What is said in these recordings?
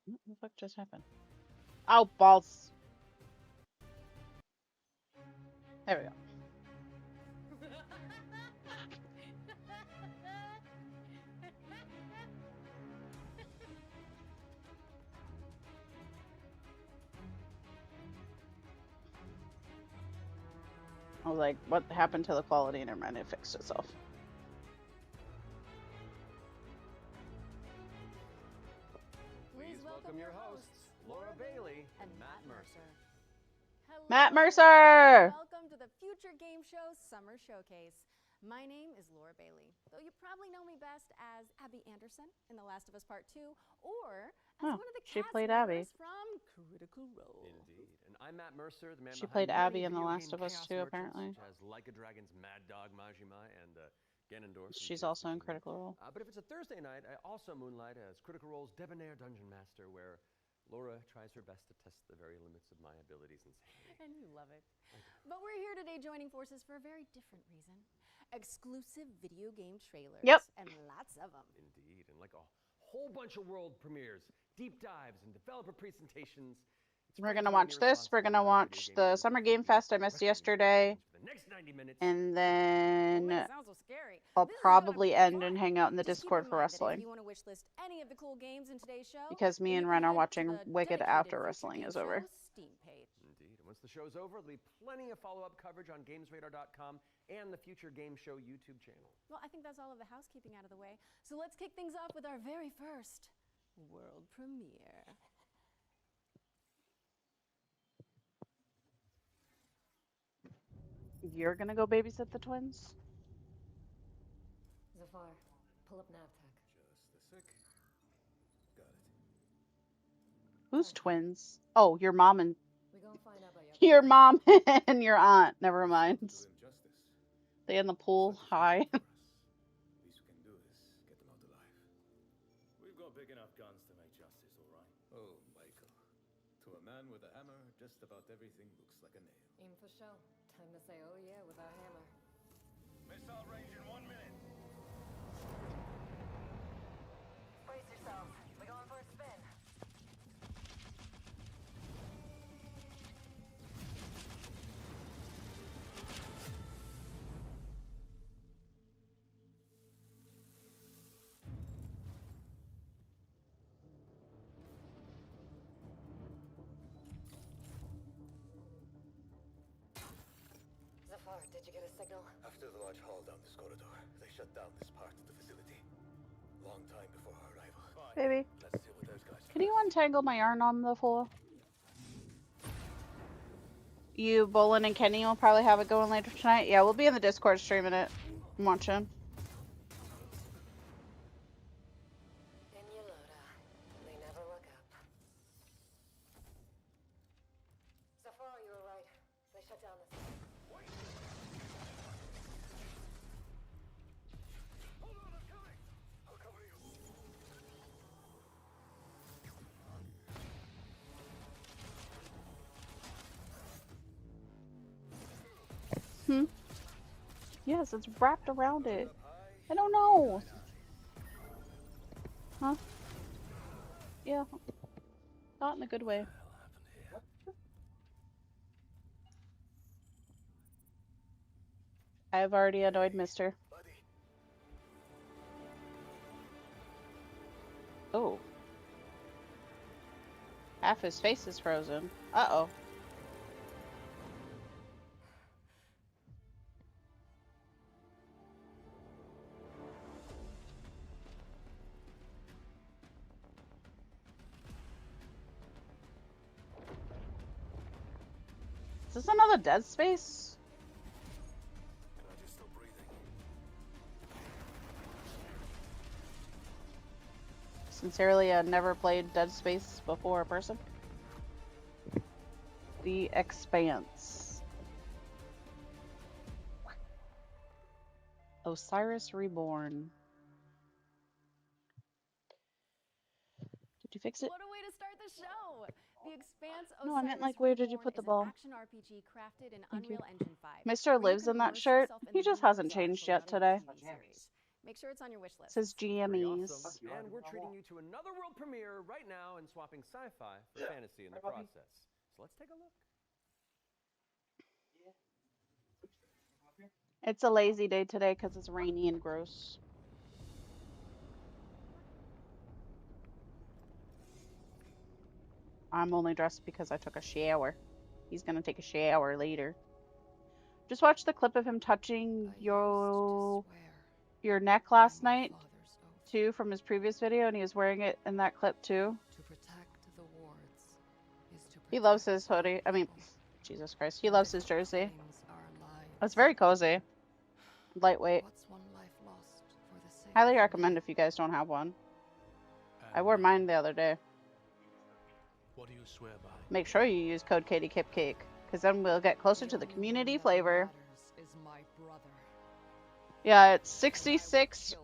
What the fuck just happened? Oh, balls. There we go. I was like, what happened to the quality? Never mind, it fixed itself. Please welcome your hosts, Laura Bailey and Matt Mercer. Hello, Matt Mercer! welcome to the Future Game Show Summer Showcase. My name is Laura Bailey, though you probably know me best as Abby Anderson in The Last of Us Part 2, or as one of the she cast played members Abby. from Critical Role. Indeed. And I'm Matt Mercer, the man She behind played Abby many in The video Last game of Us chaos 2, merchants, apparently. such as Like a Dragon's Mad Dog Majima and Ganondorf. She's Tears of also the in Kingdom. Critical Role. But if it's a Thursday night, I also moonlight as Critical Role's debonair dungeon master, where Laura tries her best to test the very limits of my abilities and sanity. And you love it. But we're here today joining forces for a very different reason. Exclusive video game trailers. Yep. And lots of them. Indeed. And like a whole bunch of world premieres, deep dives, and developer presentations. We're gonna watch this. We're gonna watch the Summer Game Fest I missed yesterday. The next 90 minutes. And then Well, sounds so scary. I'll This is probably gonna be end and fun. hang out in the Just keep Discord in for mind that wrestling. if you want to wish list any of the cool games in today's show, Because me then and you Ren can are head watching to the Wicked dedicated after Future wrestling Game is over. Show's Steam page. Indeed. And once the show's over, there'll be plenty of follow-up coverage on GamesRadar.com and the Future Game Show YouTube channel. Well, I think that's all of the housekeeping out of the way. So let's kick things off with our very first world premiere. You're gonna go babysit the twins? Zafar, pull up NavTech. Just a sec. Got it. Who's twins? Oh, your mom and We gonna find out about your your mom and your aunt. Never mind. Do them justice. They in the pool. Such a Hi. thing for us. Least we can do is get them out alive. We've got big enough guns to make justice, all right? Oh, Michael. To a man with a hammer, just about everything looks like a nail. Aim for show. Time to say oh yeah with our hammer. Missile range in 1 minute. Brace yourselves. We're going for a spin. Zafar, did you get a signal? After the large haul down this corridor, they shut down this part of the facility. Long time before our arrival. Fine. Baby, Let's deal with those guys. can you untangle my yarn on the floor? You, Bolin, and Kenny will probably have it going later tonight. Yeah, we'll be in the Discord streaming it. I'm watching. In Yolota. They never look up. Zafar, you were right. They shut down this. Hold on, I'm coming. I'll cover you. Yes, it's wrapped around it. I don't know. Huh? Yeah. Not in a good way. I've already annoyed Mister. Oh. Half his face is frozen. Uh-oh. Is this another Dead Space? Glad you're still breathing. Sincerely, a never played Dead Space before person. The Expanse. Osiris Reborn. Did you fix it? What a way to start the show! The Expanse No, I meant, Osiris like, where did you Reborn put the is ball? an action RPG crafted in Thank you. Unreal Engine 5. Mister where you lives can in that immerse shirt. yourself in He the just universe hasn't of changed the yet today. TV series. Make sure it's on your wish list. Says Pretty GMEs. awesome. And we're treating you to another world premiere right now and swapping sci-fi for fantasy in the process. So let's take a look. It's a lazy day today because it's rainy and gross. I'm only dressed because I took a shower. He's gonna take a shower later. Just watched the clip of him touching your neck last night too from his previous video, and he was wearing it in that clip too. To protect the wards is to He loves his hoodie. I mean, Jesus Christ, he loves his jersey. It's very cozy, lightweight. What's one life lost for the sake Highly of recommend if you guys don't have one. I wore mine the other day. What do you swear by? Make sure you use code KT KUPKAKE, because then we'll get closer to the community flavor. is my brother. Yeah, it's 66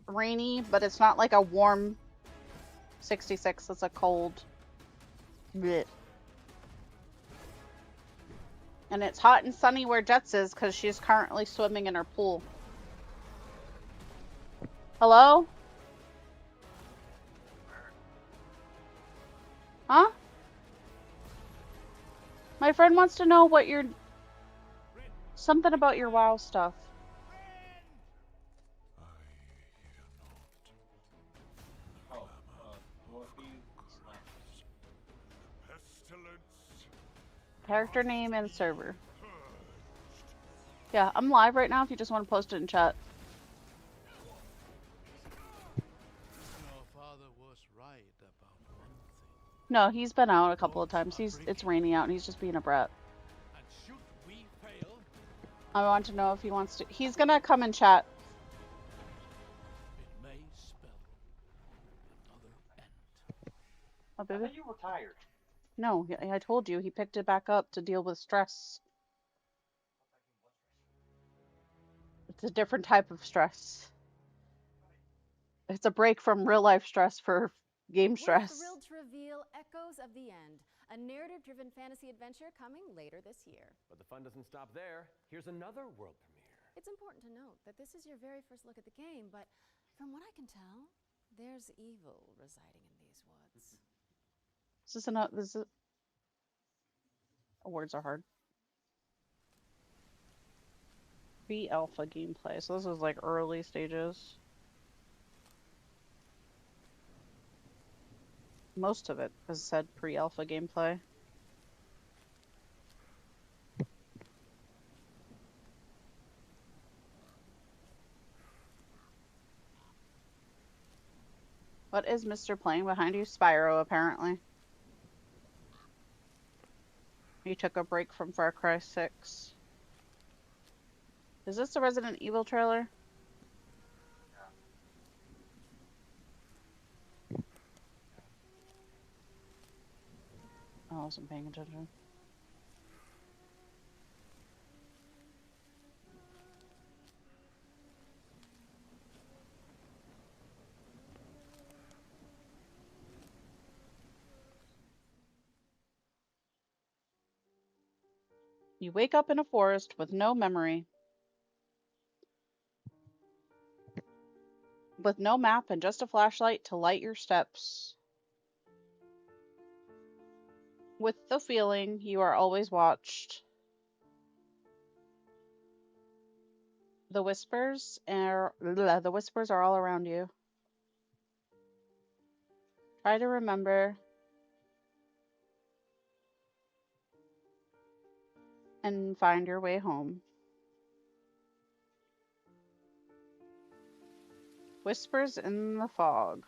rainy, but it's not like a warm 66. It's a cold. Blech. And it's hot and sunny where Jets is because she's currently swimming in her pool. Hello? Huh? My friend wants to know what your... Something about your WoW stuff. Character name and server. Yeah, I'm live right now if you just want to post it in chat. Your father was right about one thing. No, he's been out a couple of times. It's raining out and he's just being a brat. And should we fail, I want to know if he wants to. He's gonna come and chat. it may spell another end. Oh, baby? I thought you retired. No, I told you he picked it back up to deal with stress. It's a different type of stress. It's a break from real life stress for game stress. We're thrilled to reveal Echoes of the End, a narrative-driven fantasy adventure coming later this year. But the fun doesn't stop there. Here's another world premiere. It's important to note that this is your very first look at the game, but from what I can tell, there's evil residing in these woods. Words are hard. Pre-alpha gameplay. So this is like early stages. Most of it has said pre-alpha gameplay. What is Mr. playing behind you? Spyro, apparently. He took a break from Far Cry 6. Is this the Resident Evil trailer? I wasn't paying attention. You wake up in a forest with no memory. With no map and just a flashlight to light your steps. With the feeling you are always watched. The whispers are all around you. Try to remember and find your way home. Whispers in the fog.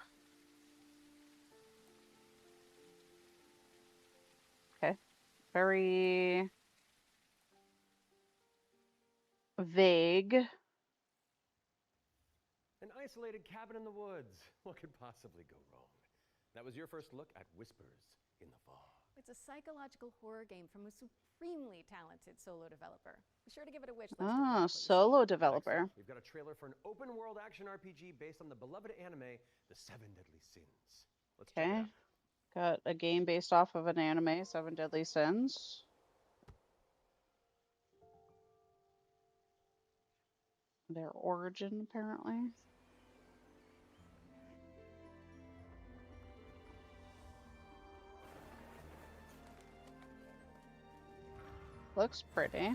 Okay. Very vague. An isolated cabin in the woods. What could possibly go wrong? That was your first look at Whispers in the Fog. It's a psychological horror game from a supremely talented solo developer. Be sure to give it a wish list. Ah, solo developer. Excellent. We've got a trailer for an open world action RPG based on the beloved anime, The Seven Deadly Sins. Let's check it Okay. out. Got a game based off of an anime, Seven Deadly Sins. their origin, apparently. Looks pretty.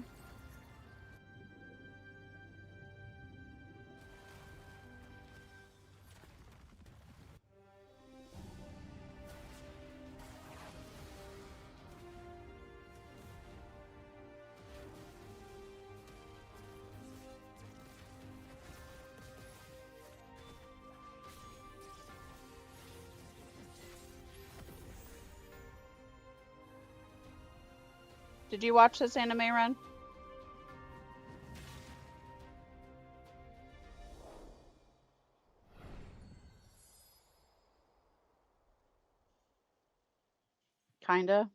Did you watch this anime run? Kinda.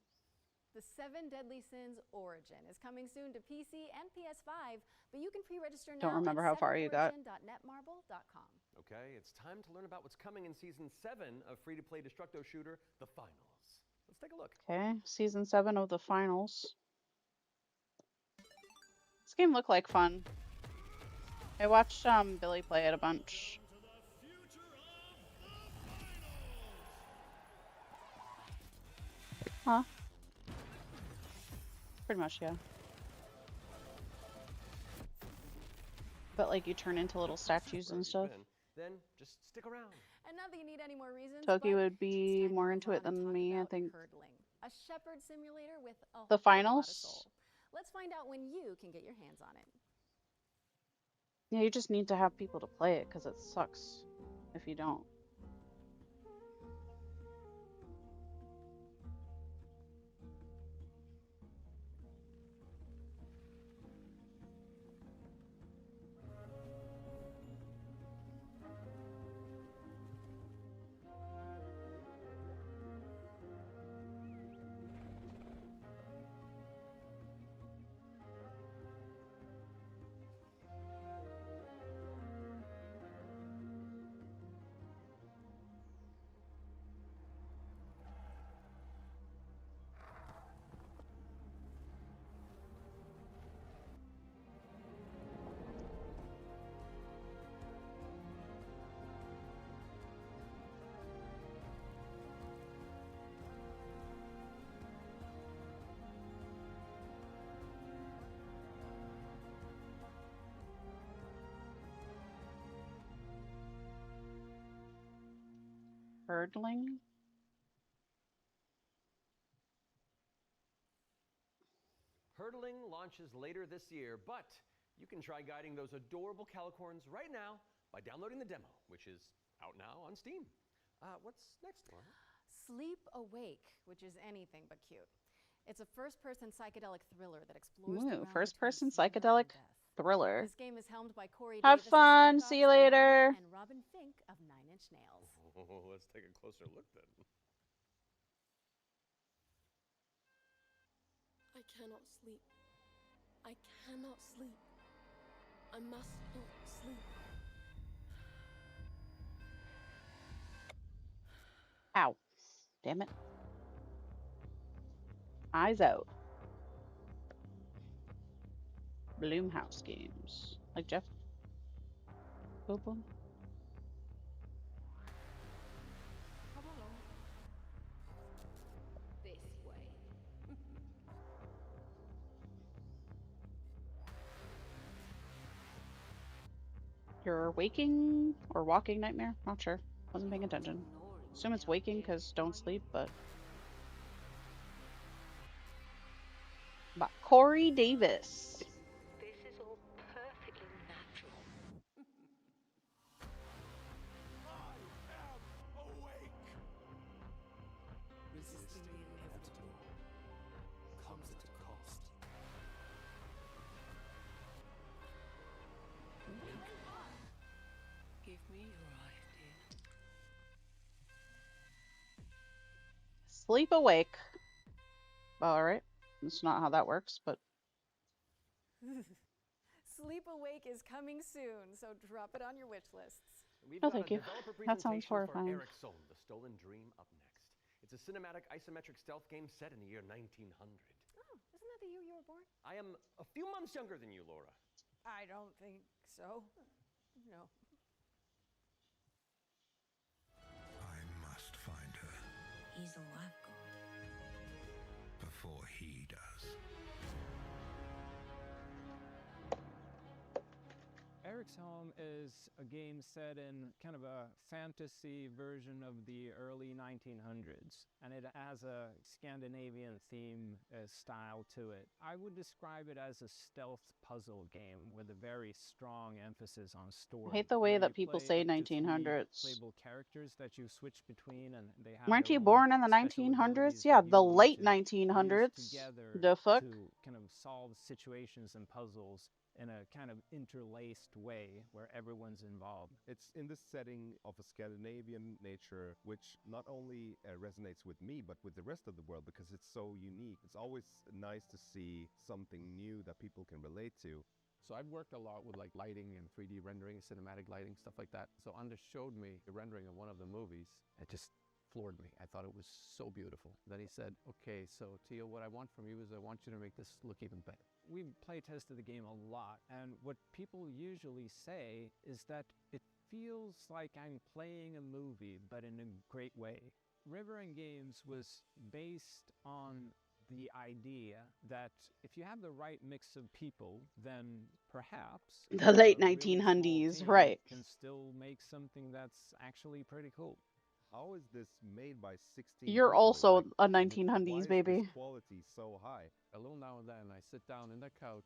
The 7 Deadly Sins Origin is coming soon to PC and PS5, but you can pre-register now Don't remember at how far you got. 7origin.netmarble.com. Okay, it's time to learn about what's coming in Season 7 of free-to-play Destructo shooter, The Finals. Let's take a look. Okay, Season 7 of The Finals. This game looked like fun. I watched Billy play it a bunch. Huh? Pretty much, yeah. But like you turn into little statues and stuff. Then just stick around. And not that you need any more reasons, Toki but would be it's time to more move into on it and than talk me, I about think. Herdling, a shepherd simulator with a The whole lot of Finals? soul. Let's find out when you can get your hands on it. Yeah, you just need to have people to play it because it sucks if you don't. Herdling? Herdling launches later this year, but you can try guiding those adorable calicorns right now by downloading the demo, which is out now on Steam. What's next, Laura? Sleep Awake, which is anything but cute. It's a first-person psychedelic thriller that explores the realm First-person between sleep psychedelic and death. thriller. This game is helmed by Corey Have Davis fun. of See you Spark Ops, The later. Wire, and Robin Fink of 9 Inch Nails. Oh, let's take a closer look then. I cannot sleep. I cannot sleep. I must not sleep. Ow. Damn it. Eyes out. Bloomhouse games. Like Jeff. Boop boop. Come along. This way. Your waking or walking nightmare? Not sure. Wasn't paying attention. Assume it's waking because don't sleep, but Corey Davis. This is all perfectly natural. Awake! Resisting the inevitable comes at a cost. Give me your idea. Sleep awake. Alright. That's not how that works, but Sleep Awake is coming soon, so drop it on your wish lists. We've Oh, got thank a you. developer That sounds presentation for horrifying. Eric's Soul, The Stolen Dream up next. It's a cinematic isometric stealth game set in the year 1900. Oh, isn't that the year you were born? I am a few months younger than you, Laura. I don't think so. No. I must find her. He's a life god. Before he does. Eric's Home is a game set in kind of a fantasy version of the early 1900s, and it has a Scandinavian theme style to it. I would describe it as a stealth puzzle game with a very strong emphasis on story. I hate the way that people say 1900s. Playable characters that you switch between, and they have Weren't their you own born in the special 1900s? abilities Yeah, that the you need late to 1900s. use together The fuck? to kind of solve situations and puzzles in a kind of interlaced way where everyone's involved. It's in this setting of a Scandinavian nature, which not only resonates with me, but with the rest of the world, because it's so unique. It's always nice to see something new that people can relate to. So I've worked a lot with like lighting and 3D rendering, cinematic lighting, stuff like that. So Anders showed me the rendering of one of the movies. It just floored me. I thought it was so beautiful. Then he said, okay, so Theo, what I want from you is I want you to make this look even better. We play tested the game a lot, and what people usually say is that it feels like I'm playing a movie, but in a great way. River and Games was based on the idea that if you have the right mix of people, then perhaps The late a really 1900s, small team right. can still make something that's actually pretty cool. How is this made by 16 You're people? also Like, a why 1900s is baby. this quality so high? A little now and then I sit down in the couch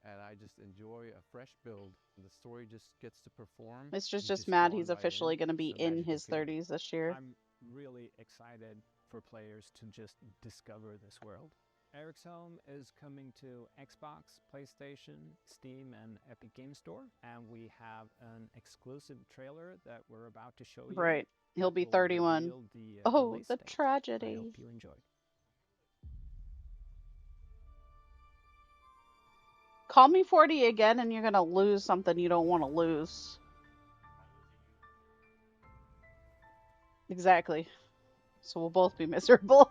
and I just enjoy a fresh build. The story just gets to perform. Mr. You just go mad on he's right officially in. going to be It's a in magical his feeling. 30s this year. I'm really excited for players to just discover this world. Eric's Home is coming to Xbox, PlayStation, Steam, and Epic Game Store, and we have an exclusive trailer that we're about to show you. Right. He'll that be will 31. reveal the Oh, release the date. I tragedy. hope you enjoy. Call me 40 again and you're going to lose something you don't want to lose. Exactly. So we'll both be miserable.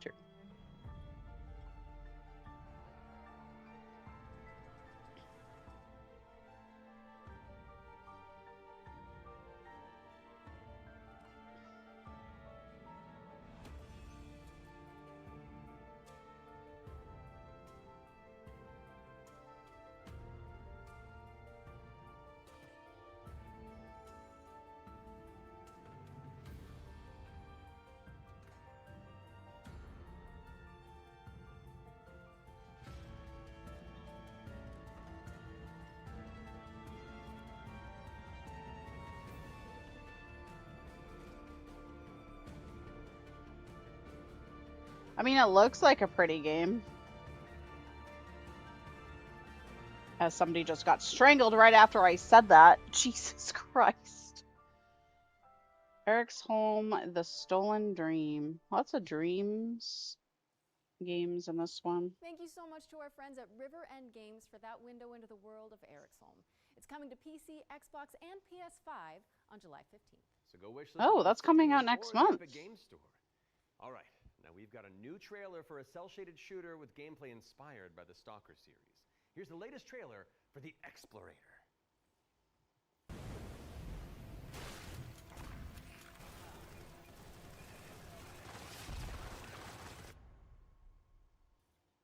Sure. I mean, it looks like a pretty game. As somebody just got strangled right after I said that. Jesus Christ. Eric's Home, The Stolen Dream. Lots of dreams games in this one. Thank you so much to our friends at River End Games for that window into the world of Eric's Home. It's coming to PC, Xbox, and PS5 on July 15th. So go wish Oh, that's coming out next month. Game Store. All right, now we've got a new trailer for a cel-shaded shooter with gameplay inspired by the Stalker series. Here's the latest trailer for The Explorator.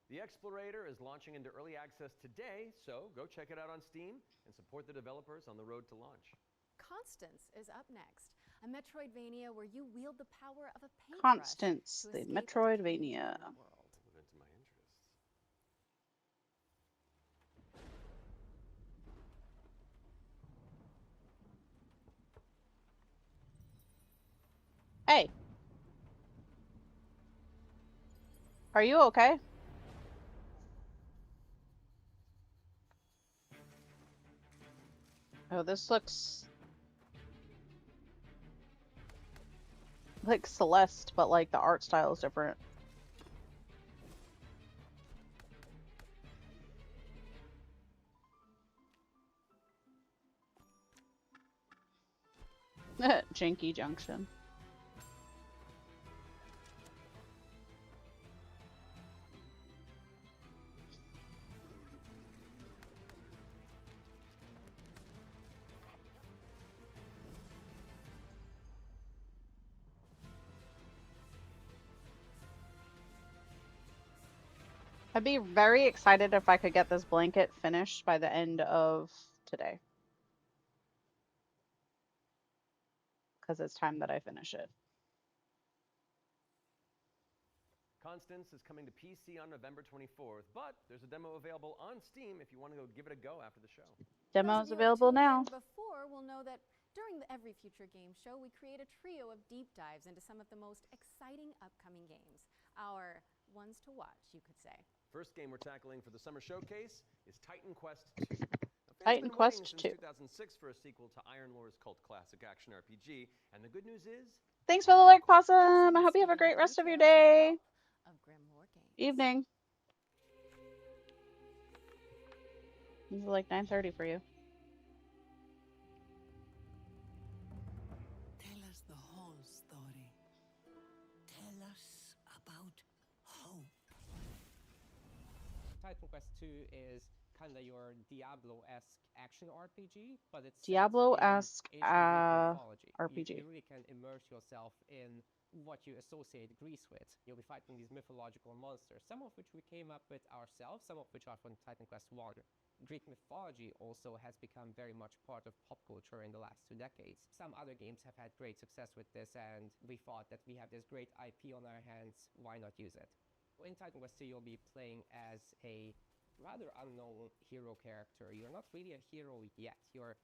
The Explorator is launching into early access today, so go check it out on Steam and support the developers on the road to launch. Constance is up next, a Metroidvania where you wield the power of a paintbrush. Constance, to the escape a Metroidvania. decaying world. Move into my interests. Hey. Are you okay? Oh, this looks like Celeste, but like the art style is different. Janky Junction. I'd be very excited if I could get this blanket finished by the end of today. Because it's time that I finish it. Constance is coming to PC on November 24th, but there's a demo available on Steam if you want to go give it a go after the show. Demo's Those of you available who have now. tuned in before will know that during the Every Future Game Show, we create a trio of deep dives into some of the most exciting upcoming games. Our ones to watch, you could say. First game we're tackling for the summer showcase is Titan Quest 2. Titan Quest 2. Since 2006 for a sequel to Iron Lore's cult classic action RPG, and the good news is... Thanks for the like, Possum. I hope you have a great rest of your day. Evening. It's like 9:30 for you. Tell us the whole story. Tell us about hope. Titan Quest 2 is kind of your Diablo-esque action RPG, but it's Diablo-esque RPG. You really can immerse yourself in what you associate Greece with. You'll be fighting these mythological monsters, some of which we came up with ourselves, some of which are from Titan Quest 1. Greek mythology also has become very much part of pop culture in the last 2 decades. Some other games have had great success with this, and we thought that we have this great IP on our hands, why not use it? In Titan Quest 2, you'll be playing as a rather unknown hero character. You're not really a hero yet. You're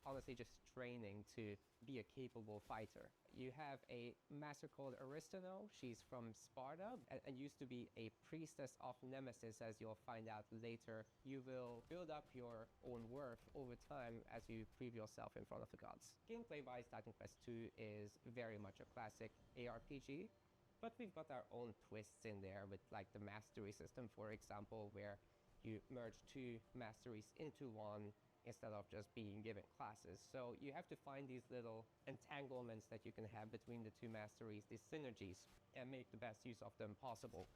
honestly just training to be a capable fighter. You have a master called Aristano. She's from Sparta and used to be a priestess of Nemesis, as you'll find out later. You will build up your own worth over time as you prove yourself in front of the gods. Gameplay-wise, Titan Quest 2 is very much a classic ARPG, but we've got our own twists in there with like the mastery system, for example, where you merge 2 masteries into one instead of just being given classes. So you have to find these little entanglements that you can have between the 2 masteries, these synergies, and make the best use of them possible.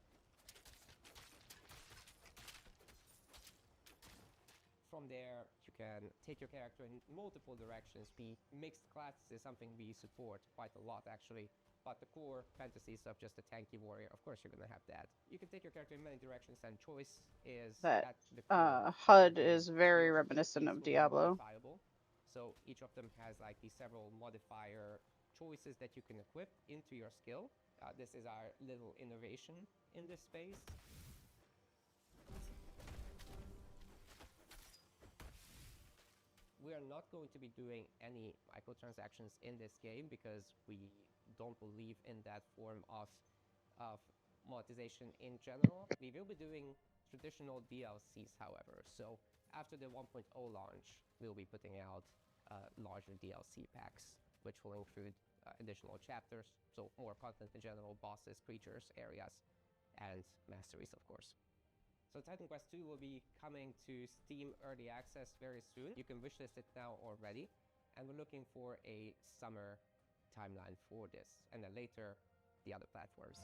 From there, you can take your character in multiple directions. Mixed classes is something we support quite a lot, actually. But the core fantasies of just a tanky warrior, of course you're going to have that. You can take your character in many directions, and choice is that at the core. HUD is very reminiscent of Diablo. So each of them has like these several modifier choices that you can equip into your skill. This is our little innovation in this space. We are not going to be doing any microtransactions in this game because we don't believe in that form of monetization in general. We will be doing traditional DLCs, however. So after the 1.0 launch, we'll be putting out larger DLC packs, which will include additional chapters, so more content in general, bosses, creatures, areas, and masteries, of course. So Titan Quest 2 will be coming to Steam Early Access very soon. You can wishlist it now already, and we're looking for a summer timeline for this, and then later the other platforms.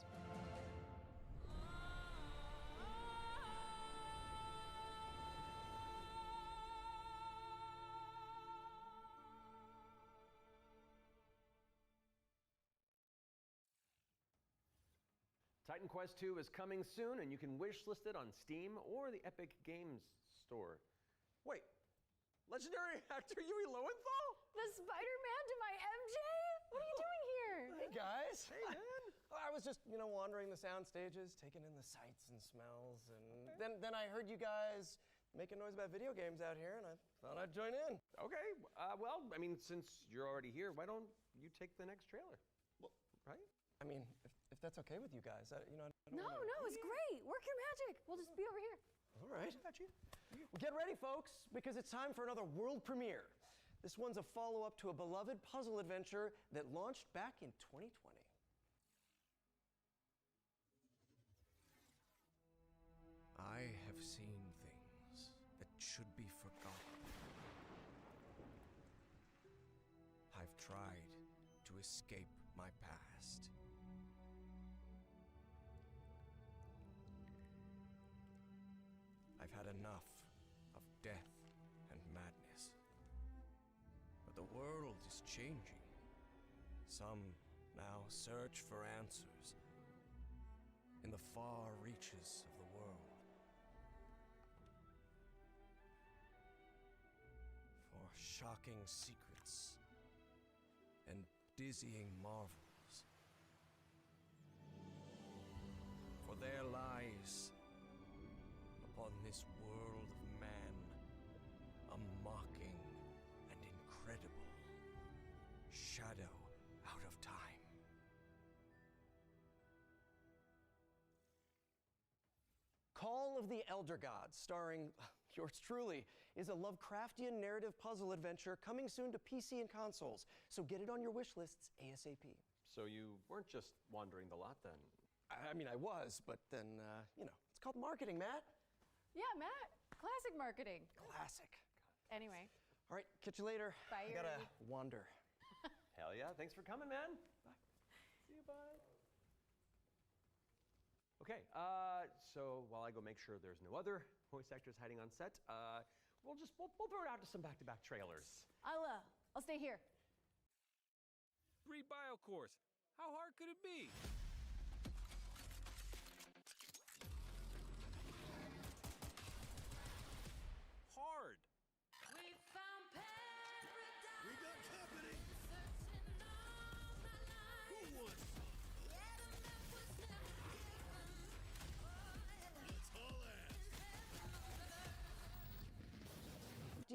Titan Quest 2 is coming soon, and you can wishlist it on Steam or the Epic Games Store. Wait, legendary actor Yui Lowenthal? The Spider-Man to my MJ? What are you doing here? Hey guys. Hey man. I was just, wandering the sound stages, taking in the sights and smells, and then I heard you guys making noise about video games out here, and I thought I'd join in. Okay, well, I mean, since you're already here, why don't you take the next trailer? Well, right? I mean, if that's okay with you guys, I don't No, it's great. Work your magic. We'll just be over here. All right. Got you. Well, get ready, folks, because it's time for another world premiere. This one's a follow-up to a beloved puzzle adventure that launched back in 2020. I have seen things that should be forgotten. I've tried to escape my past. I've had enough of death and madness. But the world is changing. Some now search for answers in the far reaches of the world. shocking secrets and dizzying marvels. For there lies, upon this world of man, a mocking and incredible shadow out of time. Call of the Elder Gods, starring yours truly, is a Lovecraftian narrative puzzle adventure coming soon to PC and consoles, so get it on your wish lists ASAP. So you weren't just wandering the lot then? I mean, I was, but then, you know, it's called marketing, Matt. Yeah, Matt. Classic marketing. Classic. Anyway. All right, catch you later. Bye, I gotta wander. Hell yeah, thanks for coming, man. Bye. See you, bye. Okay, so while I go make sure there's no other voice actors hiding on set, we'll throw it out to some back-to-back trailers. I'll stay here. Free bio course. How hard could it be? Hard. We found paradise. We got company. Who wants some? Let's haul ass.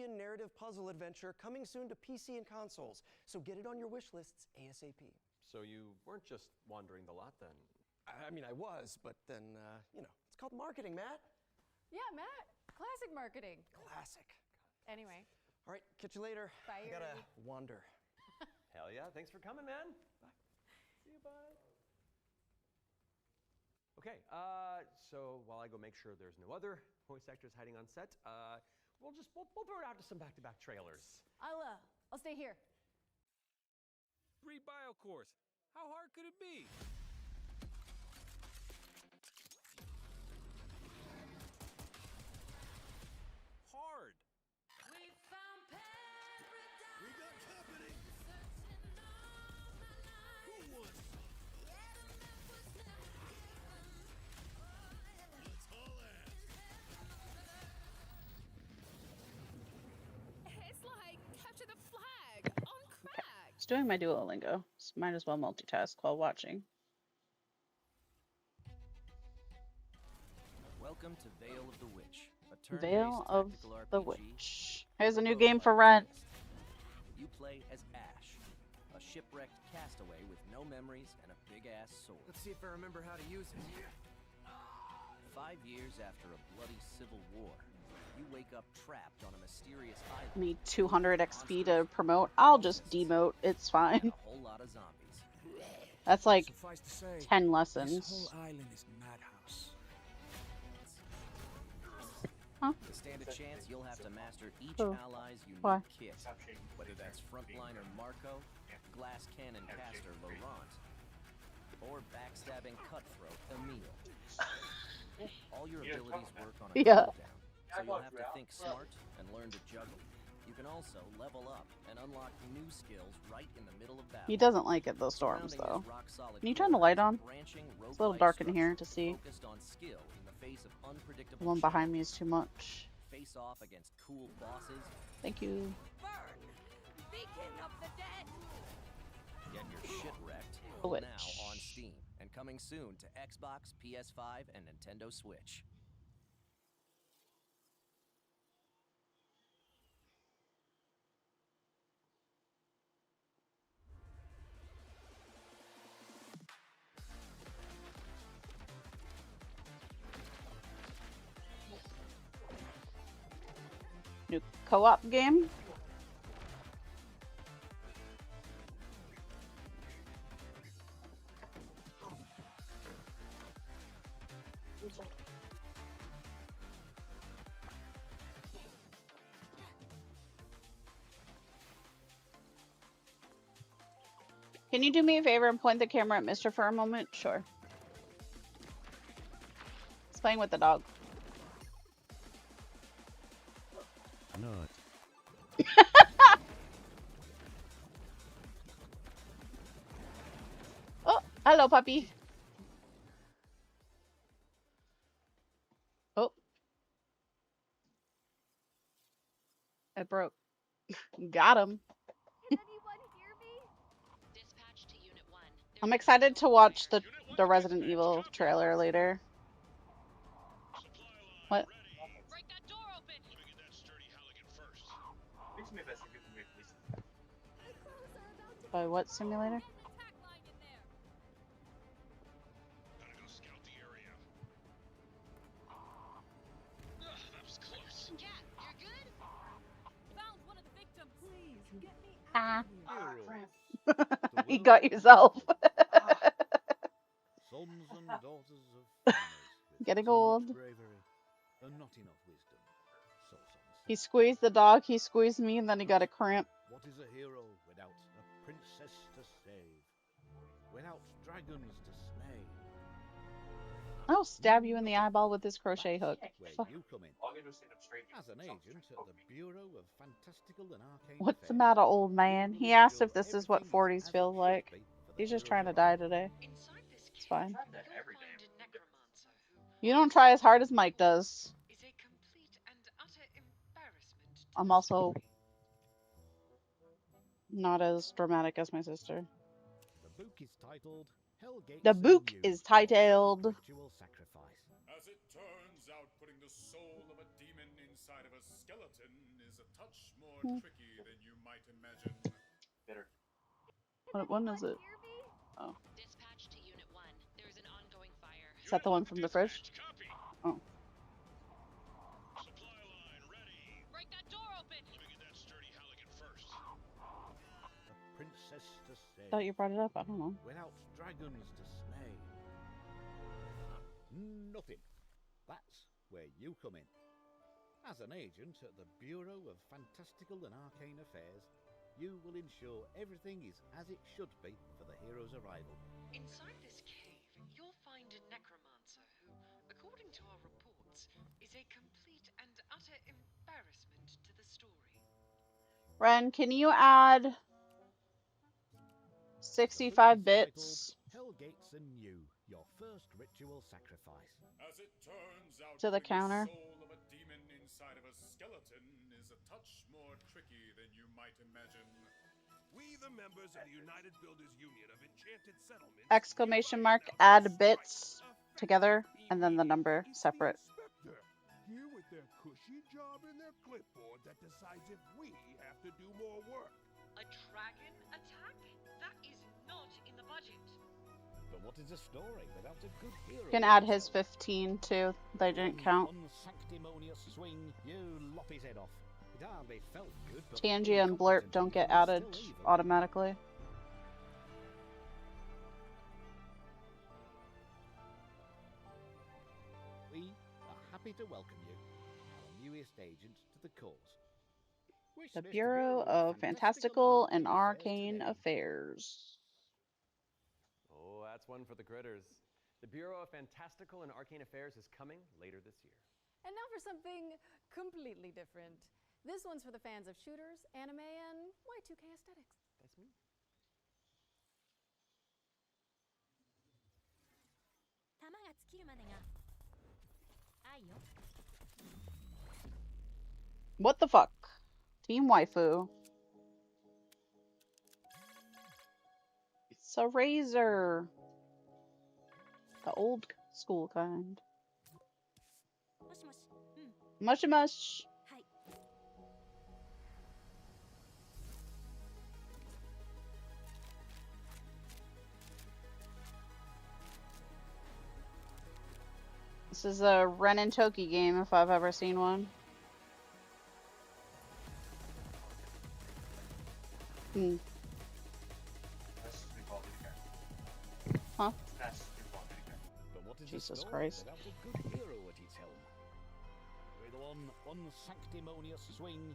Narrative puzzle adventure coming soon to PC and consoles, so get it on your wish lists ASAP. So you weren't just wandering the lot then? I mean, I was, but then, you know, it's called marketing, Matt. Yeah, Matt. Classic marketing. Classic. Anyway. All right, catch you later. Bye, I gotta wander. Hell yeah, thanks for coming, man. Bye. See you, bye. Okay, so while I go make sure there's no other voice actors hiding on set, we'll throw it out to some back-to-back trailers. I'll stay here. Free bio course. How hard could it be? Hard. We found paradise. We got company. Who wants some? Let's haul ass. It's like capture the flag on crack. I was doing my Duolingo, so might as well multitask while watching. Welcome to Veil of the Witch, a Veil of tactical the RPG. Witch. Here's a new game for rent. You play as Ash, a shipwrecked castaway with no memories and a big-ass sword. Let's see if I remember how to use it. 5 years after a bloody civil war, you wake up trapped on a mysterious island. I need 200 XP to promote. I'll just demote. It's fine. A whole lot of zombies. That's like Suffice to say, 10 this lessons. whole island is madhouse. Huh? To stand a chance, you'll have to master each Oh. ally's unique Why? kit, whether that's frontliner Marco, glass cannon caster Laurent, or backstabbing cutthroat Emile. All your abilities work on a Yeah. cooldown, so you'll have to think smart and learn to juggle. You can also level up and unlock new skills right in the middle of battle. He doesn't like it, those storms, Surrounding though. his rock-solid Can you turn the light on? branching It's a little roguelike dark in here structure to see. focused on skill in the face of The unpredictable one behind me is too much. face off against cool bosses. Thank you. Burn. Beacon of the dead. Get your shit wrecked The Witch. now on Steam and coming soon to Xbox, PS5, and Nintendo Switch. New co-op game. Can you do me a favor and point the camera at Mr. for a moment? Sure. He's playing with the dog. Not. Oh, hello, puppy. Oh. It broke. Got him. I'm excited to watch the Resident Evil trailer later. What? By what simulator? Ah. You got yourself. Sons and daughters of farmers with Getting too old. much bravery and not enough wisdom. So some say. He squeezed the dog, he squeezed me, and then he got a cramp. What is a hero without a princess to save? Without dragons to slay? I'll stab you in the eyeball with this crochet hook. Where you come in. As an agent at the Bureau of Fantastical and Arcane What's the Affairs, matter, old man? He asked if this is what 40s feels like. He's just trying to die today. It's fine. You don't try as hard as Mike does. I'm also not as dramatic as my sister. the book is titled Hellgate. The book is titled. Ritual Sacrifice. As it turns out, putting the soul of a demon inside of a skeleton is a touch more tricky than you might imagine. What one is it? Oh. Is that the one from the fridge? Oh. Princess to save. I thought you brought it up. I don't know. Without dragons to slay. Nothing. That's where you come in. As an agent at the Bureau of Fantastical and Arcane Affairs, you will ensure everything is as it should be for the hero's arrival. Inside this cave, you'll find a necromancer who, according to our reports, is a complete and utter embarrassment to the story. Ren, can you add 65 bits Hellgates anew, your first ritual sacrifice. As it turns out, to the counter? the soul of a demon inside of a skeleton is a touch more tricky than you might imagine. We, the members of the United Builders Union of Enchanted Settlements, Exclamation mark, add bits together, and then the number separate. here with their cushy job and their clipboard that decides if we have to do more work. A dragon attack? That is not in the budget. But what is a story without a good hero? You can add his 15 too. They didn't count. Unsanctimonious swing, you lop his head off. It hardly felt good, but Tangy and Blurp don't get added automatically. We are happy to welcome you, our newest agent to the cause. The Bureau of Fantastical and Arcane Affairs. Oh, that's one for the critters. The Bureau of Fantastical and Arcane Affairs is coming later this year. And now for something completely different. This one's for the fans of shooters, anime, and Y2K aesthetics. That's me. What the fuck? Team Waifu. It's a razor. The old school kind. Mush mush. This is a Ren and Toki game if I've ever seen one. Huh? Jesus Christ.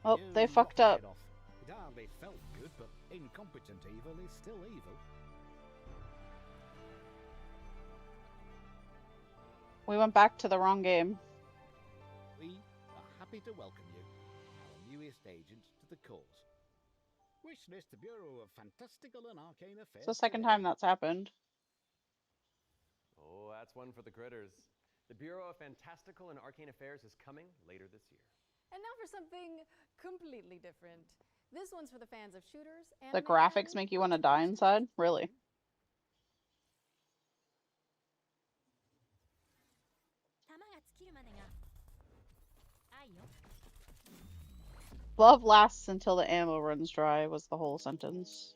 Oh, they fucked up. It hardly felt good, but incompetent evil is still evil. We went back to the wrong game. We are happy to welcome you, our newest agent to the cause. Wish list the Bureau of Fantastical and Arcane Affairs. It's the second time that's happened. Oh, that's one for the critters. The Bureau of Fantastical and Arcane Affairs is coming later this year. And now for something completely different. This one's for the fans of shooters and The graphics make you want to die inside? Really? Love lasts until the ammo runs dry was the whole sentence.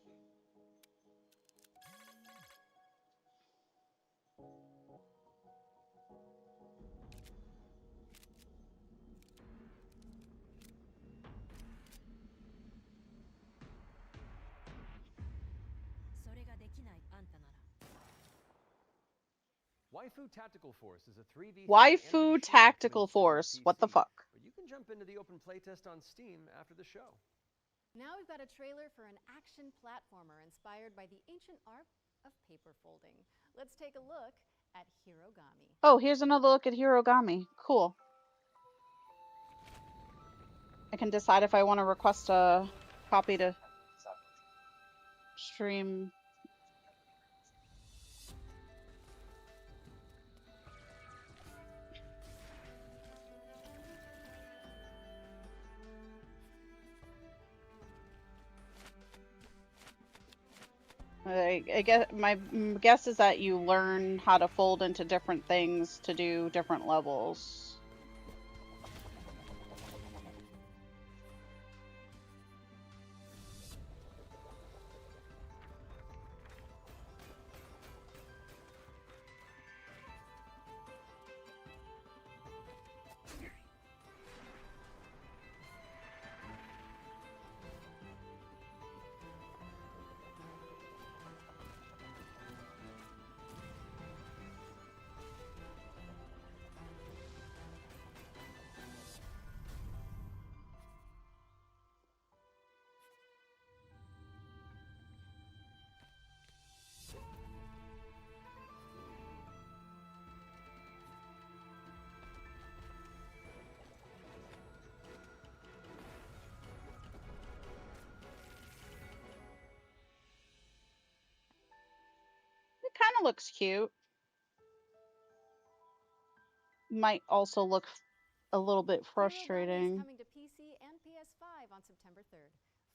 Waifu Tactical Force is a 3v3 Waifu Tactical Force. What the fuck? But you can jump into the open playtest on Steam after the show. Now we've got a trailer for an action platformer inspired by the ancient art of paper folding. Let's take a look at Hirogami. Oh, here's another look at Hirogami. Cool. I can decide if I want to request a copy to stream. I guess my guess is that you learn how to fold into different things to do different levels. Kind of looks cute. Might also look a little bit frustrating. Coming to PC and PS5 on September 3rd.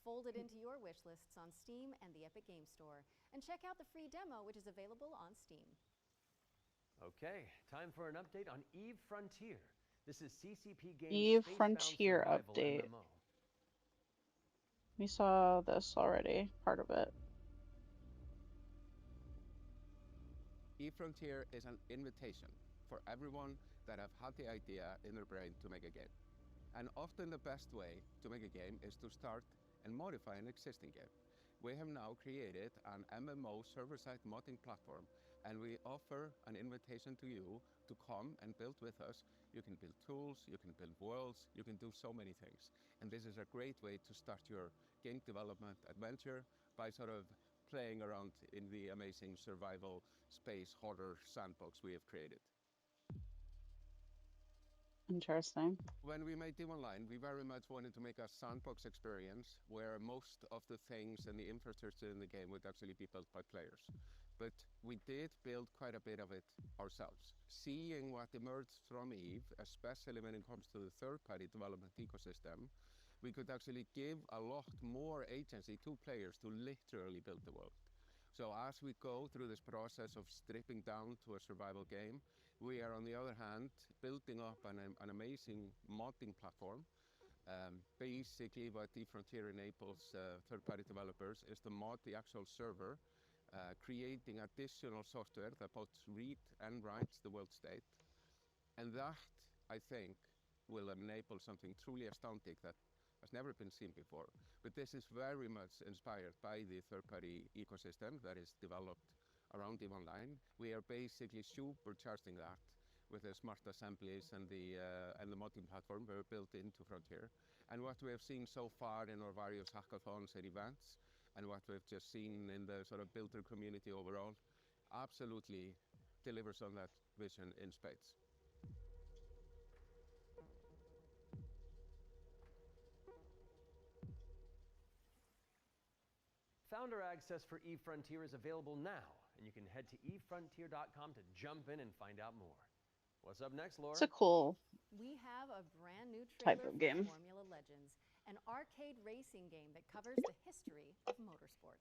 Fold it into your wish lists on Steam and the Epic Game Store. And check out the free demo, which is available on Steam. Okay, time for an update on Eve Frontier. This is CCP Games' Eve Spacebound Frontier Survival update. MMO. We saw this already, part of it. eFrontier is an invitation for everyone that have had the idea in their brain to make a game. And often the best way to make a game is to start and modify an existing game. We have now created an MMO server-side modding platform, and we offer an invitation to you to come and build with us. You can build tools, you can build worlds, you can do so many things. And this is a great way to start your game development adventure by sort of playing around in the amazing survival space horror sandbox we have created. Interesting. When we made Eve Online, we very much wanted to make a sandbox experience where most of the things and the infrastructure in the game would actually be built by players. But we did build quite a bit of it ourselves. Seeing what emerged from Eve, especially when it comes to the third-party development ecosystem, we could actually give a lot more agency to players to literally build the world. So as we go through this process of stripping down to a survival game, we are on the other hand building up an amazing modding platform. Basically what eFrontier enables third-party developers is to mod the actual server, creating additional software that both read and writes the world state. And that, I think, will enable something truly astounding that has never been seen before. But this is very much inspired by the third-party ecosystem that is developed around Eve Online. We are basically supercharging that with the smart assemblies and the modding platform we built into Frontier. And what we have seen so far in our various hackathons and events, and what we've just seen in the sort of builder community overall, absolutely delivers on that vision in spades. Founder access for Eve Frontier is available now, and you can head to evefrontier.com to jump in and find out more. What's up next, Laura? It's a cool We have a brand new type trailer of for game. Formula Legends. an arcade racing game that covers the history of motorsport.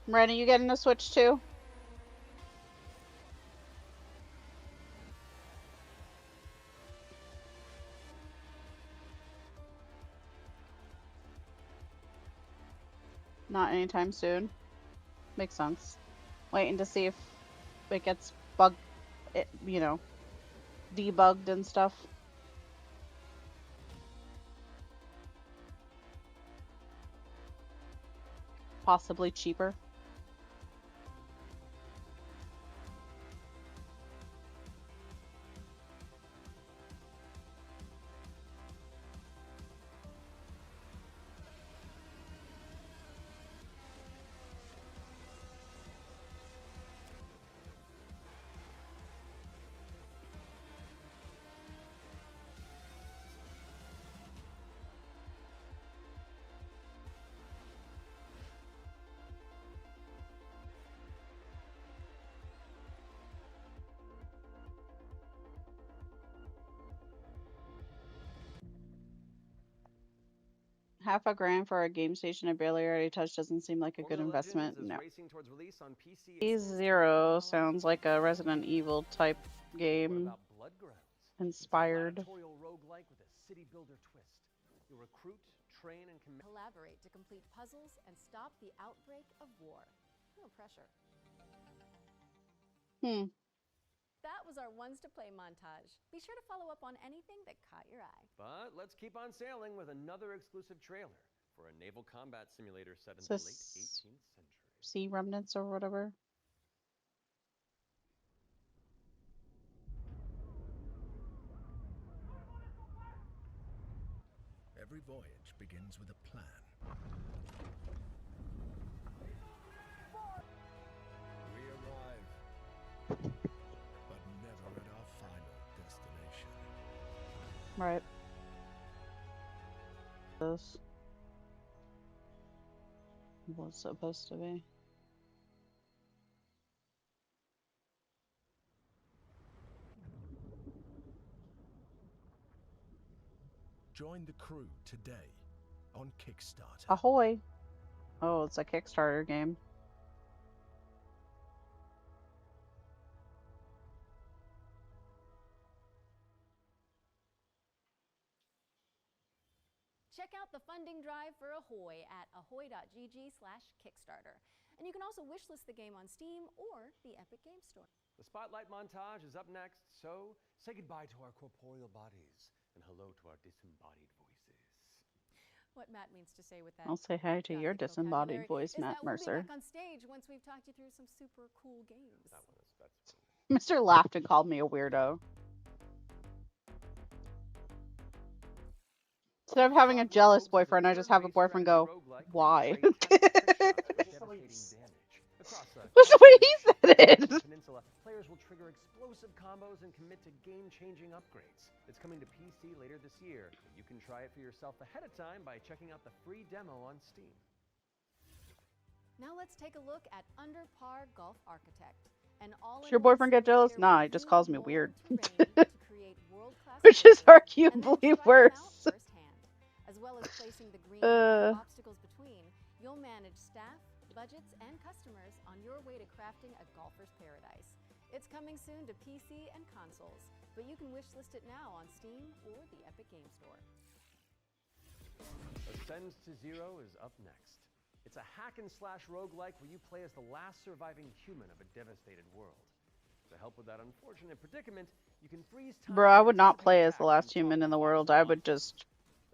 Miranda, you getting a Switch too? Not anytime soon. Makes sense. Waiting to see if it gets debugged and stuff. Possibly cheaper. $500,000 for a game station I barely already touched doesn't seem like a good investment. No. A0 sounds like a Resident Evil type game. Inspired. Roguelike with a city builder twist. You'll recruit, train, and collaborate to complete puzzles and stop the outbreak of war. No pressure. That was our ones to play montage. Be sure to follow up on anything that caught your eye. But let's keep on sailing with another exclusive trailer for a naval combat simulator set in the late 18th century. Sea remnants or whatever. Every voyage begins with a plan. We arrive, but never at our final destination. Right. This was supposed to be. Join the crew today on Kickstarter. Ahoy! Oh, it's a Kickstarter game. Check out the funding drive for Ahoy at ahoy.gg/Kickstarter. And you can also wishlist the game on Steam or the Epic Games Store. The spotlight montage is up next, so say goodbye to our corporeal bodies and hello to our disembodied voices. What Matt means to say with that, I'll say hi to your disembodied voice, Matt Mercer. We'll be back on stage once we've talked you through some super cool games. Mr. laughed and called me a weirdo. Instead of having a jealous boyfriend, I just have a boyfriend go, why? That's the way he said it! Peninsula, players will trigger explosive combos and commit to game-changing upgrades. It's coming to PC later this year. You can try it for yourself ahead of time by checking out the free demo on Steam. Now let's take a look at Under Par Golf Architect. Does your boyfriend get jealous? Nah, he just calls me weird. Which is arguably worse. As well as placing the green and obstacles between, you'll manage staff, budgets, and customers on your way to crafting a golfer's paradise. It's coming soon to PC and consoles, but you can wishlist it now on Steam or the Epic Games Store. Ascends to Zero is up next. It's a hack-and-slash roguelike where you play as the last surviving human of a devastated world. To help with that unfortunate predicament, you can freeze time. Bro, I would not play as the last human in the world. I would just...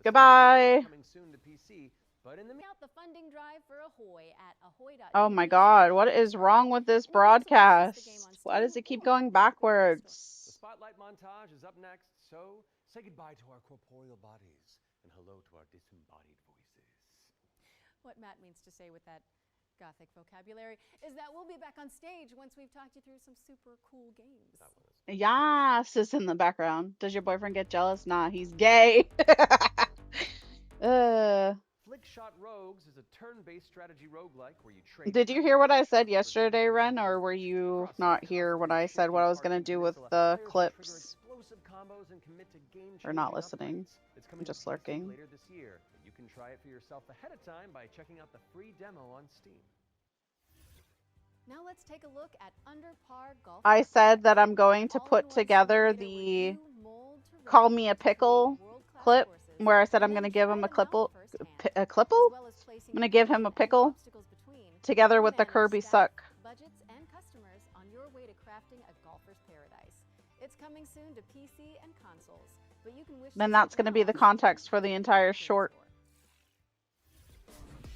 Goodbye! Coming soon to PC, but in the out the funding drive for Ahoy at ahoy.gg. Oh my god, what is wrong with this broadcast? Why does it keep going backwards? The spotlight montage is up next, so say goodbye to our corporeal bodies and hello to our disembodied voices. What Matt means to say with that, Gothic vocabulary is that we'll be back on stage once we've talked you through some super cool games. Yas is in the background. Does your boyfriend get jealous? Nah, he's gay. Flickshot Rogues is a turn-based strategy roguelike where you trade. Did you hear what I said yesterday, Ren, or were you not here when I said what I was gonna do with the clips? Or not listening? I'm just lurking. Later this year, but you can try it for yourself ahead of time by checking out the free demo on Steam. Now let's take a look at Under Par Golf. I said that I'm going to put together the Call Me a Pickle clip where I said I'm going to give him a clipple. A clipple? I'm going to give him a pickle together with the Kirby Suck. Budgets and customers on your way to crafting a golfer's paradise. It's coming soon to PC and consoles, but you can wish. Then that's going to be the context for the entire short.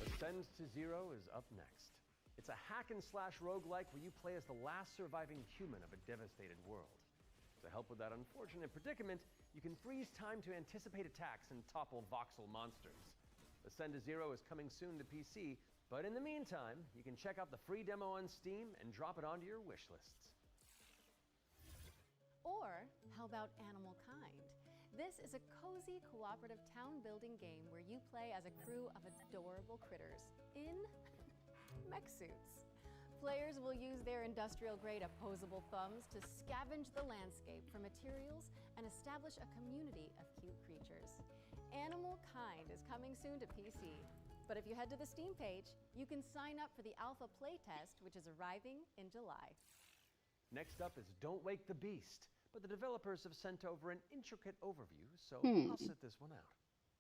Ascend to Zero is up next. It's a hack-and-slash roguelike where you play as the last surviving human of a devastated world. To help with that unfortunate predicament, you can freeze time to anticipate attacks and topple voxel monsters. Ascend to Zero is coming soon to PC, but in the meantime, you can check out the free demo on Steam and drop it onto your wish lists. Or how about Animal Kind? This is a cozy cooperative town-building game where you play as a crew of adorable critters in mech suits. Players will use their industrial-grade opposable thumbs to scavenge the landscape for materials and establish a community of cute creatures. Animal Kind is coming soon to PC, but if you head to the Steam page, you can sign up for the alpha playtest, which is arriving in July. Next up is Don't Wake the Beast, but the developers have sent over an intricate overview, so I'll sit this one out.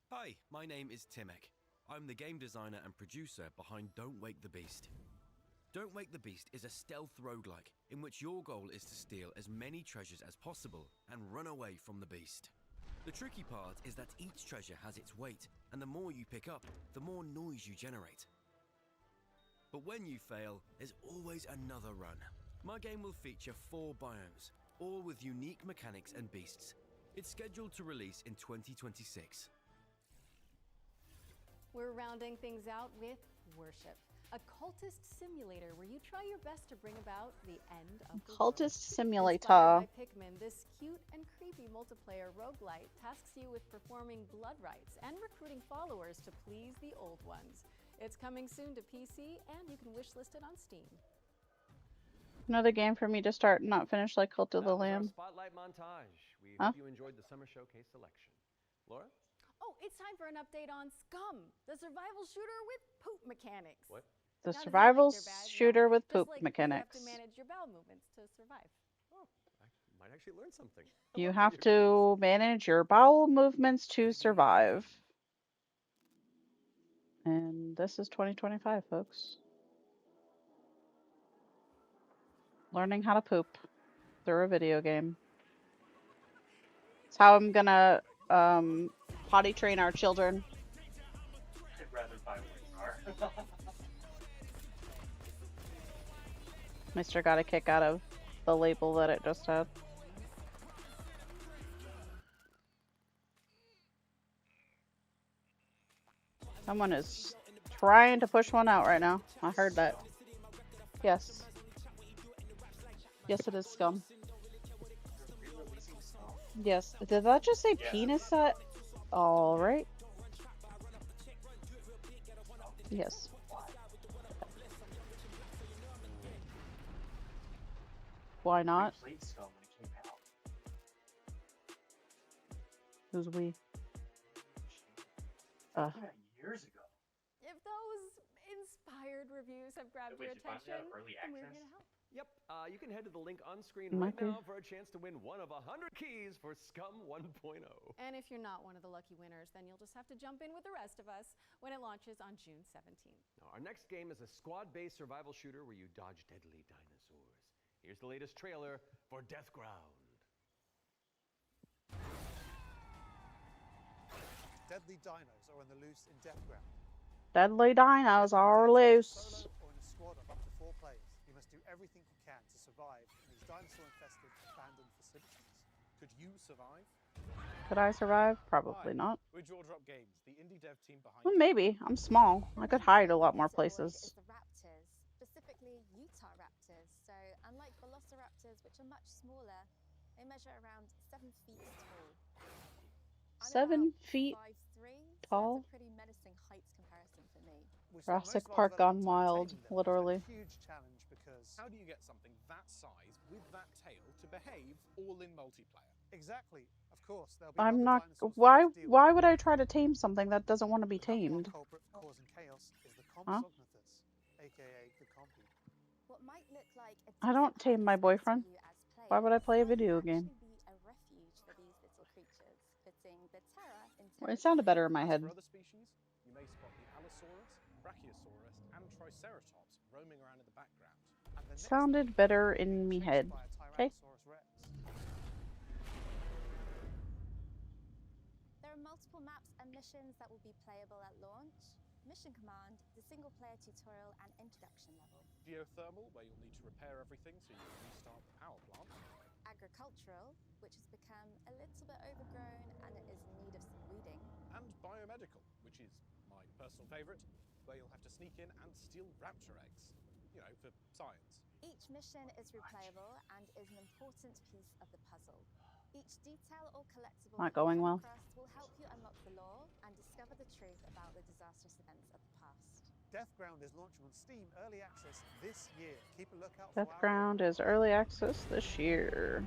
Hi, my name is Timek. I'm the game designer and producer behind Don't Wake the Beast. Don't Wake the Beast is a stealth roguelike in which your goal is to steal as many treasures as possible and run away from the beast. The tricky part is that each treasure has its weight, and the more you pick up, the more noise you generate. But when you fail, there's always another run. My game will feature 4 biomes, all with unique mechanics and beasts. It's scheduled to release in 2026. We're rounding things out with Worship, a cultist simulator where you try your best to bring about the end of the world. Cultist Simulator. Inspired by Pikmin, this cute and creepy multiplayer roguelite tasks you with performing blood rites and recruiting followers to please the old ones. It's coming soon to PC, and you can wishlist it on Steam. Another game for me to start and not finish like Cult of the Lamb. Spotlight montage. We hope you enjoyed the summer showcase selection. Laura? Oh, it's time for an update on Scum, the survival shooter with poop mechanics. What? The survival shooter with poop mechanics. You have to manage your bowel movements to survive. Oh, I might actually learn something. You have to manage your bowel movements to survive. And this is 2025, folks. Learning how to poop through a video game. It's how I'm gonna potty train our children. I'd rather buy one car. Mr. got a kick out of the label that it just had. Someone is trying to push one out right now. I heard that. Yes. Yes, it is Scum. Yes. Did that just say penis set? Alright. Yes. Why not? We played Scum when it came out. Who's we? Years ago. If those inspired reviews have grabbed your attention, then we're here to help. Yep, you can head to the link on screen Might right be. now for a chance to win one of 100 keys for Scum 1.0. And if you're not one of the lucky winners, then you'll just have to jump in with the rest of us when it launches on June 17th. Now, our next game is a squad-based survival shooter where you dodge deadly dinosaurs. Here's the latest trailer for Deathground. Deadly dinos are on the loose in Deathground. Deadly dinos are loose. Solo or in a squad of up to 4 players, you must do everything you can to survive in these dinosaur-infested abandoned facilities. Could you survive? Could I survive? Probably not. We're Jaw Drop Games, the indie dev team behind. Well, maybe. I'm small. I could hide a lot more places. The raptors specifically Utah raptors. So unlike velociraptors, which are much smaller, they measure around 7 feet tall. 7 feet 5'3", so tall. that's a pretty menacing height comparison for me. Jurassic Park gone wild, literally. Huge challenge because how do you get something that size with that tail to behave all in multiplayer? Exactly. Of course, there'll be I'm other not. dinosaurs Why? to deal with. Why would I try to tame something that doesn't want to be The number one tamed? culprit for causing chaos is the Huh? Compsognathus, aka the Compy. What might look like a I don't tame my boyfriend. Why would I play a video game? be a refuge for these little creatures, putting the terror in Well, it sounded better in my As head. for other species, you may spot the Allosaurus, Brachiosaurus, and Triceratops roaming around in the background. And the next Sounded better in me head. by a Okay. Tyrannosaurus Rex. There are multiple maps and missions that will be playable at launch. Mission Command, the single-player tutorial and introduction level. Geothermal, where you'll need to repair everything so you can restart the power plant. Agricultural, which has become a little bit overgrown and it is in need of some weeding. And biomedical, which is my personal favourite, where you'll have to sneak in and steal raptor eggs. You know, for science. Each mission is replayable and is an important piece of the puzzle. Each detail or collectible Not that you going come well. across will help you unlock the lore and discover the truth about the disastrous events of the past. Deathground is launching on Steam Early Access this year. Keep a lookout for our Deathground is early access this year.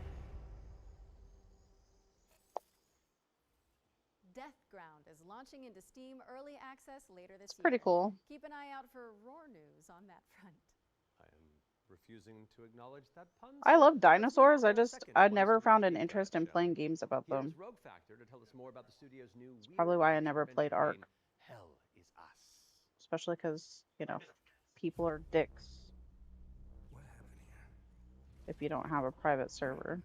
Deathground is launching into Steam Early Access later this year. Pretty cool. Keep an eye out for roar news on that front. I am refusing to acknowledge that pun. I love Let's move on dinosaurs. to I our just second I One never Story found an feature interest in show. playing games about them. Here's Rogue Factor to tell us more about the studio's new It's probably why I never action-adventure played Ark. game, Hell is Us. Especially because, you know, people are dicks. What happened here? If you don't have a private server.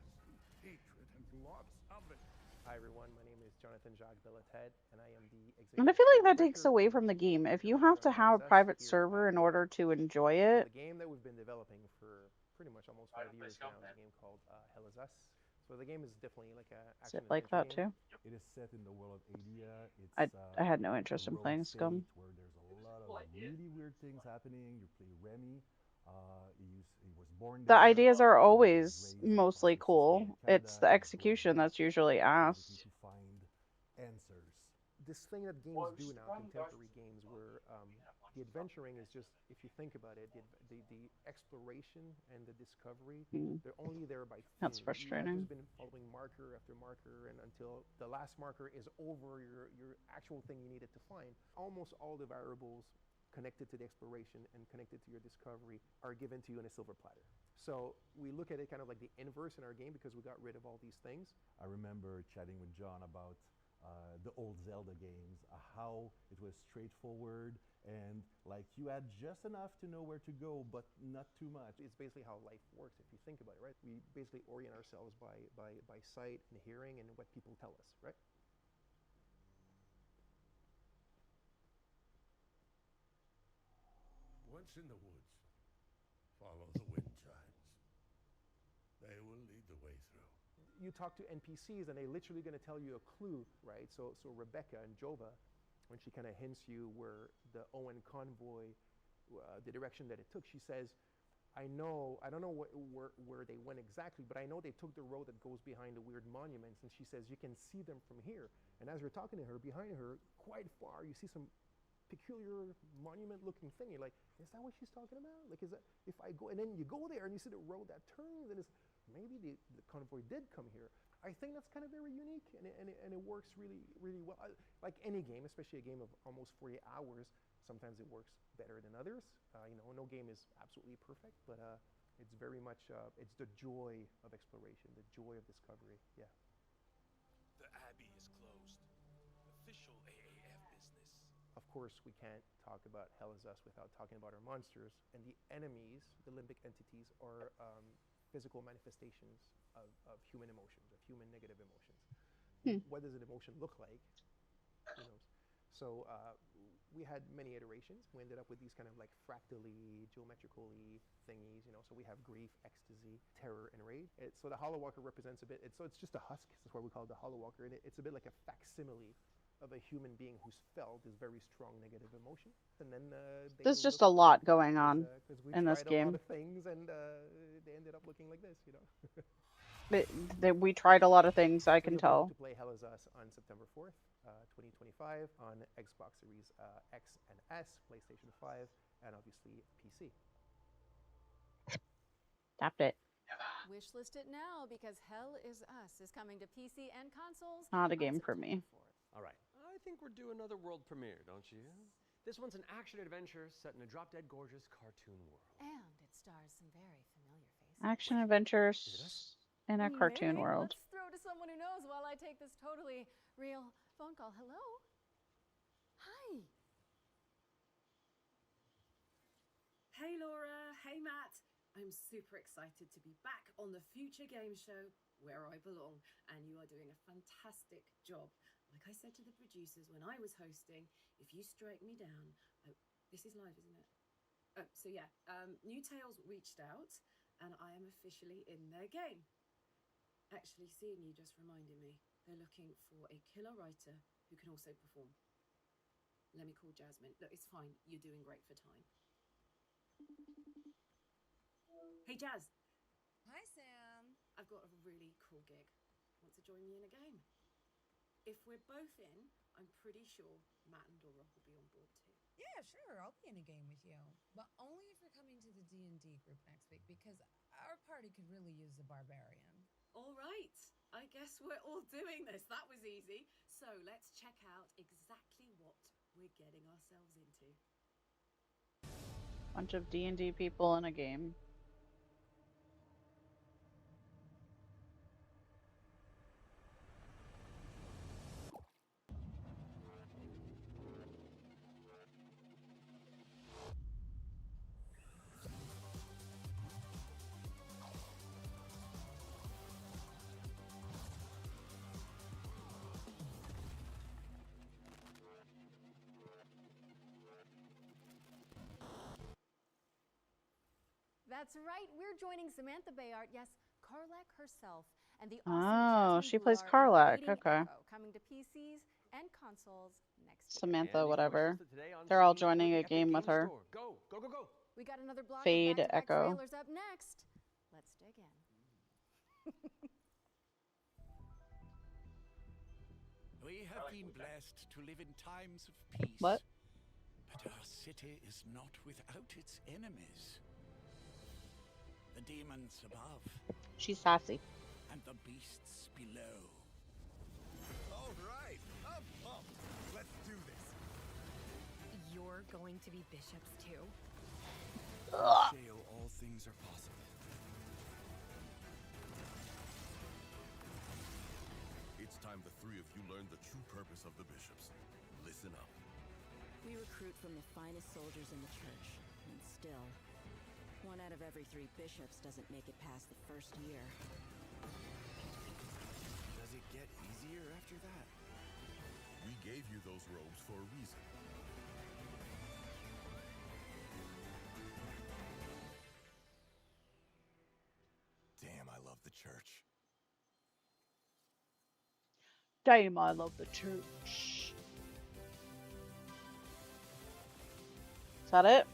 Hatred and lots of it. Hi everyone, my name is Jonathan Jacques Belated, and I am the And I executive feel like that director takes away from the game. If you have to have a private server in order to enjoy it, the game that we've been developing for pretty much almost 5 years now is a game called Hell is Us. So the game is definitely like a is it like that too? It is set in the world of Adia. It's I had no interest in world playing of Scum. fate, where there's a lot of really weird things happening. You play Remy. He was born The there. ideas are He was always raised in mostly San Francisco, cool. Canada. It's the He execution goes that's usually basically asked. to find answers. This thing that games do now, contemporary games, where the adventuring is just, if you think about it, the exploration and the discovery, they're only there by That's theme. frustrating. You've just been following marker after marker, and until the last marker is over your actual thing you needed to find. Almost all the variables connected to the exploration and connected to your discovery are given to you in a silver platter. So we look at it kind of like the inverse in our game because we got rid of all these things. I remember chatting with John about the old Zelda games, how it was straightforward and like you had just enough to know where to go, but not too much. It's basically how life works if you think about it, right? We basically orient ourselves by sight and hearing and what people tell us, right? Once in the woods, follow the wind chimes. They will lead the way through. You talk to NPCs and they're literally going to tell you a clue, right? So Rebecca and Jova, when she kind of hints you where the Owen convoy, the direction that it took, she says, I don't know where they went exactly, but I know they took the road that goes behind the weird monuments. And she says, you can see them from here. And as you're talking to her, behind her, quite far, you see some peculiar monument-looking thing. You're like, is that what she's talking about? Like, is that, if I go, and then you go there and you see the road that turns, and it's, maybe the convoy did come here. I think that's kind of very unique, and it works really, really well. Like any game, especially a game of almost 40 hours, sometimes it works better than others. No game is absolutely perfect, but it's very much, it's the joy of exploration, the joy of discovery, yeah. The Abbey is closed. Official AAF business. Of course, we can't talk about Hell is Us without talking about our monsters, and the enemies, the limbic entities, are physical manifestations of human emotions, of human negative emotions. What does an emotion look like? Who knows? So we had many iterations. We ended up with these kind of like fractally, geometrically thingies, So we have grief, ecstasy, terror, and rage. So the Hollow Walker represents a bit, so it's just a husk. That's why we call it the Hollow Walker. And it's a bit like a facsimile of a human being who's felt this very strong negative emotion, and then there's just a lot going on we in this tried a lot game. of things, and they ended up looking like this, you know. We tried a lot of things, I can You'll be able tell. to play Hell Is Us on September 4th, 2025, on Xbox Series X and S, PlayStation 5, and obviously PC. Tapped it. Wishlist it now because Hell Is Us is coming to PC and consoles. Not a game for me. All right, I think we're due another world premiere, don't you? This one's an action-adventure set in a drop-dead gorgeous cartoon world. And it stars some very familiar faces. Action adventures in a cartoon Maybe. world. Let's throw to someone who knows while I take this totally real phone call. Hello? Hi. Hey Laura, hey Matt. I'm super excited to be back on the Future Game Show where I belong, and you are doing a fantastic job. Like I said to the producers when I was hosting, if you strike me down, this is live, isn't it? Oh, so yeah, New Tales reached out, and I am officially in their game. Actually, seeing you just reminded me, they're looking for a killer writer who can also perform. Let me call Jasmine. Look, it's fine. You're doing great for time. Hey, Jazz. Hi, Sam. I've got a really cool gig. Want to join me in a game? If we're both in, I'm pretty sure Matt and Laura will be on board too. Yeah, sure. I'll be in a game with you. But only if you're coming to the D&D group next week, because our party could really use a barbarian. All right. I guess we're all doing this. That was easy. So let's check out exactly what we're getting ourselves into. Bunch of D&D people in a game. That's right. We're joining Samantha Bayard, yes, Karlak herself, and the Oh, awesome she Jasmine plays Boular in Karlak. Defeating Okay. Echo, coming to PCs and consoles next year. Samantha, And whatever. wishlist it today on They're all Steam or joining the a Epic game with Games her. Store. Go, go, go, go. We got another block Fade of back-to-back Echo. trailers up next. Let's dig in. We have been blessed to live in times of peace. What? But our city is not without its enemies. The demons above. She's sassy. And the beasts below. All right, I'm pumped. Let's do this. You're going to be bishops too? In jail, all things are possible. It's time the three of you learn the true purpose of the bishops. Listen up. We recruit from the finest soldiers in the church, and still, 1 out of every 3 bishops doesn't make it past the first year. Does it get easier after that? We gave you those robes for a reason. Damn, I love the church. Damn, I love the church. Is that it?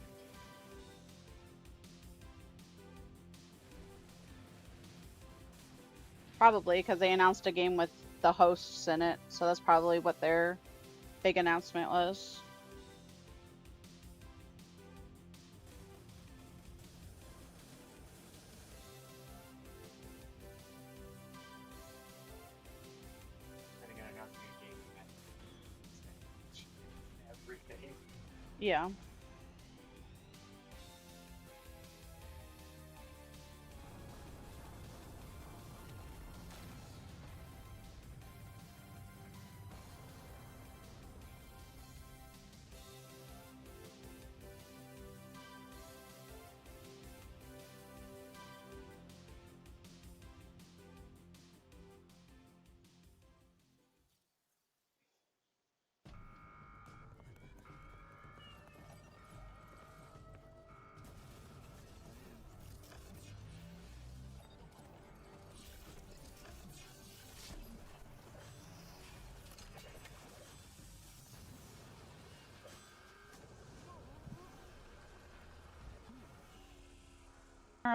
Probably, because they announced a game with the hosts in it, so that's probably what their big announcement was. Then again, I got the new game event. Everything. Yeah.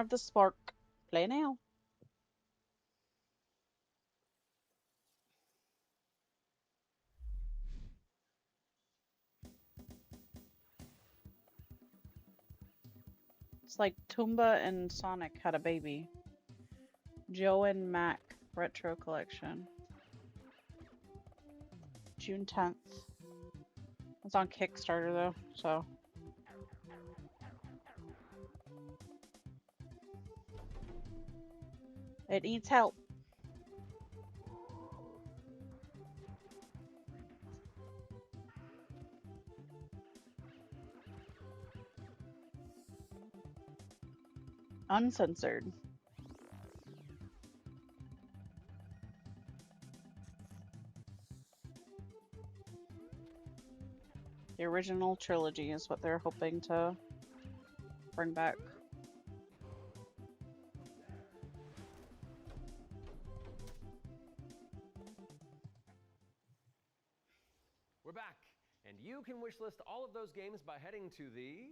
Of the spark. Play now. It's like Toomba and Sonic had a baby. Joe and Mac Retro Collection. June 10th. It's on Kickstarter though, so. It needs help. Uncensored. The original trilogy is what they're hoping to bring back. We're back, and you can wishlist all of those games by heading to the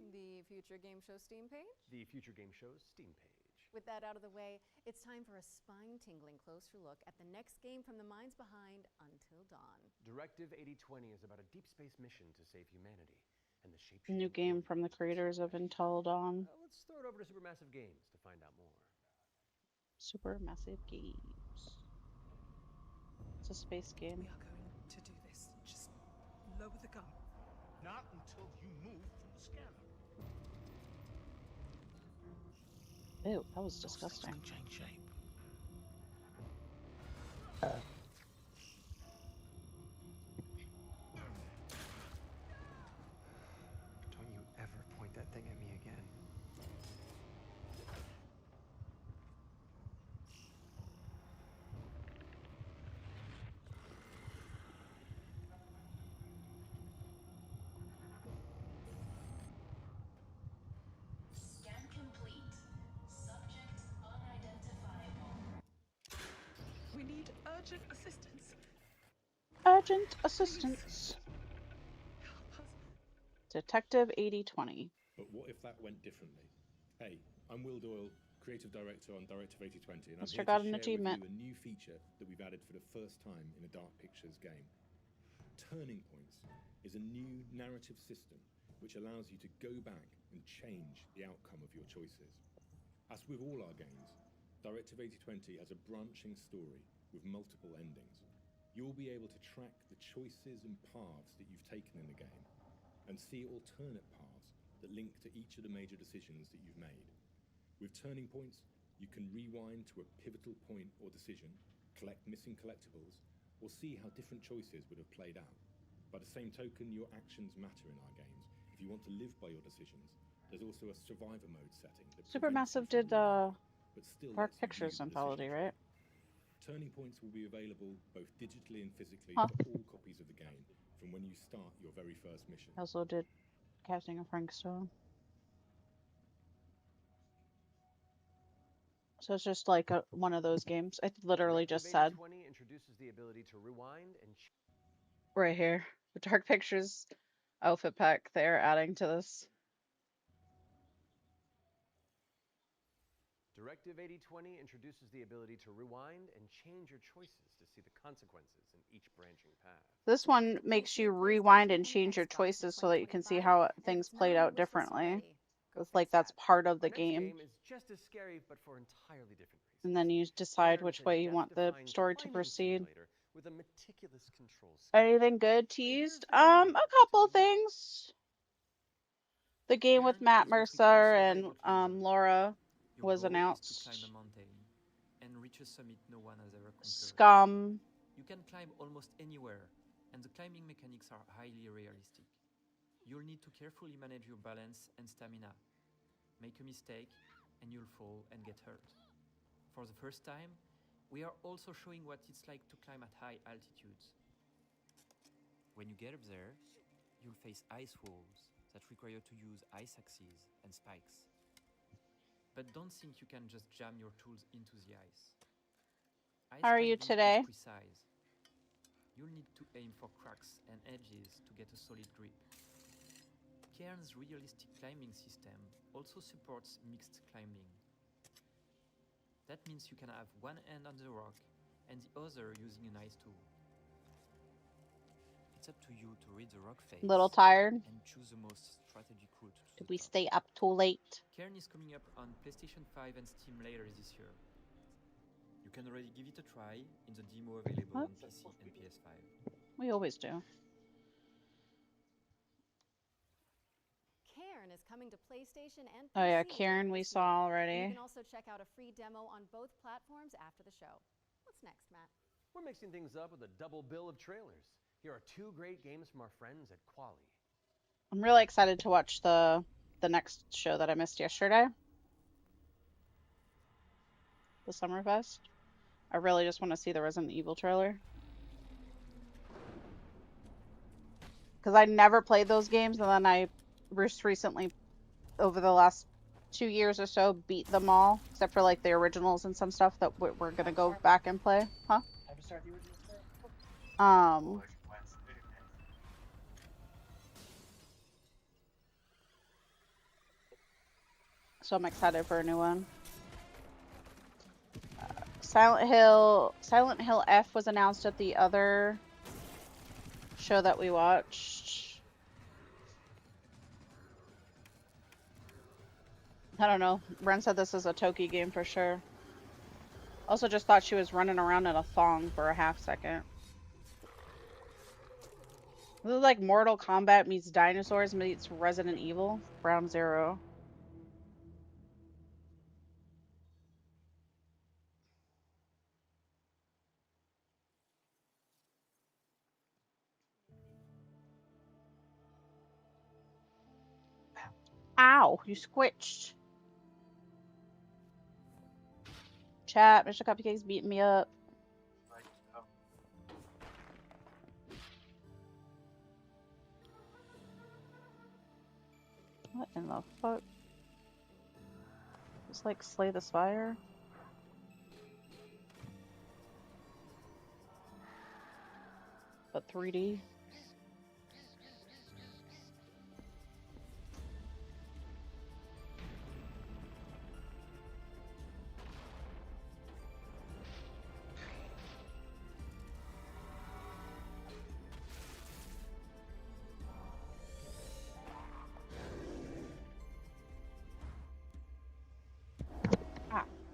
Future Game Show Steam page? The Future Game Show's Steam page. With that out of the way, it's time for a spine-tingling closer look at the next game from the minds behind Until Dawn. Directive 8020 is about a deep space mission to save humanity, and the shape. New game from the creators of Until Dawn. Let's throw it over to Supermassive Games to find out more. Supermassive Games. It's a space game. We are going to do this. Just lower the gun. Not until you move from the scanner. Ew, that was disgusting. Change shape. Don't you ever point that thing at me again. Scan complete. Subject unidentifiable. We need urgent assistance. Urgent assistance. Detective 8020. But what if that went differently? Hey, I'm Will Doyle, creative director on Directive 8020, and I'm Mr. here got to an share achievement. with you a new feature that we've added for the first time in a Dark Pictures game. Turning Points is a new narrative system which allows you to go back and change the outcome of your choices. As with all our games, Directive 8020 has a branching story with multiple endings. You'll be able to track the choices and paths that you've taken in the game and see alternate paths that link to each of the major decisions that you've made. With Turning Points, you can rewind to a pivotal point or decision, collect missing collectibles, or see how different choices would have played out. By the same token, your actions matter in our games. If you want to live by your decisions, there's also a survivor mode setting that Supermassive did the Dark Pictures anthology, right? Turning Points will be available both digitally and physically Huh. for all copies of the game from when you start your very first mission. Also did Casting of Frankstone. So it's just like one of those games. I literally just said. 8020 introduces the ability to rewind and Right here. The Dark Pictures outfit pack they're adding to this. Directive 8020 introduces the ability to rewind and change your choices to see the consequences in each branching path. This one makes you rewind and change your choices so that you can see how things played out differently. It's like that's part of the game. Game is just as scary, but for entirely different reasons. And then you decide which way you want the story to proceed. With a meticulous control scheme. Anything good teased? A couple things. The game with Matt Mercer and Laura was announced. To climb a mountain and reach a summit no one has ever conquered. Scum. You can climb almost anywhere, and the climbing mechanics are highly realistic. You'll need to carefully manage your balance and stamina. Make a mistake, and you'll fall and get hurt. For the first time, we are also showing what it's like to climb at high altitudes. When you get up there, you'll face ice walls that require you to use ice axes and spikes. But don't think you can just jam your tools into the ice. How are you today? Is precise. You'll need to aim for cracks and edges to get a solid grip. Cairn's realistic climbing system also supports mixed climbing, That means you can have one hand on the rock and the other using a nice tool. It's up to you to read the rock face A little tired. and choose the most strategic route to Did the we top. stay up too late? Cairn is coming up on PlayStation 5 and Steam later this year. You can already give it a try in the demo available on PC and PS5. We always do. Cairn is coming to PlayStation and PC. Oh yeah, Karen we saw already. You can also check out a free demo on both platforms after the show. What's next, Matt? We're mixing things up with a double bill of trailers. Here are 2 great games from our friends at Quali. I'm really excited to watch the next show that I missed yesterday. The Summerfest. I really just want to see the Resident Evil trailer. Because I never played those games, and then I just recently, over the last 2 years or so, beat them all, except for like the originals and some stuff that we're gonna go back and play. Huh? Have you started the original story? So I'm excited for a new one. Silent Hill F was announced at the other show that we watched. I don't know. Ren said this is a Toki game for sure. Also just thought she was running around in a thong for a half second. This is like Mortal Kombat meets Dinosaurs meets Resident Evil. Ground Zero. Ow, you squitched. Chat, Mr. Cupcake's beating me up. What in the fuck? Just like Slay the Spire? But 3D?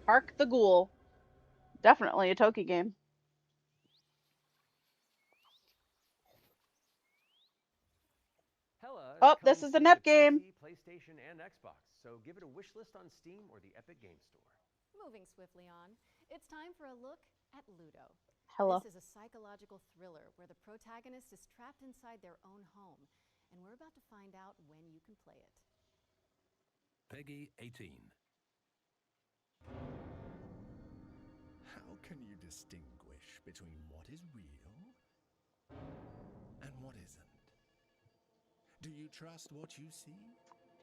Hark the Ghoul. Definitely a Toki game. Oh, this is a NEP game. PlayStation, and Xbox, so give it a wish list on Steam or the Epic Game Store. Moving swiftly on, it's time for a look at Ludo. Hello. This is a psychological thriller where the protagonist is trapped inside their own home, and we're about to find out when you can play it. Peggy 18. How can you distinguish between what is real and what isn't? Do you trust what you see?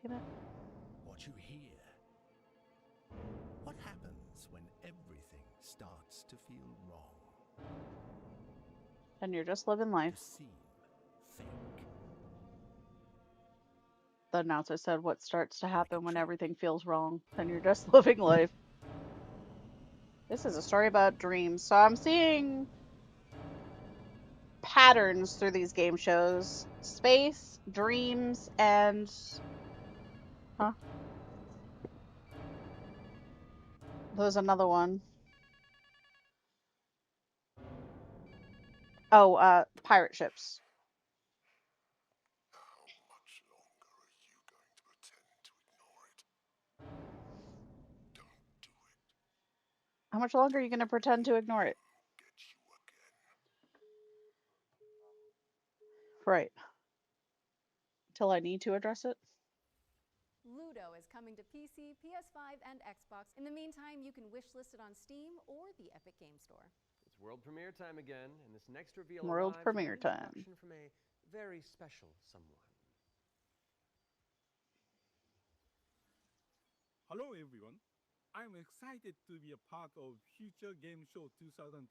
What you hear? What happens when everything starts to feel wrong? And you're just living life. The announcer said what starts to happen when everything feels wrong. And you're just living life. This is a story about dreams. So I'm seeing patterns through these game shows. Space, dreams, and... Huh? There's another one. Oh, pirate ships. How much longer are you going to pretend to ignore it? Right. Till I need to address it? Ludo is coming to PC, PS5, and Xbox. In the meantime, you can wishlist it on Steam or the Epic Game Store. It's world premiere time again, and this next reveal World arrives premiere with an time. introduction from a very special someone. Hello everyone. I'm excited to be a part of Future Game Show 2025.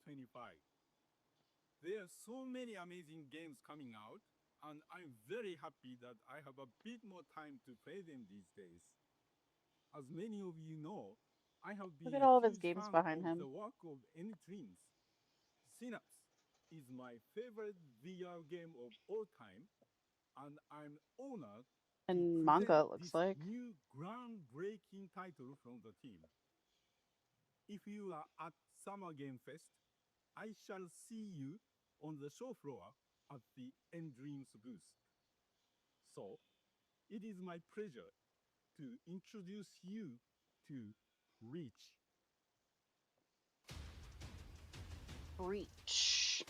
There are so many amazing games coming out, and I'm very happy that I have a bit more time to play them these days. As many of you know, I have Look been at a all of his huge games fan behind of him. the work of any dreams. Synapse is my favorite VR game of all time, and I'm honored to And present manga, it looks this like. new groundbreaking title from the team. If you are at Summer Game Fest, I shall see you on the show floor at the Dreams booth. So, it is my pleasure to introduce you to Reach. Reach.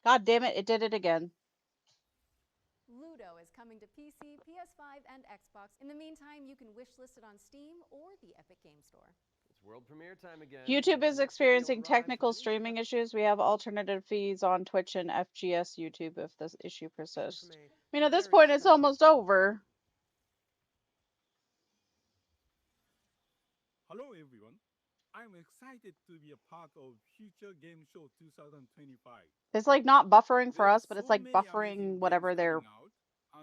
God damn it, it did it again. Ludo is coming to PC, PS5, and Xbox. In the meantime, you can wishlist it on Steam or the Epic Game Store. It's world premiere time again. YouTube is experiencing technical streaming issues. We have alternative feeds on Twitch and FGS YouTube if this issue persists. I mean, at this point, it's almost over. Hello everyone. I'm excited to be a part of Future Game Show 2025. It's like not buffering for us, but it's like buffering whatever they're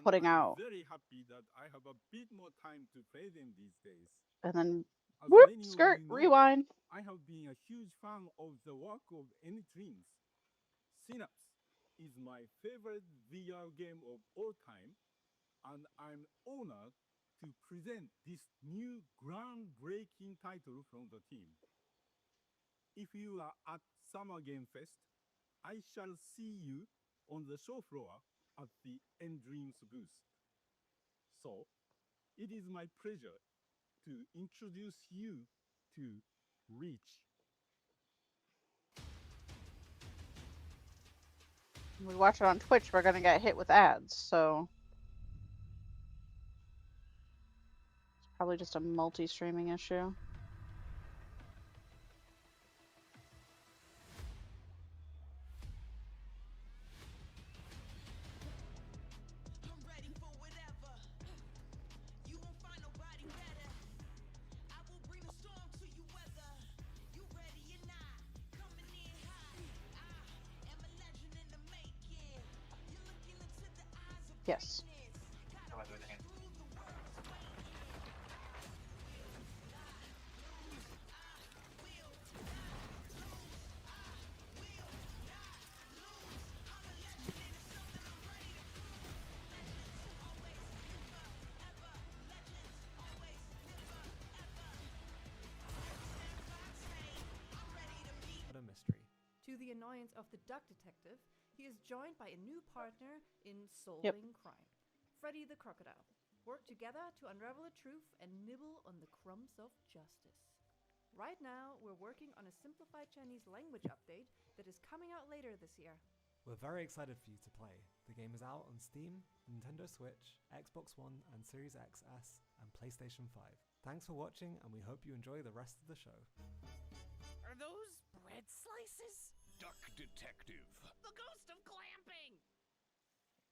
putting out. I'm very happy that I have a bit more time to play them these days. And then, As whoop, many of skirt, you know, rewind. I have been a huge fan of the work of Any Dreams. Synapse is my favorite VR game of all time, and I'm honored to present this new groundbreaking title from the team. If you are at Summer Game Fest, I shall see you on the show floor at the Dreams booth. So, it is my pleasure to introduce you to Reach. When we watch it on Twitch, we're gonna get hit with ads, so it's probably just a multi-streaming issue. Yes. A mystery. To the annoyance of the duck detective, he is joined by a new partner in solving crime, Freddy the Crocodile. Work together to unravel the truth and nibble on the crumbs of justice. Right now, we're working on a simplified Chinese language update that is coming out later this year. We're very excited for you to play. The game is out on Steam, Nintendo Switch, Xbox One and Series XS, and PlayStation 5. Thanks for watching, and we hope you enjoy the rest of the show. Are those bread slices? Duck Detective. The ghost of glamping!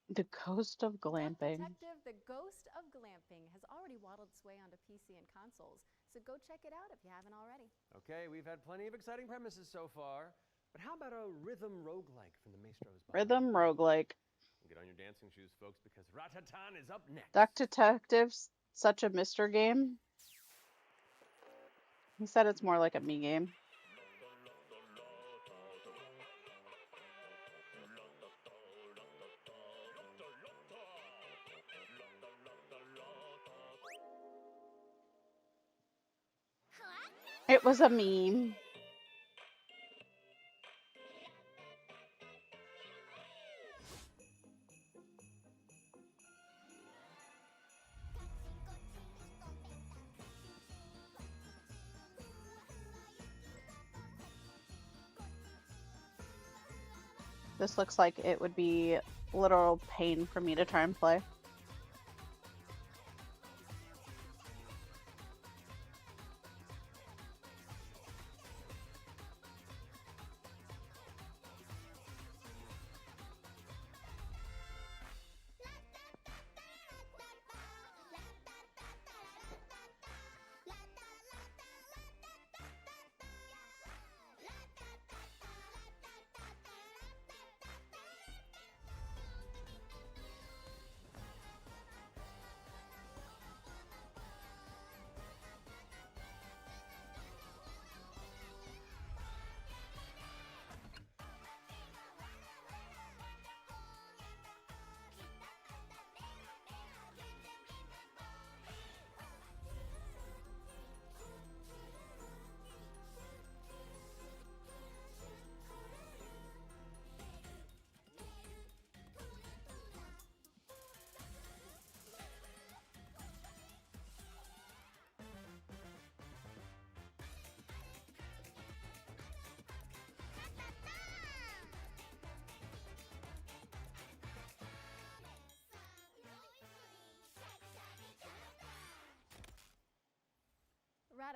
The Ghost of Glamping. Detective, the Ghost of Glamping has already waddled its way onto PC and consoles, so go check it out if you haven't already. Okay, we've had plenty of exciting premises so far, but how about a rhythm roguelike from the Maestro's Bar? Rhythm roguelike. Get on your dancing shoes, folks, because Ratatan is up next. Duck Detective's such a Mr. game. He said it's more like a me game. It was a meme. This looks like it would be literal pain for me to try and play.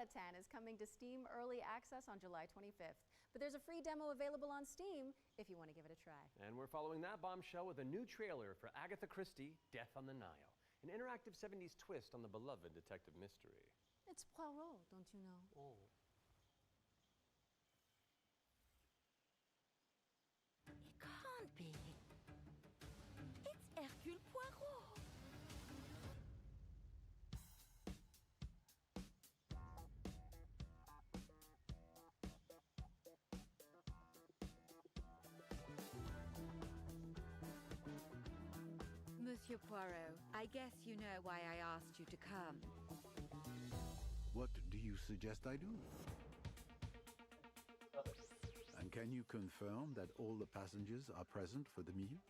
out of 10 is coming to Steam Early Access on July 25th. But there's a free demo available on Steam if you want to give it a try. And we're following that bombshell with a new trailer for Agatha Christie, Death on the Nile, an interactive 70s twist on the beloved detective mystery. It's Poirot, don't you know? Oh. It can't be. It's Hercule Poirot. Monsieur Poirot, I guess you know why I asked you to come. What do you suggest I do? And can you confirm that all the passengers are present for the meal?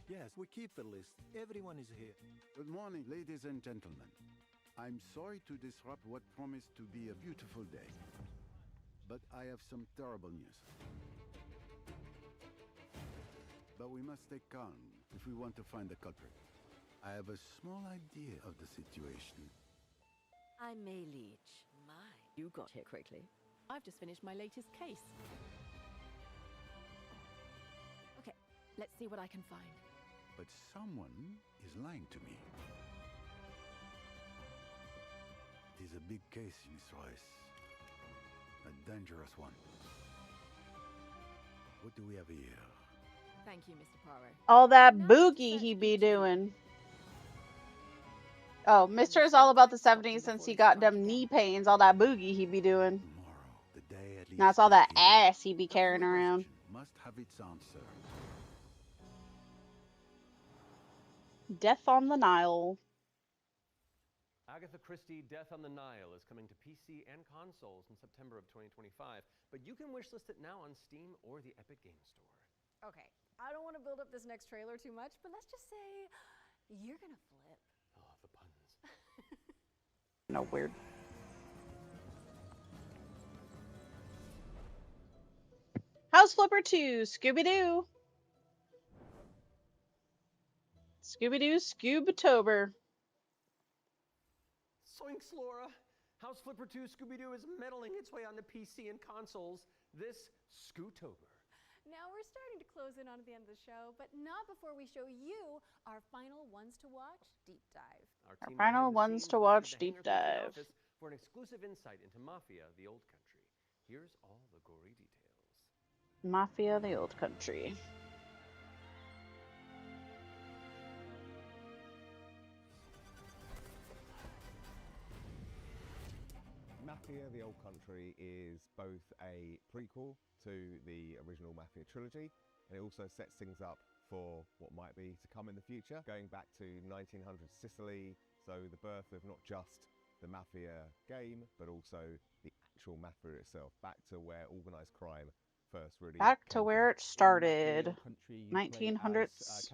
Yes, we keep the list. Everyone is here. Good morning, ladies and gentlemen. I'm sorry to disrupt what promised to be a beautiful day, but I have some terrible news. But we must stay calm if we want to find the culprit. I have a small idea of the situation. I'm May Leach. My, you got here quickly. I've just finished my latest case. Okay, let's see what I can find. But someone is lying to me. It is a big case, Miss Royce. A dangerous one. What do we have here? Thank you, Mr. Poirot. All that boogie he be doing. Oh, Mr. is all about the 70s since he got them knee pains. All that boogie he be doing. That's all that ass he be carrying around. Must have its answer. Death on the Nile. Agatha Christie, Death on the Nile is coming to PC and consoles in September of 2025, but you can wishlist it now on Steam or the Epic Games Store. Okay, I don't want to build up this next trailer too much, but let's just say you're gonna flip. Oh, the puns. No, weird. House Flipper 2, Scooby-Doo. Scooby-Doo, Scoob-tober. Soinks, Laura! House Flipper 2 Scooby-Doo is meddling its way onto PC and consoles this Scootober. Now we're starting to close in on the end of the show, but not before we show you our final ones to watch deep dive. Our final ones to watch deep dive. For an exclusive insight into Mafia: The Old Country. Here's all the gory details. Mafia: The Old Country. Mafia: The Old Country is both a prequel to the original Mafia trilogy, and it also sets things up for what might be to come in the future, going back to 1900s Sicily, so the birth of not just the Mafia game, but also the actual Mafia itself, back to where organised crime first really back to where it started. 1900s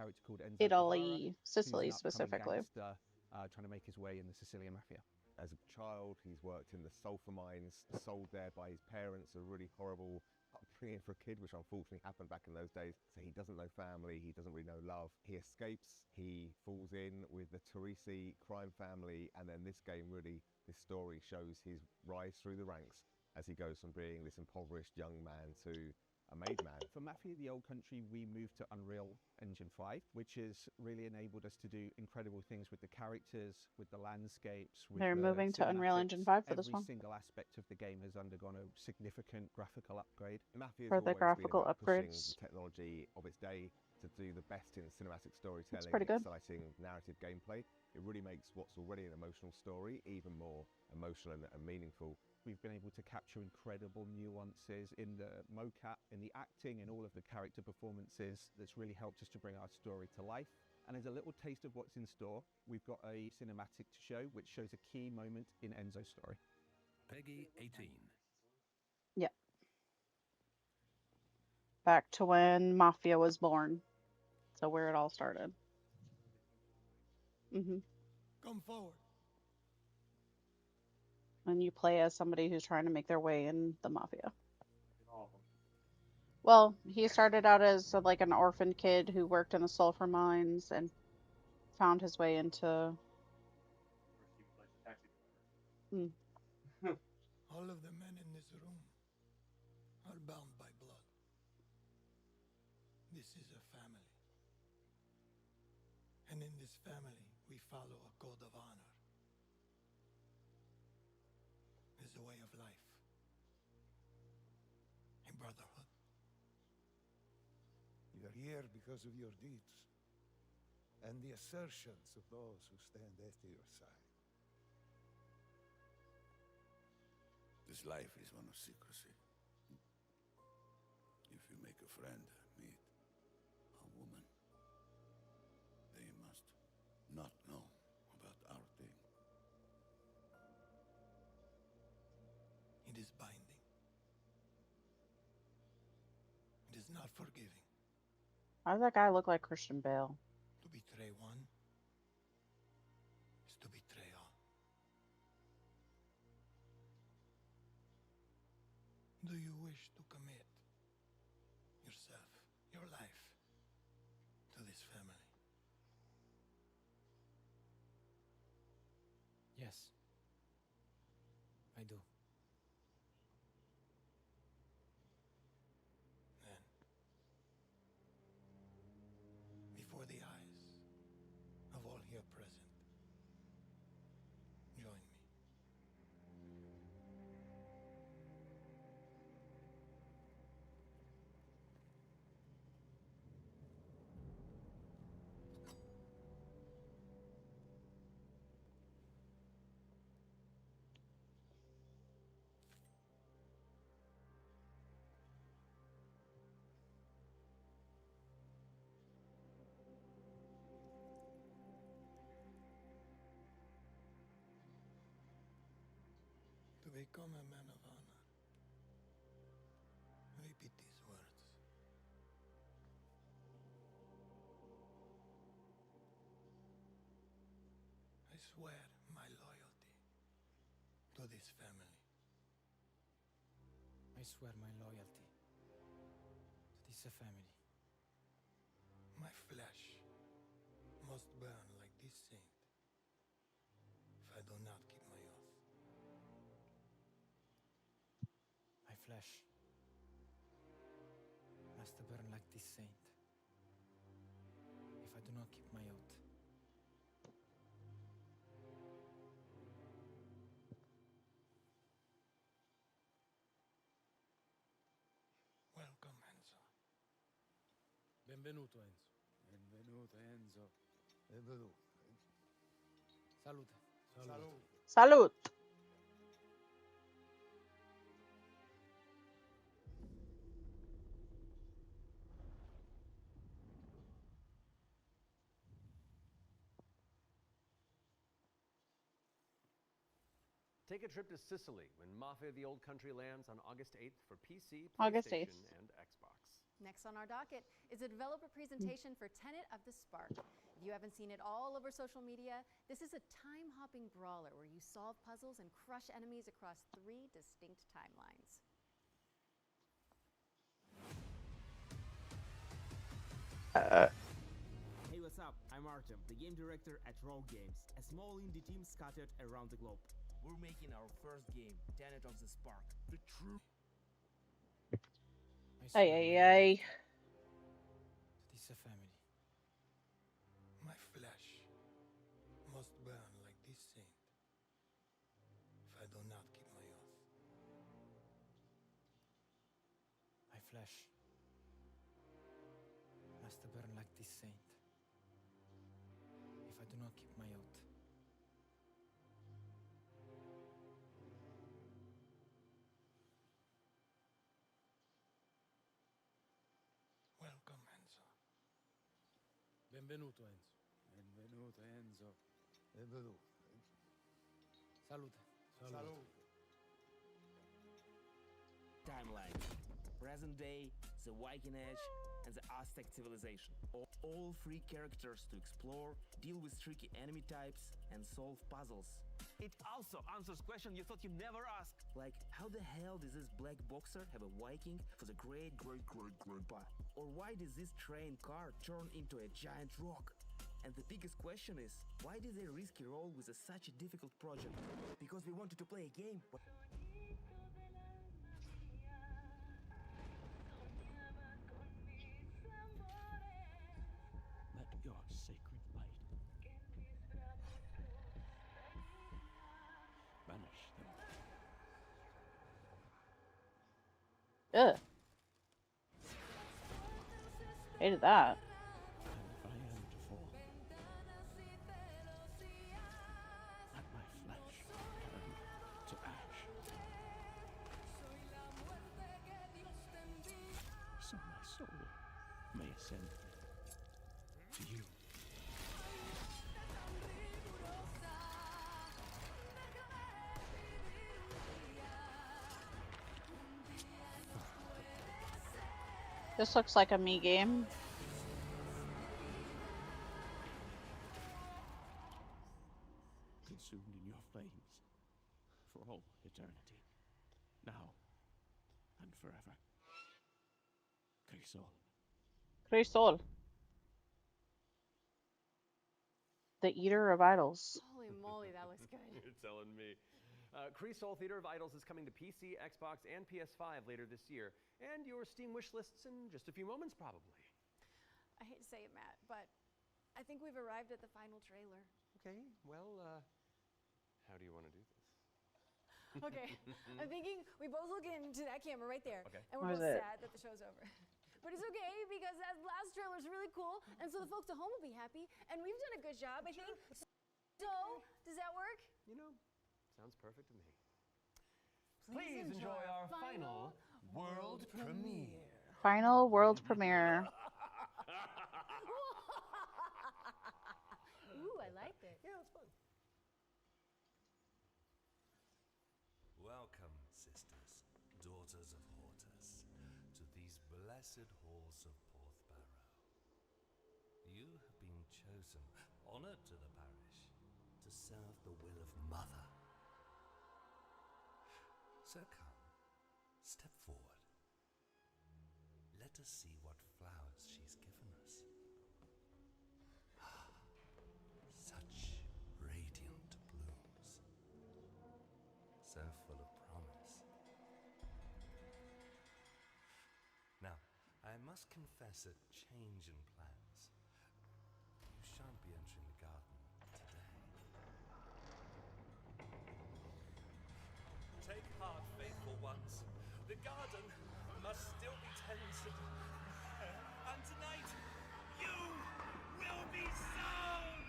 Italy, Sicily specifically. Trying to make his way in the Sicilian Mafia. As a child, he's worked in the sulfur mines, sold there by his parents, a really horrible upbringing for a kid, which unfortunately happened back in those days. So he doesn't know family, he doesn't really know love. He escapes, he falls in with the Teresi crime family, and then this game really, this story shows his rise through the ranks as he goes from being this impoverished young man to a made man. For Mafia: The Old Country, we moved to Unreal Engine 5, which has really enabled us to do incredible things with the characters, with the landscapes. With They're moving to Unreal Engine 5 for this one. Every single aspect of the game has undergone a significant graphical upgrade. Mafia for the graphical upgrades. The technology of its day to do the best in cinematic storytelling, pretty good. exciting narrative gameplay. It really makes what's already an emotional story even more emotional and meaningful. We've been able to capture incredible nuances in the mocap, in the acting, and all of the character performances. That's really helped us to bring our story to life. And as a little taste of what's in store, we've got a cinematic to show, which shows a key moment in Enzo's story. Peggy 18. Yep. Back to when Mafia was born. So where it all started. Come forward. And you play as somebody who's trying to make their way in the Mafia. Well, he started out as like an orphan kid who worked in the sulfur mines and found his way into All of the men in this room are bound by blood. This is a family. And in this family, we follow a code of honor. There's a way of life. A brotherhood. You're here because of your deeds and the assertions of those who stand at your side. This life is one of secrecy. If you make a friend, meet a woman, they must not know about our thing. It is binding. It is not forgiving. Why does that guy look like Christian Bale? To betray one is to betray all. Do you wish to commit yourself, your life, to this family? Yes, I do. Then, before the eyes of all here present, join me. To become a man of honor, repeat these words. I swear my loyalty to this family. I swear my loyalty to this family. My flesh must burn like this saint if I do not keep my oath. My flesh must burn like this saint if I do not keep my oath. Welcome, Enzo. Benvenuto, Enzo. Benvenuto, Enzo. Benvenuto. Salute. Salute. Salute. Take a trip to Sicily when Mafia the Old Country lands on August 8th for PC, August PlayStation, 8th. and Xbox. Next on our docket is a developer presentation for Tenet of the Spark. If you haven't seen it all over social media, this is a time-hopping brawler where you solve puzzles and crush enemies across 3 distinct timelines. Hey, what's up? I'm Artem, the game director at Rogue Games, a small indie team scattered around the globe. We're making our first game, Tenet of the Spark. The true. Ay, ay, ay. This family. My flesh must burn like this saint if I do not keep my oath. My flesh must burn like this saint if I do not keep my oath. Welcome, Enzo. Benvenuto, Enzo. Benvenuto, Enzo. Benvenuto. Salute. Salute. Timeline. Present day, the Viking Age, and the Aztec civilization. All 3 characters to explore, deal with tricky enemy types, and solve puzzles. It also answers questions you thought you'd never ask. Like, how the hell does this black boxer have a Viking for the great-great-great-grandpa? Or why does this train car turn into a giant rock? And the biggest question is, why did they risk it all with such a difficult project? Because we wanted to play a game. Ugh. Hated that. And if I am to fall, let my flesh turn to ash, so my soul may ascend to you. This looks like a me game. Consumed in your flames for all eternity, now and forever. Crisol. Crisol. The Eater of Idols. Holy moly, that looks good. You're telling me. Crisol Theater of Idols is coming to PC, Xbox, and PS5 later this year, and your Steam wish lists in just a few moments, probably. I hate to say it, Matt, but I think we've arrived at the final trailer. Okay, well, how do you want to do this? Okay, I'm thinking we both look into that camera right there, Okay. and we're What both is it? sad that the show's over. But it's okay, because that last trailer's really cool, and so the folks at home will be happy, and we've done a good job, I think. So, does that work? You know, sounds perfect to me. Please enjoy our final world premiere. Final world premiere. Ooh, I liked it. Yeah, it's fun. Welcome, sisters, daughters of Hortus, to these blessed halls of Porthbarrow. You have been chosen, honored to the parish, to serve the will of Mother. So come, step forward. Let us see what flowers she's given us. Such radiant blooms, so full of promise. Now, I must confess a change in plans. You shan't be entering the garden today. Take heart, faithful ones. The garden must still be tended. And tonight, you will be sown!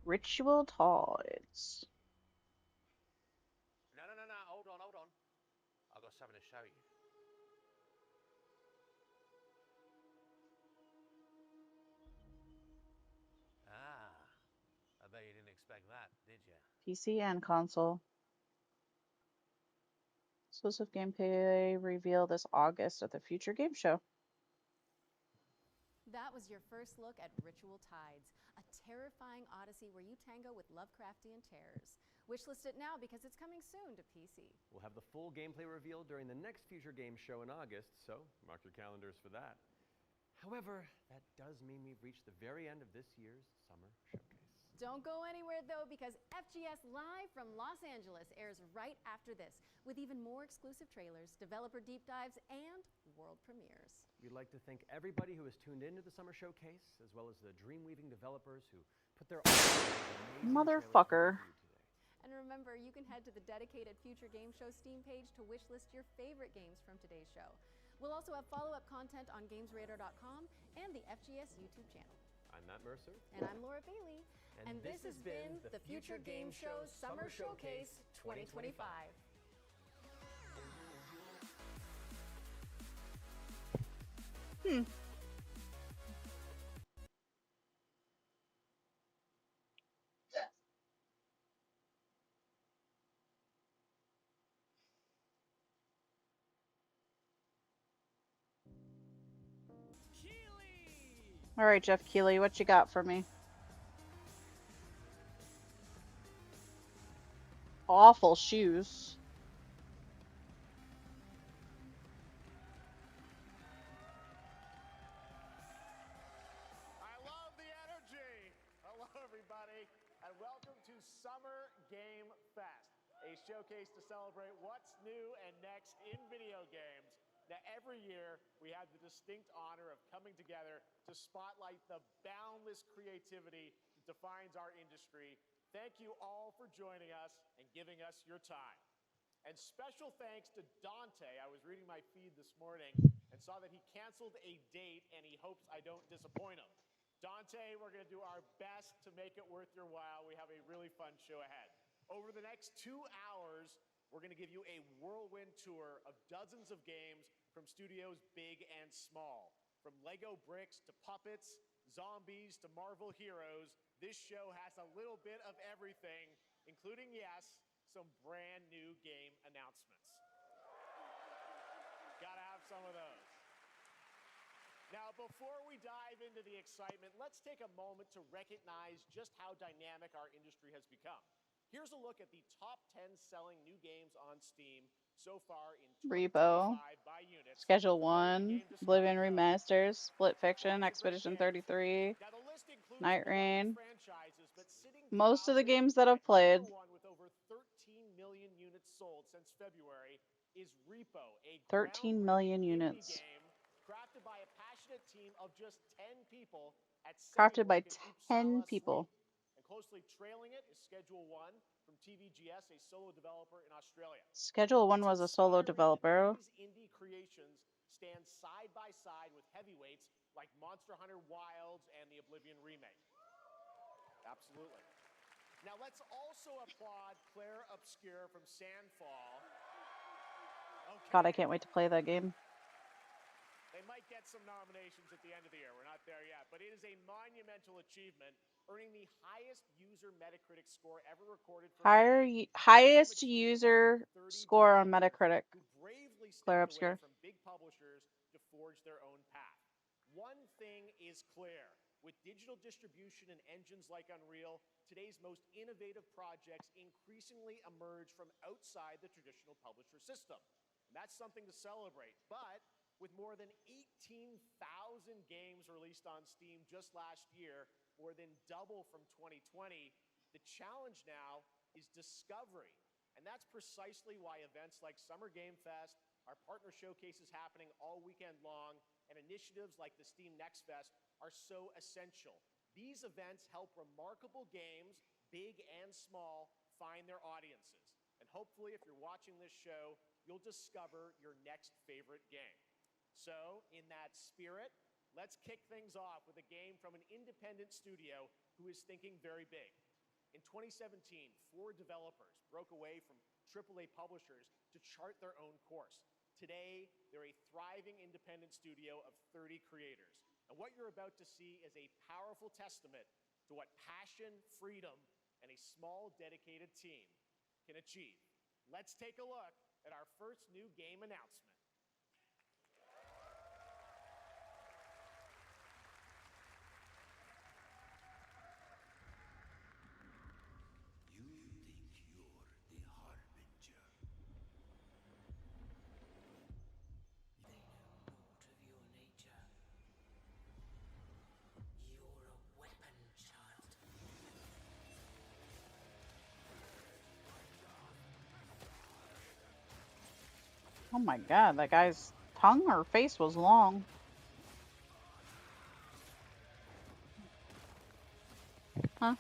Ritual Tides. No, hold on. I've got something to show you. I bet you didn't expect that, did you? PC and console. Exclusive gameplay reveal this August at the Future Game Show. That was your first look at Ritual Tides, a terrifying odyssey where you tango with Lovecraftian terrors. Wishlist it now because it's coming soon to PC. We'll have the full gameplay revealed during the next Future Game Show in August, so mark your calendars for that. However, that does mean we've reached the very end of this year's summer showcase. Don't go anywhere though, because FGS Live from Los Angeles airs right after this, with even more exclusive trailers, developer deep dives, and world premieres. We'd like to thank everybody who has tuned into the summer showcase, as well as the Dreamweaving developers who put their Motherfucker. And remember, you can head to the dedicated Future Game Show Steam page to wishlist your favorite games from today's show. We'll also have follow-up content on GamesRadar.com and the FGS YouTube channel. I'm Matt Mercer. And I'm Laura Bailey. And this has been the Future Game Show Summer Showcase 2025. All right, Jeff Keighley, what you got for me? Awful shoes. I love the energy. Hello, everybody, and welcome to Summer Game Fest, a showcase to celebrate what's new and next in video games Now, every year, we have the distinct honor of coming together to spotlight the boundless creativity that defines our industry. Thank you all for joining us and giving us your time. And special thanks to Dante. I was reading my feed this morning and saw that he canceled a date and he hopes I don't disappoint him. Dante, we're going to do our best to make it worth your while. We have a really fun show ahead. Over the next 2 hours, we're going to give you a whirlwind tour of dozens of games from studios big and small. From Lego bricks to puppets, zombies to Marvel heroes, this show has a little bit of everything, including, yes, some brand new game announcements. Gotta have some of those. Now, before we dive into the excitement, let's take a moment to recognize just how dynamic our industry has become. Here's a look at the top 10 selling new games on Steam so far in 2025 Repo, by units. Schedule 1, Oblivion Remasters, Split Fiction, Expedition 33, Night Rain. Most of the games that I've played. One with over 13 million units sold since February is Repo, a 13 million units. game crafted by a passionate team of just 10 people at Crafted by Semi-Work 10 in Uppsala, people. Sweden. And closely trailing it is Schedule 1 from TVGS, a solo developer in Australia. Schedule 1 was a solo developer. These indie creations stand side by side with heavyweights like Monster Hunter Wilds and the Oblivion remake. Absolutely. Now let's also applaud Claire Obscure from Sandfall. Okay. God, I can't wait to play that game. They might get some nominations at the end of the year. We're not there yet, but it is a monumental achievement, earning the highest user Metacritic score ever recorded for Highest user score on Metacritic. who bravely Claire stepped away Obscure. from big publishers to forge their own path. One thing is clear. With digital distribution and engines like Unreal, today's most innovative projects increasingly emerge from outside the traditional publisher system. And that's something to celebrate. But with more than 18,000 games released on Steam just last year, more than double from 2020, the challenge now is discovery. And that's precisely why events like Summer Game Fest, our partner showcases happening all weekend long, and initiatives like the Steam Next Fest are so essential. These events help remarkable games, big and small, find their audiences. And hopefully, if you're watching this show, you'll discover your next favorite game. So, in that spirit, let's kick things off with a game from an independent studio who is thinking very big. In 2017, 4 developers broke away from AAA publishers to chart their own course. Today, they're a thriving independent studio of 30 creators. And what you're about to see is a powerful testament to what passion, freedom, and a small, dedicated team can achieve. Let's take a look at our first new game announcement. Oh my god, that guy's tongue or face was long. Huh?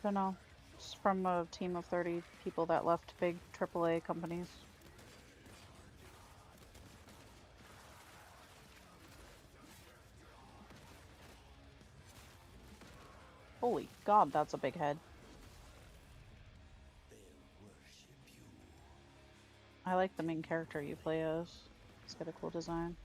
Don't know. It's from a team of 30 people that left big AAA companies. Holy god, that's a big head. I like the main character you play as. It's got a cool design.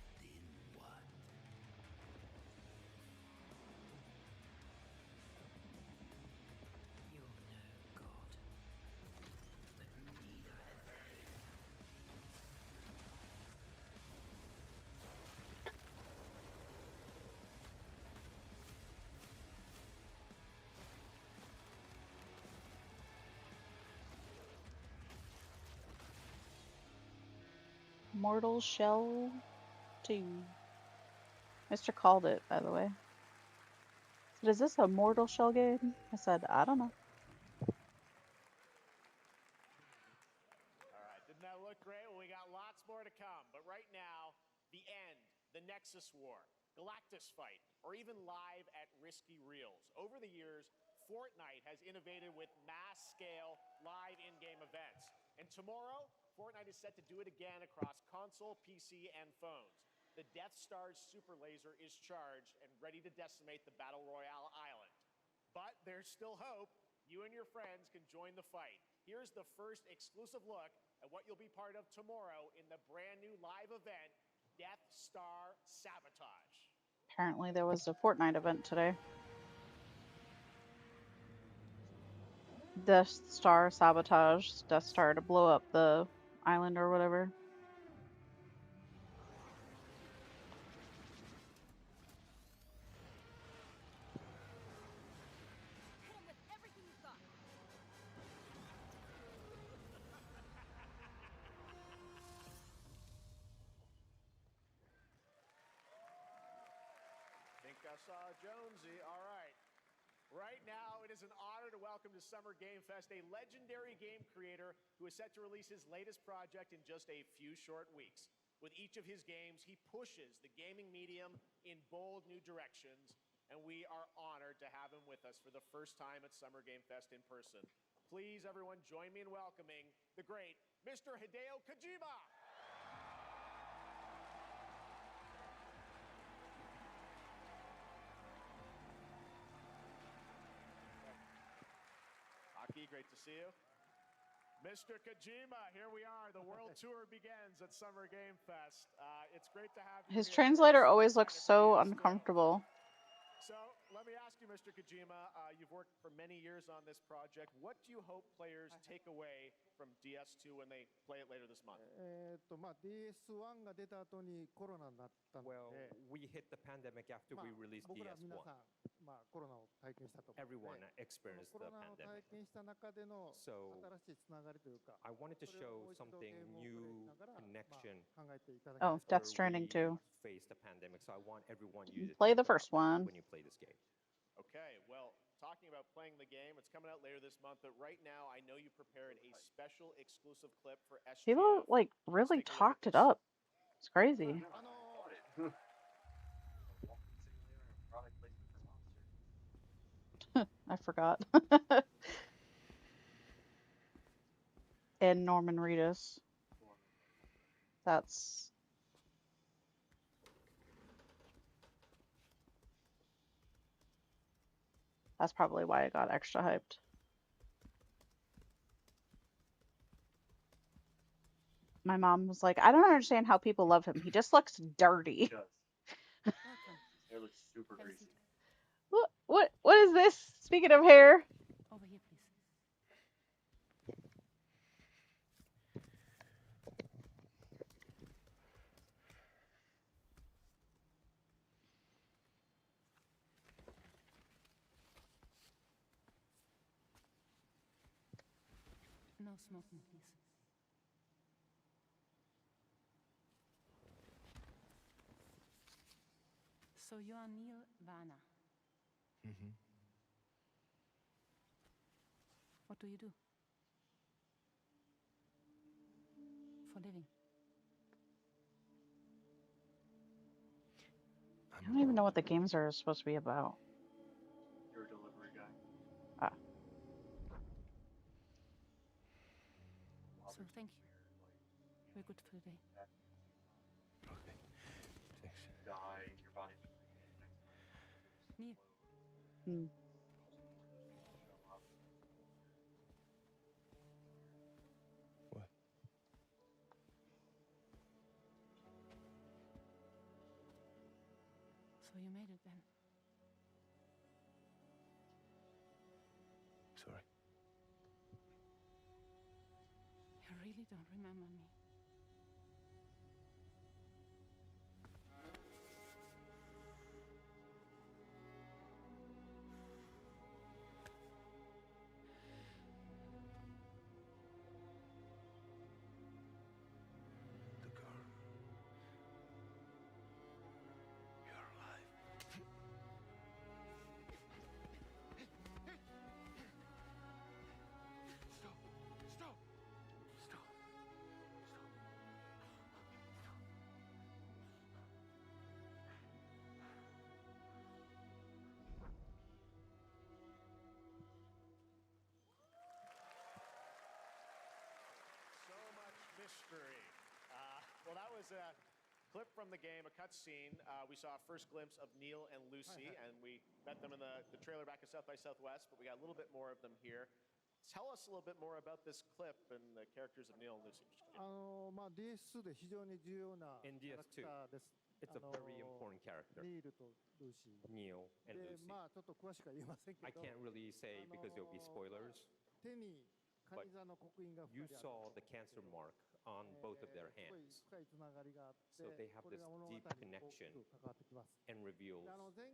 Mortal Shell 2. Mr. called it, by the way. Said, is this a Mortal Shell game? I said, I don't know. All right, didn't that look great? Well, we got lots the Nexus War, Galactus Fight, or even live at Risky Reels. Over the years, Fortnite has innovated with mass-scale live in-game events. And tomorrow, Fortnite is set to do it again across console, PC, and phones. The Death Star's super laser is charged and ready to decimate the Battle Royale island. But there's still hope. You and your friends can join the fight. Here's the first exclusive look at what you'll be part of tomorrow in the brand new live event, Death Star Sabotage. Apparently there was a Fortnite event today. Death Star Sabotage. Death Star to blow up the island or whatever. Think I saw Jonesy. All right. Right now, it is an honor to welcome to Summer Game Fest a legendary game creator who is set to release his latest project in just a few short weeks. With each of his games, he pushes the gaming medium in bold new directions, and we are honored to have him with us for the first time at Summer Game Fest in person. Please, everyone, join me in welcoming the great Mr. Hideo Kojima. Aki, great to see you. Mr. Kojima, here we are. The world tour begins at Summer Game Fest. It's great to have you. His here translator today. always looks so uncomfortable. So let me ask you, Mr. Kojima, you've worked for many years on this project. What do you hope players take away from DS2 when they play it later this month? DS1 が出た後にコロナになったので、 Well, we hit the pandemic after we released 僕ら皆 DS1. さん、コロナを体験したと思うので、 Everyone experienced コ the ロナを pandemic. 体験した中での So 新しいつながりというか、 I wanted to それを show もう一度 something ゲームをプレイし new ながら、 connection 考えていただきたい Oh, と Death Stranding too. face the pandemic. So I want everyone you to Play think the first about one. when you play this game. Okay, well, talking about playing the game, it's coming out later this month, but right now I know you prepared a special exclusive clip for SGF. People like really talked it up. It's crazy. I forgot. And Norman Reedus. That's probably why I got extra hyped. My mom was like, I don't understand how people love him. He just looks dirty. Hair looks super greasy. What is this? Speaking of hair. Over here, please. No smoking, please. So you are Neil Vana. Mm-hmm. What do you do? For living? I don't even know what the games are supposed to be about. You're a delivery guy. Ah. So thank you. We're good for the day. Okay. Thanks. Die, your body. Neil. Hmm. What? So you made it then? Sorry. You really don't remember me. The girl. You're alive. Stop. Stop. Stop. Stop. was a clip from the game, a cutscene. We saw a first glimpse of Neil and Lucy, and we met them in the trailer back at South by Southwest, but we got a little bit more of them here. Tell us a little bit more about this clip and the characters of Neil and Lucy. DS2 で非常に重要なキャラクターです。It's a very important character. Neil and Lucy. まあちょっと詳しくは言えませんけど。I can't really say because there'll be spoilers. 手にカニ座の刻印が You saw the cancer mark on both of their hands. So they have this deep connection and reveals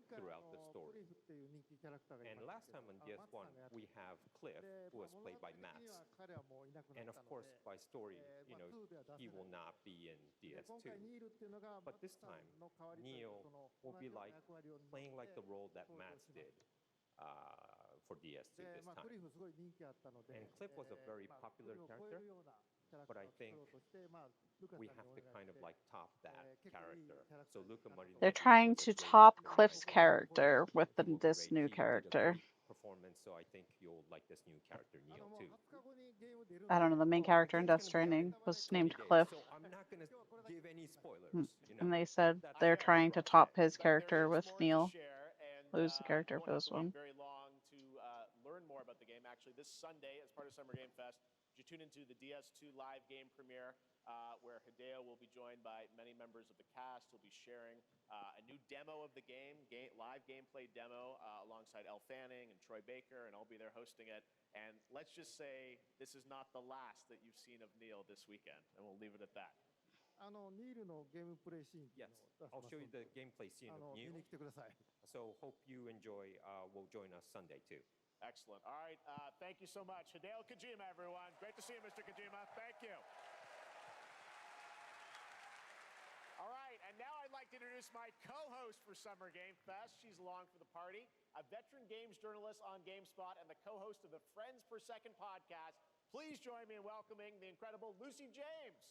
throughout the story. And last time on DS1, we have Cliff, who was played by Max. And of course, by story, he will not be in DS2. But this time, Neil will be like playing like the role that Max did. For DS2 this time. And Cliff was a very popular character, but I think we have to kind of like top that character. So Luca Marini. They're trying to top Cliff's character with this new character. Performance, so I think you'll like this new character, Neil, too. I don't know, the main character in Death Stranding was named Cliff. So I'm not going to give any spoilers. And they said they're trying to top his character with Neil. Lose the character for this one. Very long to learn more about the game. Actually, this Sunday, as part of Summer Game Fest, you tune into the DS2 live game premiere, where Hideo will be joined by many members of the cast. He'll be sharing a new demo of the game, live gameplay demo, alongside Elle Fanning and Troy Baker, and I'll be there hosting it. And let's just say this is not the last that you've seen of Neil this weekend, and we'll leave it at that. Yes, I'll show you the gameplay scene of Neil. So hope you enjoy. Will join us Sunday too. Excellent. All right. Thank you so much, Hideo Kojima, everyone. Great to see you, Mr. Kojima. Thank you. All right, and now I'd like to introduce my co-host for Summer Game Fest. She's along for the party, a veteran games journalist on GameSpot and the co-host of the Friends Per Second podcast. Please join me in welcoming the incredible Lucy James.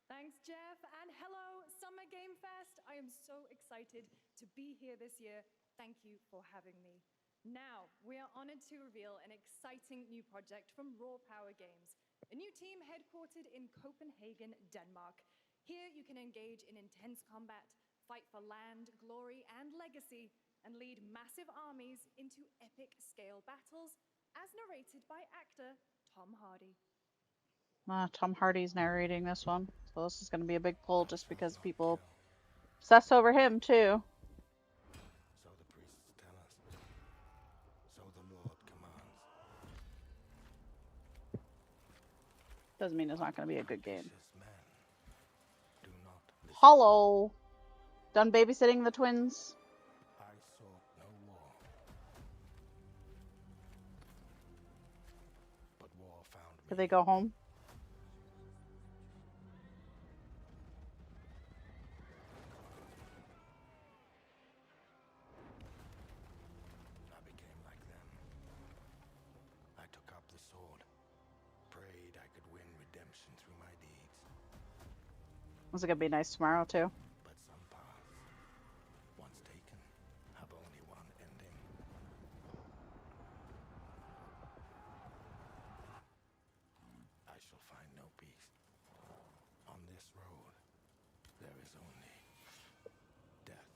Thanks, Jeff, and hello, Summer Game Fest. I am so excited to be here this year. Thank you for having me. Now, we are honored to reveal an exciting new project from Raw Power Games, a new team headquartered in Copenhagen, Denmark. Here, you can engage in intense combat, fight for land, glory, and legacy, and lead massive armies into epic-scale battles, as narrated by actor Tom Hardy. Tom Hardy's narrating this one, so this is going to be a big pull just because people obsess over him too. So the priests tell us. So the Lord commands. Doesn't mean it's not going to be a good game. Hello. Done babysitting the twins? I sought no war. But war found me. Did they go home? Is it gonna be nice tomorrow too? But some paths, once taken, have only one ending. I shall find no peace. On this road, there is only death.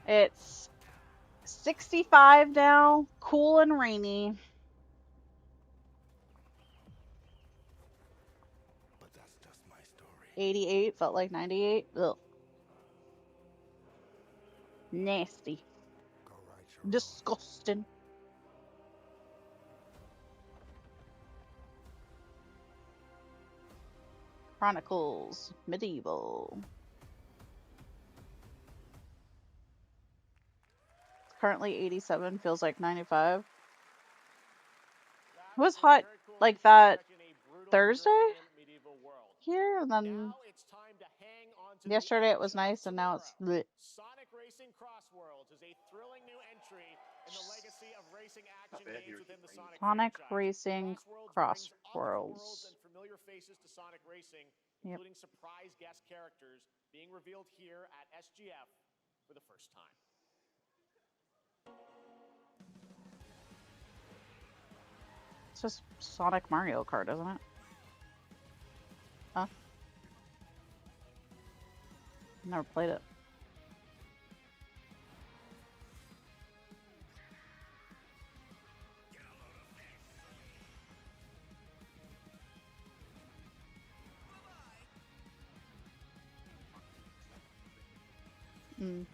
It's 65 now, cool and rainy. 88 felt like 98. Ugh. Nasty. Disgusting. Chronicles Medieval. It's currently 87, feels like 95. It was hot like that Thursday here, and then yesterday it was nice, and now it's lit. Sonic Racing Crossworlds is a thrilling new entry in the legacy of racing action games within the Sonic franchise. Racing Crossworlds. And familiar faces to Sonic Racing, including surprise guest characters being revealed here at SGF for the first time. It's just Sonic Mario Kart, isn't it? Huh? Never played it. Mm.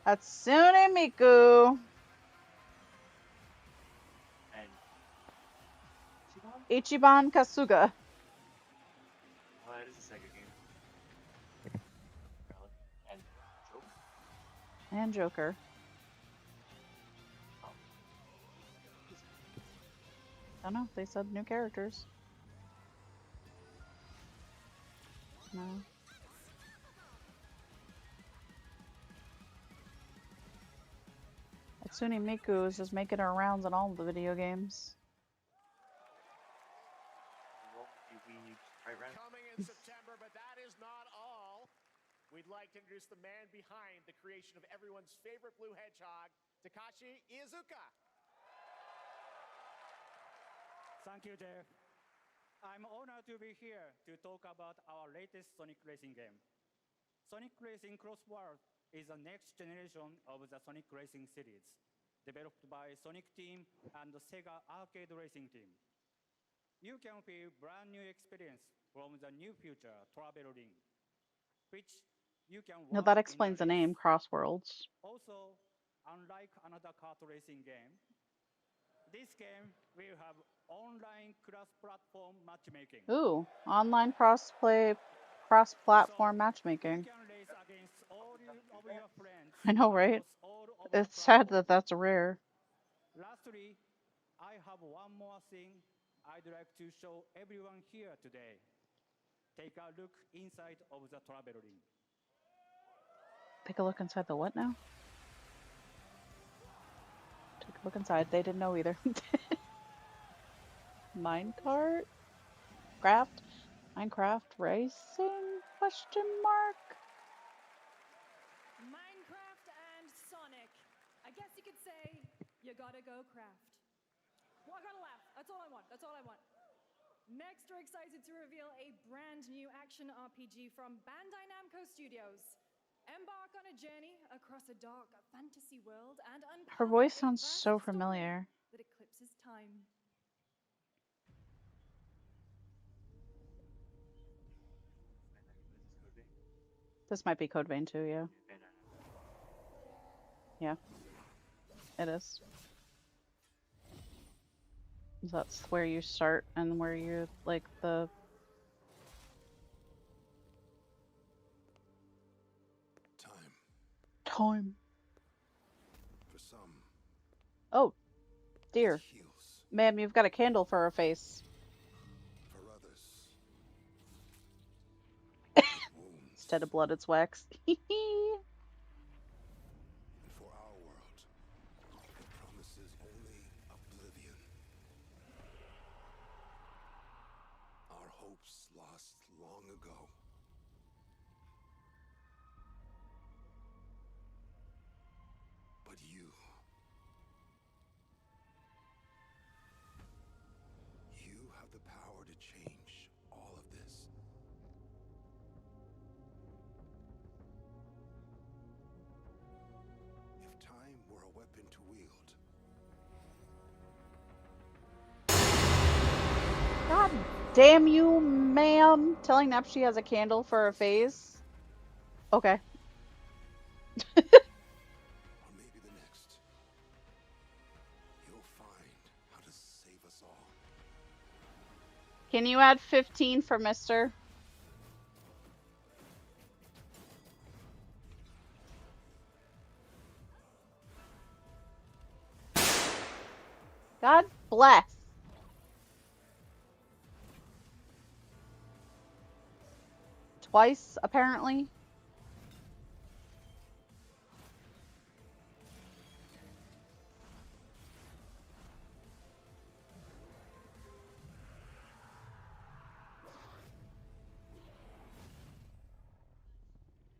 Hatsune Miku. Ichiban Kasuga. Oh, that is a Sega game. And Joker. And Joker. I don't know. They said new characters. No. Hatsune Miku is just making her rounds in all of the video games. Coming in September, but that is not all. We'd like to introduce the man behind the creation of everyone's favorite blue hedgehog, Takashi Iizuka. Thank you, Jeff. I'm honored to be here to talk about our latest Sonic Racing game. Sonic Racing Cross World is the next generation of the Sonic Racing series, developed by Sonic Team and the Sega Arcade Racing Team. You can feel brand new experience from the new future travel ring, which you can No, walk that in explains the race. name, Crossworlds. Also, unlike another kart racing game, this game will have online cross-platform matchmaking. Ooh, online cross-platform matchmaking. You can race against all of your friends I know, right? across all of It's the sad platforms. that that's rare. Lastly, I have one more thing I'd like to show everyone here today. Take a look inside of the travel ring. Take a look inside the what now? Take a look inside. They didn't know either. Minecart? Minecraft racing? Question mark? Minecraft and Sonic. I guess you could say you gotta go craft. Well, I gotta laugh. That's all I want. That's all I want. Next, we're excited to reveal a brand new action RPG from Bandai Namco Studios. Embark on a journey across a dark fantasy world and Her uncover voice a sounds vast so story familiar. that eclipses time. This might be Code Vein too, yeah. Yeah. It is. That's where you start and where you're like the... Time. For some, Oh, dear. Ma'am, you've got a candle for her face. for others, Instead of blood, it's wax. and for our world, it promises only oblivion. Our hopes lost long ago. But you have the power to change all of this. If time were a weapon to wield, God damn you, ma'am. Telling Nep she has a candle for her face. Okay. or maybe the next, you'll find how to save us all. Can you add 15 for Mr.? God bless. Twice, apparently.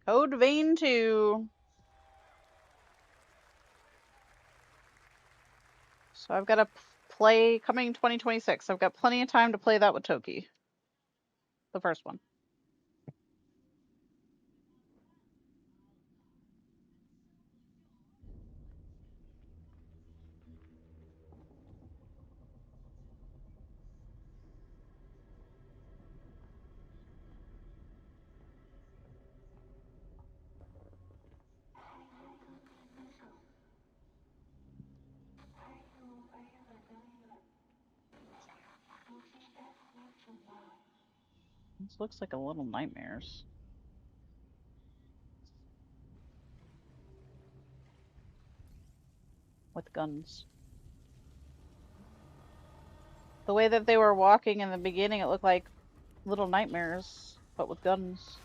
Code Vein 2. So I've got to play coming 2026. I've got plenty of time to play that with Toki. The first one. This looks like a Little Nightmares. With guns. The way that they were walking in the beginning, it looked like Little Nightmares, but with guns.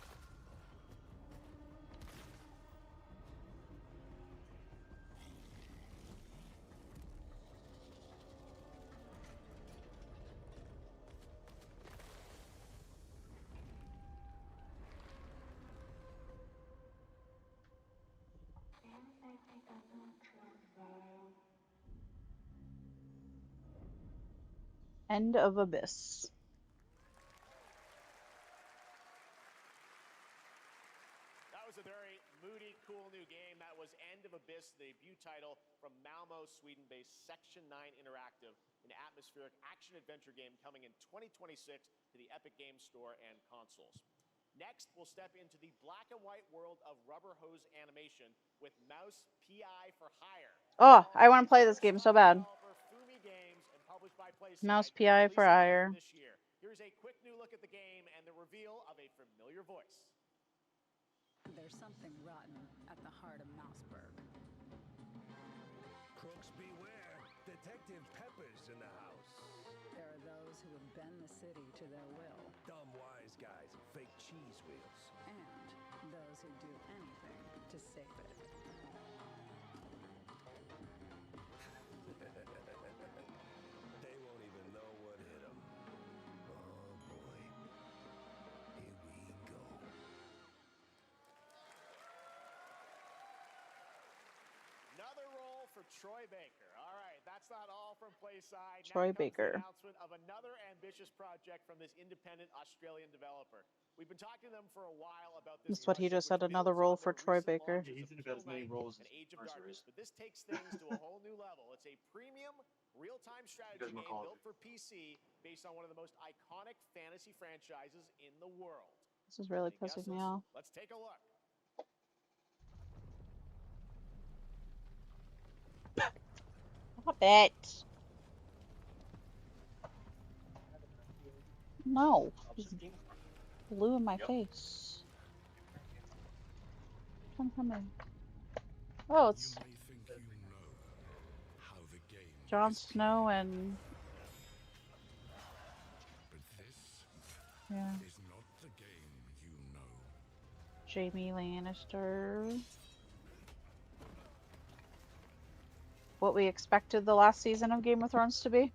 End of Abyss. That was a very moody, cool new game. That was End of Abyss, the debut title from Malmo, Sweden-based Section 9 Interactive, an atmospheric action-adventure game coming in 2026 to the Epic Games Store and consoles. Next, we'll step into the black and white world of rubber hose animation with Mouse PI for Hire. Oh, I want to play this game so bad. Mouse PI for Hire. This year. Here's a quick new look at the game and the reveal of a familiar voice. There's something rotten at the heart of Mouseburg. Crooks beware. Detective Pepper's in the house. There are those who would bend the city to their will. Dumb wise guys and fake cheese wheels. And those who do anything to save it. They won't even know what hit them. Oh boy. Here we go. Another role for Troy Baker. All right, that's not all from Playside. Troy Now comes Baker. the announcement of another ambitious project from this independent Australian developer. We've been talking to them for a while about this. That's what he just said. Another role for Troy Baker. He's in about as many roles as Age of Mercer Darkness, is. but this takes things to a whole new level. It's a premium, real-time strategy game built for PC based on one of the most iconic fantasy franchises in the world. This is really Any pissing me guesses? off. Let's take a look. Stop it. No. He's blue in my face. Come from me. Oh, it's You may think you know how the game Jon is Snow and but this yeah, is not the game you know. Jaime Lannister. What we expected the last season of Game of Thrones to be.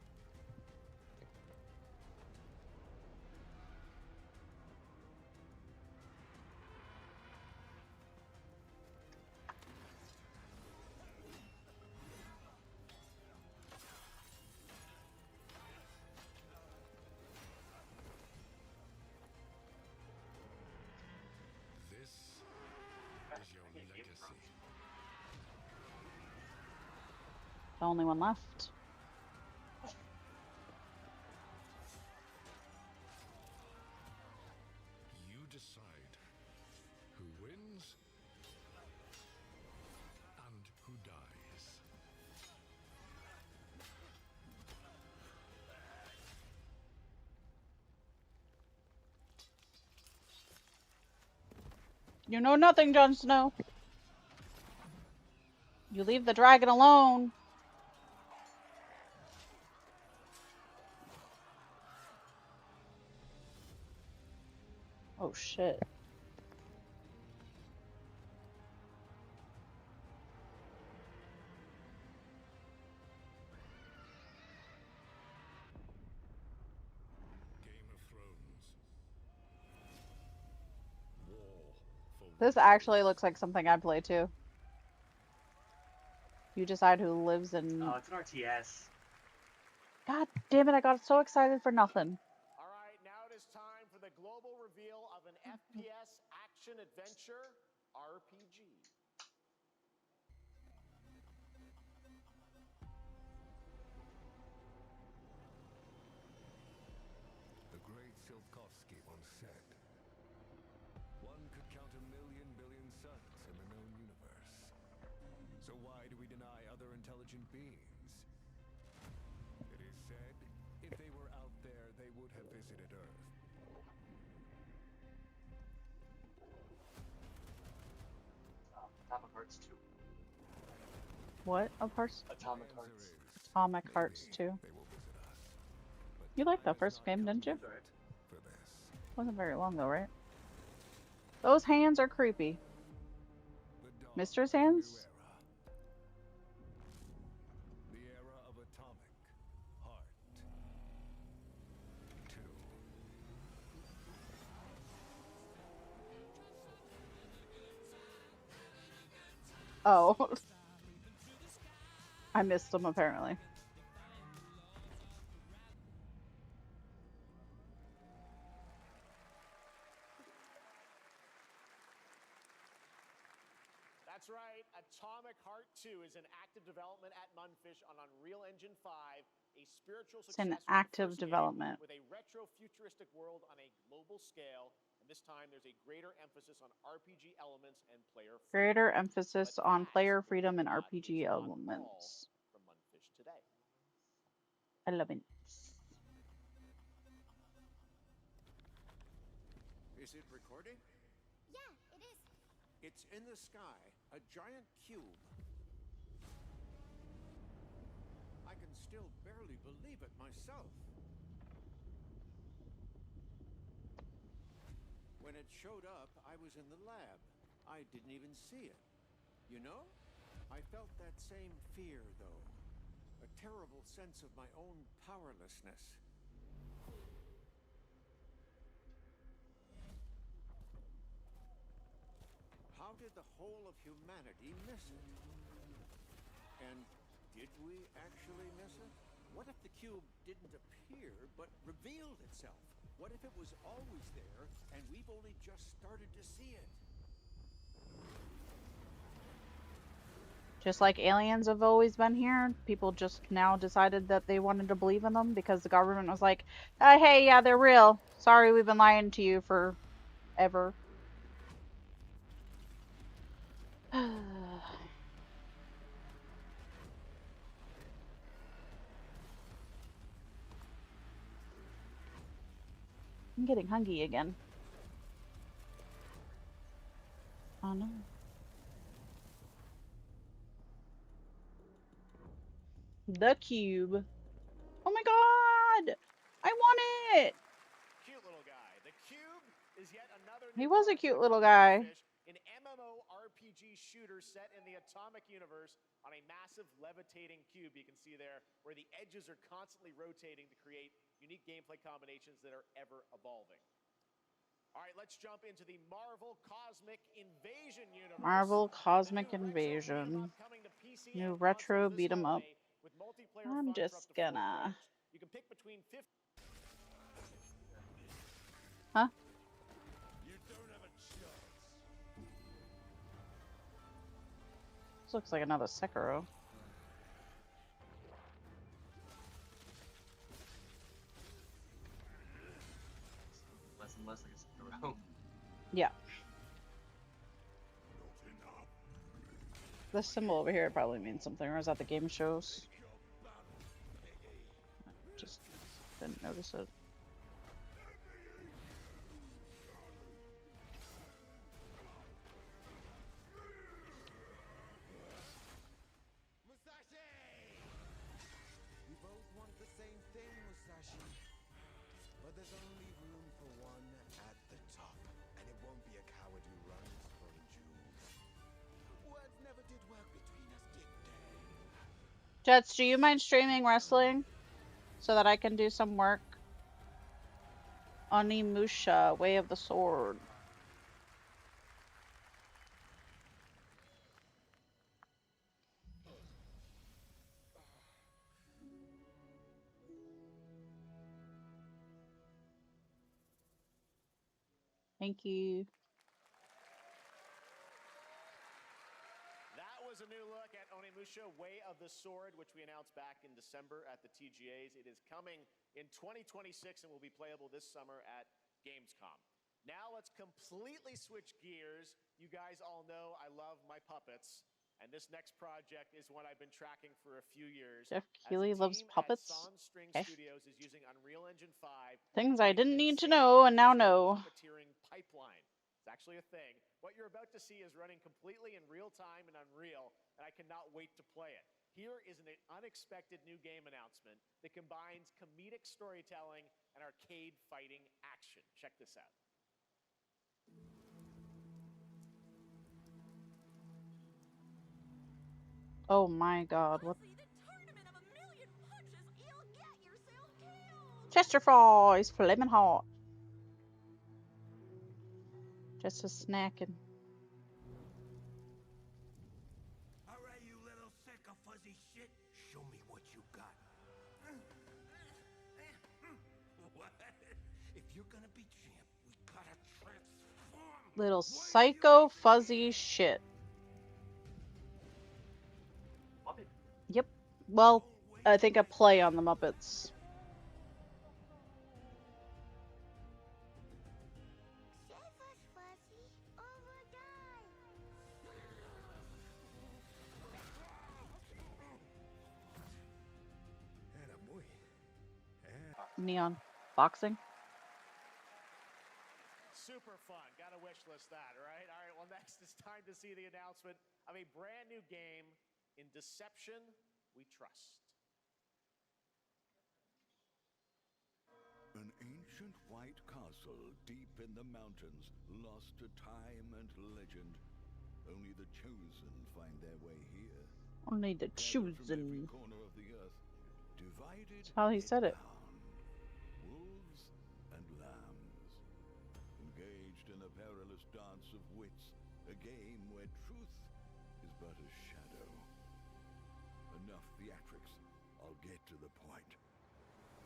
This is your legacy. The only one left. You decide who wins and who dies. You know nothing, Jon Snow. You leave the dragon alone. Oh shit. Game of Thrones. War for This actually looks like something I'd play too. You decide who lives in. Oh, it's an RTS. God damn it! I got so excited for nothing. All right, now it is time for the global reveal of an FPS action adventure RPG. The great Silkovsky once said, "One could count 1,000,000 billion suns in the known universe. So why do we deny other intelligent beings? It is said, if they were out there, they would have visited Earth. Atomic Hearts 2. What of Hearts? Atomic Hearts. Atomic Hearts 2. You liked that first game, didn't you? Wasn't very long though, right? Those hands are creepy. Mister's hands? The era of Atomic Heart 2. Oh. I missed them apparently. That's right, Atomic Heart 2 is in active development at Munfish on Unreal Engine 5, a spiritual It's in successor active development. with a retro-futuristic world on a global scale, and this time there's a greater emphasis on RPG elements and player freedom. Greater emphasis on player freedom and RPG elements. From Munfish today. Elements. Is it recording? Yeah, it is. It's in the sky, a giant cube. I can still barely believe it myself. When it showed up, I was in the lab. I didn't even see it. You know? I felt that same fear, though. A terrible sense of my own powerlessness. How did the whole of humanity miss it? And did we actually miss it? What if the cube didn't appear, but revealed itself? What if it was always there, and we've only just started to see it? Just like aliens have always been here, people just now decided that they wanted to believe in them because the government was like, hey, yeah, they're real. Sorry, we've been lying to you for ever. I'm getting hungry again. Oh no. The cube. Oh my god! I want it! Cute little guy. The cube is yet another He was a cute little guy. An MMORPG shooter set in the Atomic universe on a massive levitating cube you can see there, where the edges are constantly rotating to create unique gameplay combinations that are ever evolving. All right, let's jump into the Marvel Cosmic Invasion universe. Marvel Cosmic Invasion. New retro beat 'em up. I'm just gonna... You can pick between 50... Huh? You don't have a chance. This looks like another Sekiro. Less and less like a Sekiro. Yeah. This symbol over here probably means something, or is that the game shows? I just didn't notice it. We both want the same thing, Musashi. But there's only room for one at the top. And it won't be a coward who runs from jewels. Words never did work between us, did they? Jets, do you mind streaming wrestling so that I can do some work? Onimusha, Way of the Sword. Thank you. That was a new look at Onimusha Way of the Sword, which we announced back in December at the TGAs. It is coming in 2026 and will be playable this summer at Gamescom. Now let's completely switch gears. You guys all know I love my puppets. And this next project is one I've been tracking for a few years. Jeff Keighley loves puppets. String Studios is using Unreal Engine 5. Things I didn't need to know and now know. Puppeteering pipeline. It's actually a thing. What you're about to see is running completely in real time in Unreal, and I cannot wait to play it. Here is an unexpected new game announcement that combines comedic storytelling and arcade fighting action. Check this out. Oh my god, what? Chester fries, flaming hot. Just a snacking. Alright, you little sick of fuzzy shit. Show me what you got. What? If you're gonna be champ, we gotta transform. Little psycho fuzzy shit. Muppet? Yep. Well, I think a play on the Muppets. Neon boxing. Super fun. Gotta wish list that, right? All right, well, next it's time to see the announcement of a brand new game in Deception We Trust. An ancient white castle deep in the mountains, lost to time and legend. Only the chosen find their way here. Only the chosen. Corner of the earth, divided. That's how he said it. Wolves and lambs, engaged in a perilous dance of wits, a game where truth is but a shadow. Enough theatrics. I'll get to the point.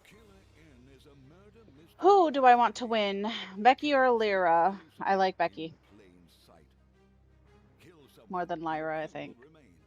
Killer Inn is a murder mystery. Who do I want to win? Becky or Lyra? I like Becky more than Lyra, I think.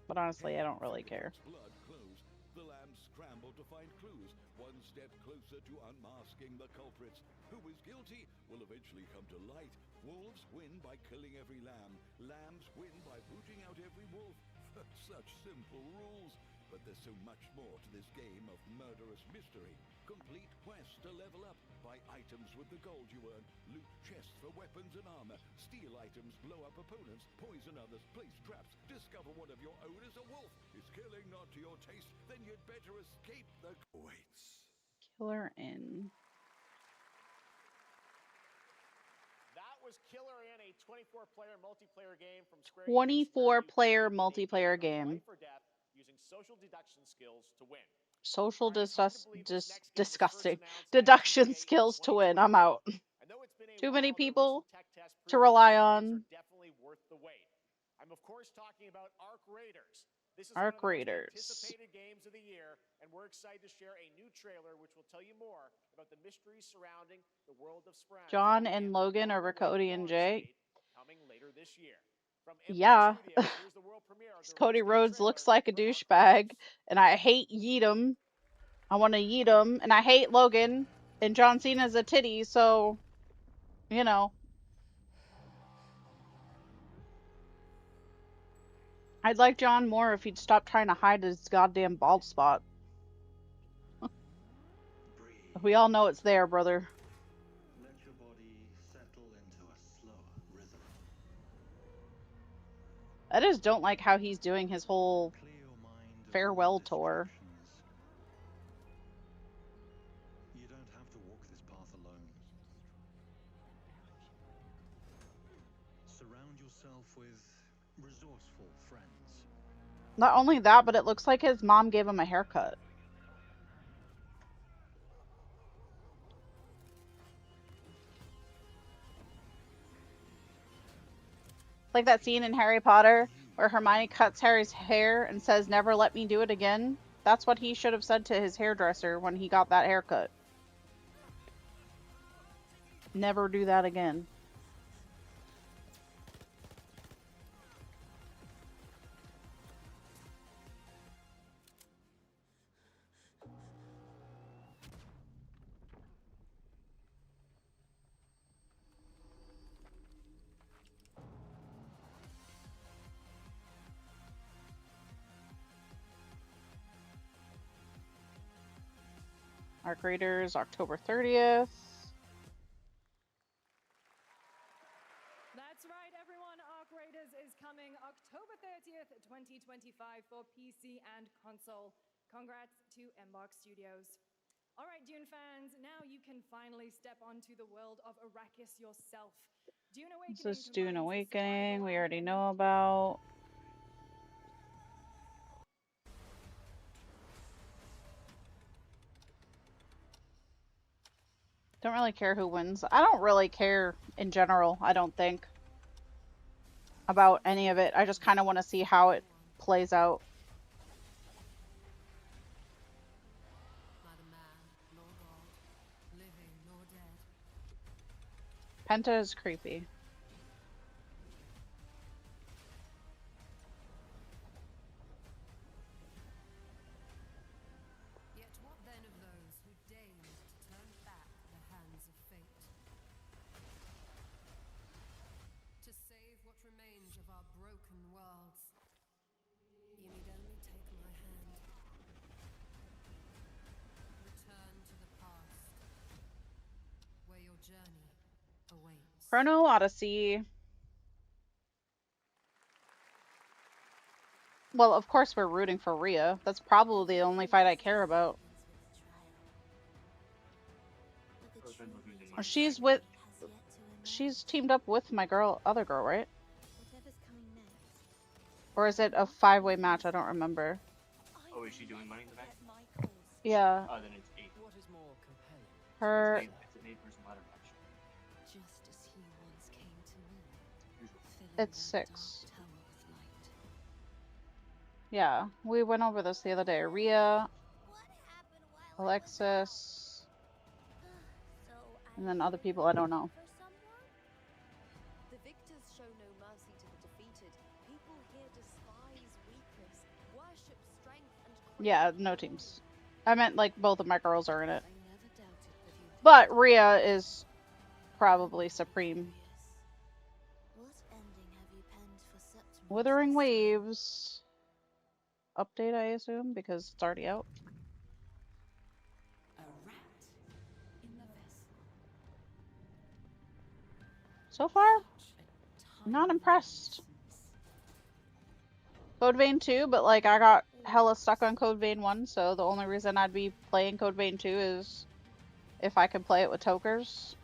But honestly, I don't really care. Blood close. The lambs scramble to find clues, one step closer to unmasking the culprits. Who is guilty will eventually come to light. Wolves win by killing every lamb. Lambs win by booting out every wolf. Such simple rules. But there's so much more to this game of murderous mystery. Complete quests to level up. Buy items with the gold you earn. Loot chests for weapons and armor. Steal items, blow up opponents, poison others, place traps. Discover one of your own is a wolf. Is killing not to your taste? Then you'd better escape the waits. Killer Inn. That was Killer Inn, a 24-player multiplayer game from Square. 24-player multiplayer game. Life or death, using social deduction skills to win. Social disgusting. Deduction skills to win. I'm out. Too many people to rely on. Definitely worth the wait. I'm of course talking about Arc Raiders. This is Arc one of the Raiders. most anticipated games of the year, and we're excited to share a new trailer which will tell you more about the mysteries surrounding the world of Sprang. John and Logan over Cody and Jay. Coming later this year. Yeah. Cody Rhodes looks like a douchebag, and I hate Yeetum. I want to yeet him, and I hate Logan, and John Cena's a titty, so, you know. I'd like John more if he'd stop trying to hide his goddamn bald spot. We all know it's there, brother. Let your body settle into a slower rhythm. I just don't like how he's doing his whole farewell tour. You don't have to walk this path alone. Surround yourself with resourceful friends. Not only that, but it looks like his mom gave him a haircut. Like that scene in Harry Potter where Hermione cuts Harry's hair and says, "Never let me do it again." That's what he should have said to his hairdresser when he got that haircut. Never do that again. Arc Raiders, October 30th. That's right, everyone. Arc Raiders is coming October 30th, 2025 for PC and console. Congrats to Embark Studios. All right, Dune fans, now you can finally step onto the world of Arrakis yourself. Dune Awakening. This is Dune Awakening. We already know about. Don't really care who wins. I don't really care in general, I don't think, about any of it. I just kind of want to see how it plays out. Penta is creepy. Yet what then of those who deigned to turn back the hands of fate? To save what remains of our broken worlds, you need only take my hand. Return to the past, where your journey awaits. Chrono Odyssey. Well, of course we're rooting for Rhea. That's probably the only fight I care about. She's teamed up with my other girl, right? Or is it a 5-way match? I don't remember. Oh, is she doing Money in the Bank? Yeah. Oh, then it's 8. What is more compelling? Her. It's an 8-person ladder match. Just as he once came to me. It's 6. Yeah, we went over this the other day. Rhea, Alexis, and then other people I don't know. The victors show no mercy to the defeated. People here despise weakness, worship strength and Yeah, no teams. I meant like both of my girls are in it. But Rhea is probably supreme. Withering Waves. Update, I assume, because it's already out. A rat in the vessel. So far, not impressed. Code Vein 2, but like I got hella stuck on Code Vein 1, so the only reason I'd be playing Code Vein 2 is if I could play it with tokers.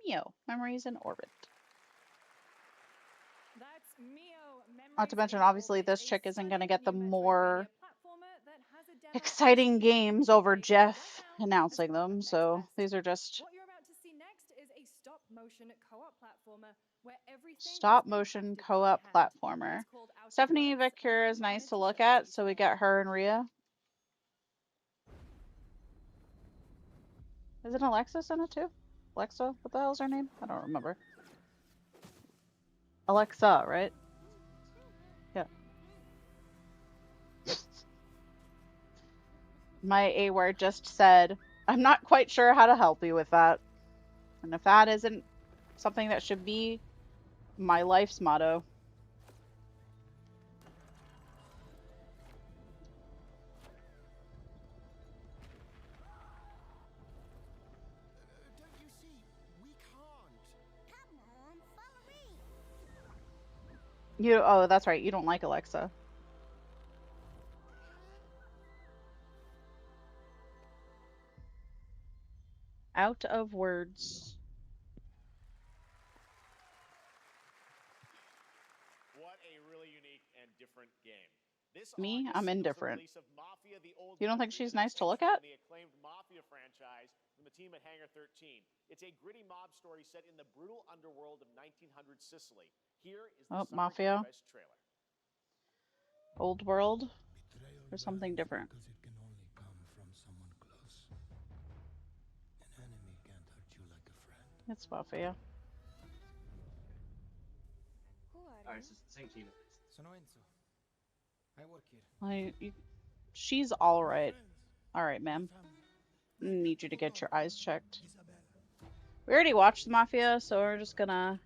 Mio, Memories in Orbit. Not to mention, obviously, this chick isn't going to get the more exciting games over Jeff announcing them, so these are just What you're about to see next is a stop-motion co-op platformer where everything stop-motion co-op platformer. Stephanie Vecchia is nice to look at, so we got her and Rhea. Isn't Alexis in it too? Alexa? What the hell's her name? I don't remember. Alexa, right? Yeah. My A-word just said, I'm not quite sure how to help you with that. And if that isn't something that should be my life's motto. Don't you see? We can't. Come on, follow me. Oh, that's right. You don't like Alexa. Out of words. What a really unique and different game. This Me? August I'm signals the indifferent. release of Mafia: The Old You don't think Country, she's the nice next to look entry at? in the acclaimed Mafia franchise from the team at Hangar 13. It's a gritty mob story set in the brutal underworld of 1900 Sicily. Here is the Summer Mafia. Game Fest trailer. Old world. Or something different. Because it can only come from someone close. An enemy can't hurt you like a friend. It's Mafia. Alright, so it's the same team. Sono Enzo. I work here. She's alright. Alright, ma'am. Need you to get your eyes checked. We already watched the Mafia, so we're just gonna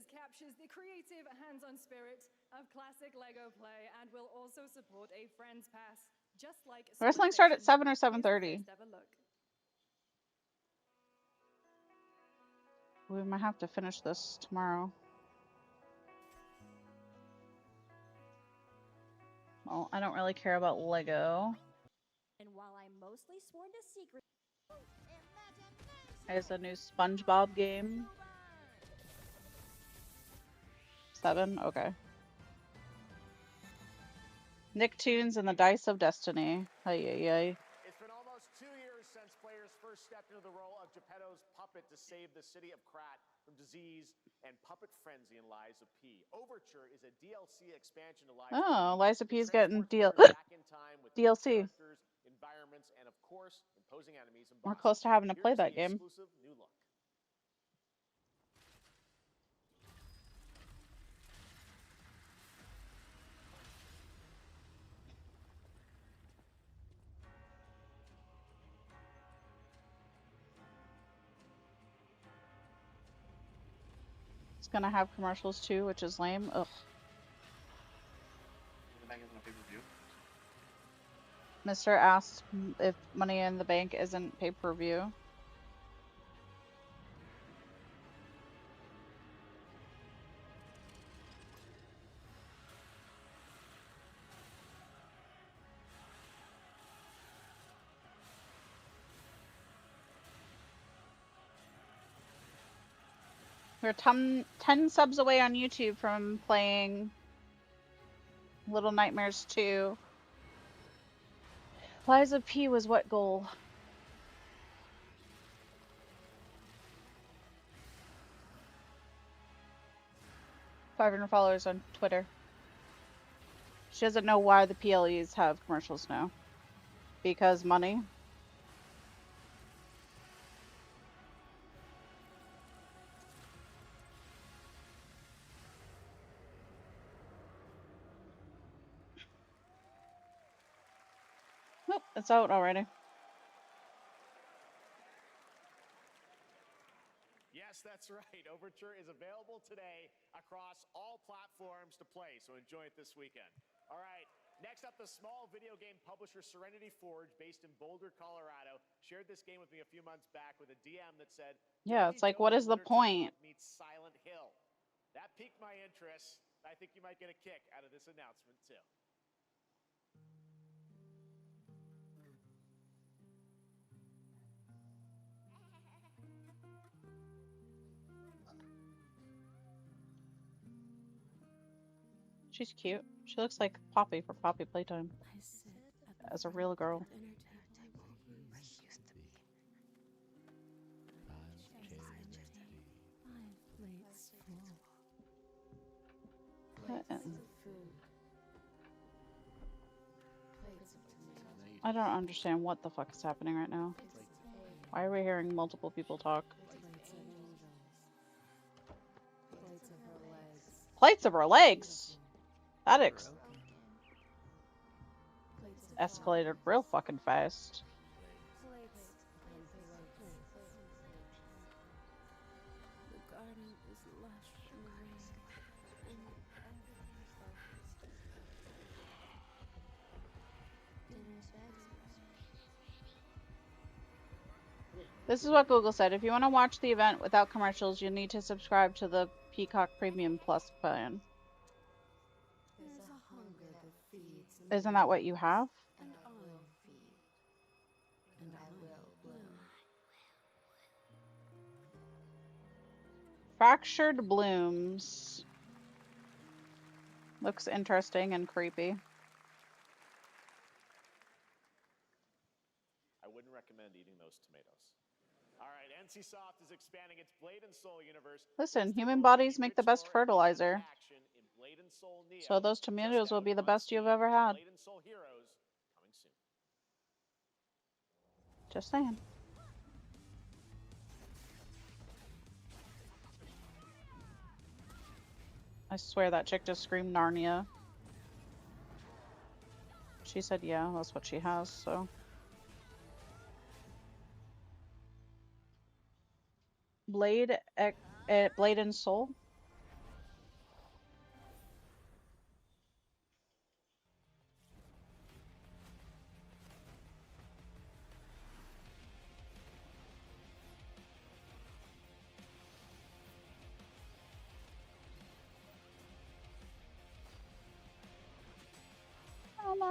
captures the creative hands-on spirit of classic Lego play and will also support a friend's pass, just like Wrestling start at 7 or Here's the 7:30. first ever look. We might have to finish this tomorrow. Well, I don't really care about Lego. And while I'm mostly sworn to secret, There's a new SpongeBob game. 7? Okay. Nicktoons and the Dice of Destiny. Ay. It's been almost 2 years since players first stepped into the role of Geppetto's puppet to save the city of Krat from disease and puppet frenzy in Lies of P. Overture is a DLC expansion to Lies of P. Oh, Lies of P's getting back in time with DLC. characters, environments, and of course, imposing enemies and We're bosses. close to having to play Here's that the game. exclusive new look. It's gonna have commercials too, which is lame. Ugh. The bank isn't a pay-per-view. Mr. asked if Money in the Bank isn't pay-per-view. We're 10 subs away on YouTube from playing Little Nightmares 2. Lies of P was what goal? 500 followers on Twitter. She doesn't know why the PLEs have commercials now. Because money. Nope, it's out already. Yes, that's right. Overture is available today across all platforms to play, so enjoy it this weekend. All right, next up, the small video game publisher Serenity Forge, based in Boulder, Colorado, shared this game with me a few months back with a DM that said, Yeah, it's like, what is the point? Meets Silent Hill. That piqued my interest. I think you might get a kick out of this announcement, too. She's cute. She looks like Poppy for Poppy Playtime. As a real girl. I don't understand what the fuck is happening right now. Why are we hearing multiple people talk? Plates of her legs? That escalated real fucking fast. This is what Google said. If you want to watch the event without commercials, you need to subscribe to the Peacock Premium Plus plan. Isn't that what you have? Fractured Blooms. Looks interesting and creepy. I wouldn't recommend eating those tomatoes. All right, NCSoft is expanding its Blade and Soul universe. Listen, human bodies make the best fertilizer. So those tomatoes will be the best you've ever had. Blade and Soul Heroes coming soon. Just saying. I swear that chick just screamed Narnia. She said yeah, that's what she has, so. Blade and Soul?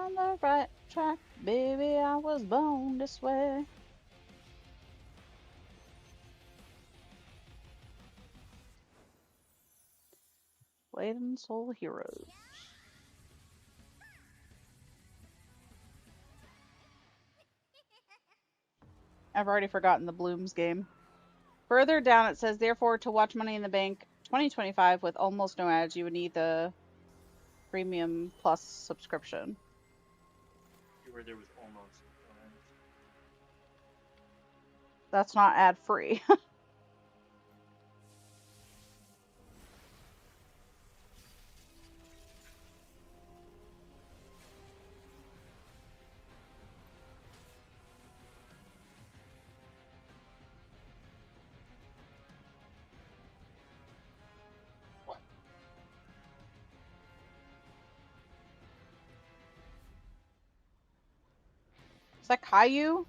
on the right track, baby. I was born this way. Blade and Soul Heroes. I've already forgotten the Blooms game. Further down it says, therefore, to watch Money in the Bank 2025 with almost no ads, you would need the Premium Plus subscription. Where there was almost no ads. That's not ad-free. Is that Caillou?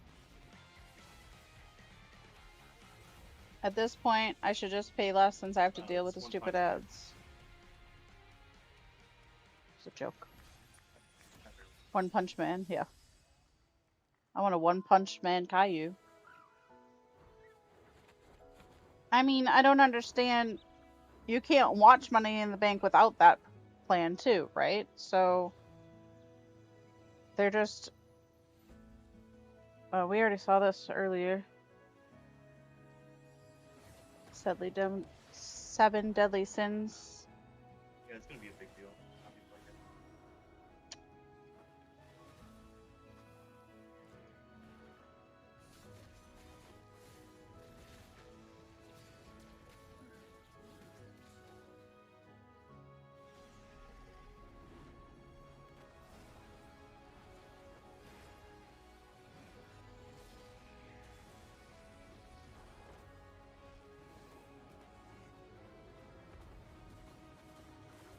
At this point, I should just pay less since I have to deal with the stupid ads. It's a joke. One Punch Man, yeah. I want a One Punch Man Caillou. I mean, I don't understand. You can't watch Money in the Bank without that plan too, right? So they're just... Oh, we already saw this earlier. 7 Deadly Sins. Yeah, it's gonna be a big deal. How people like it.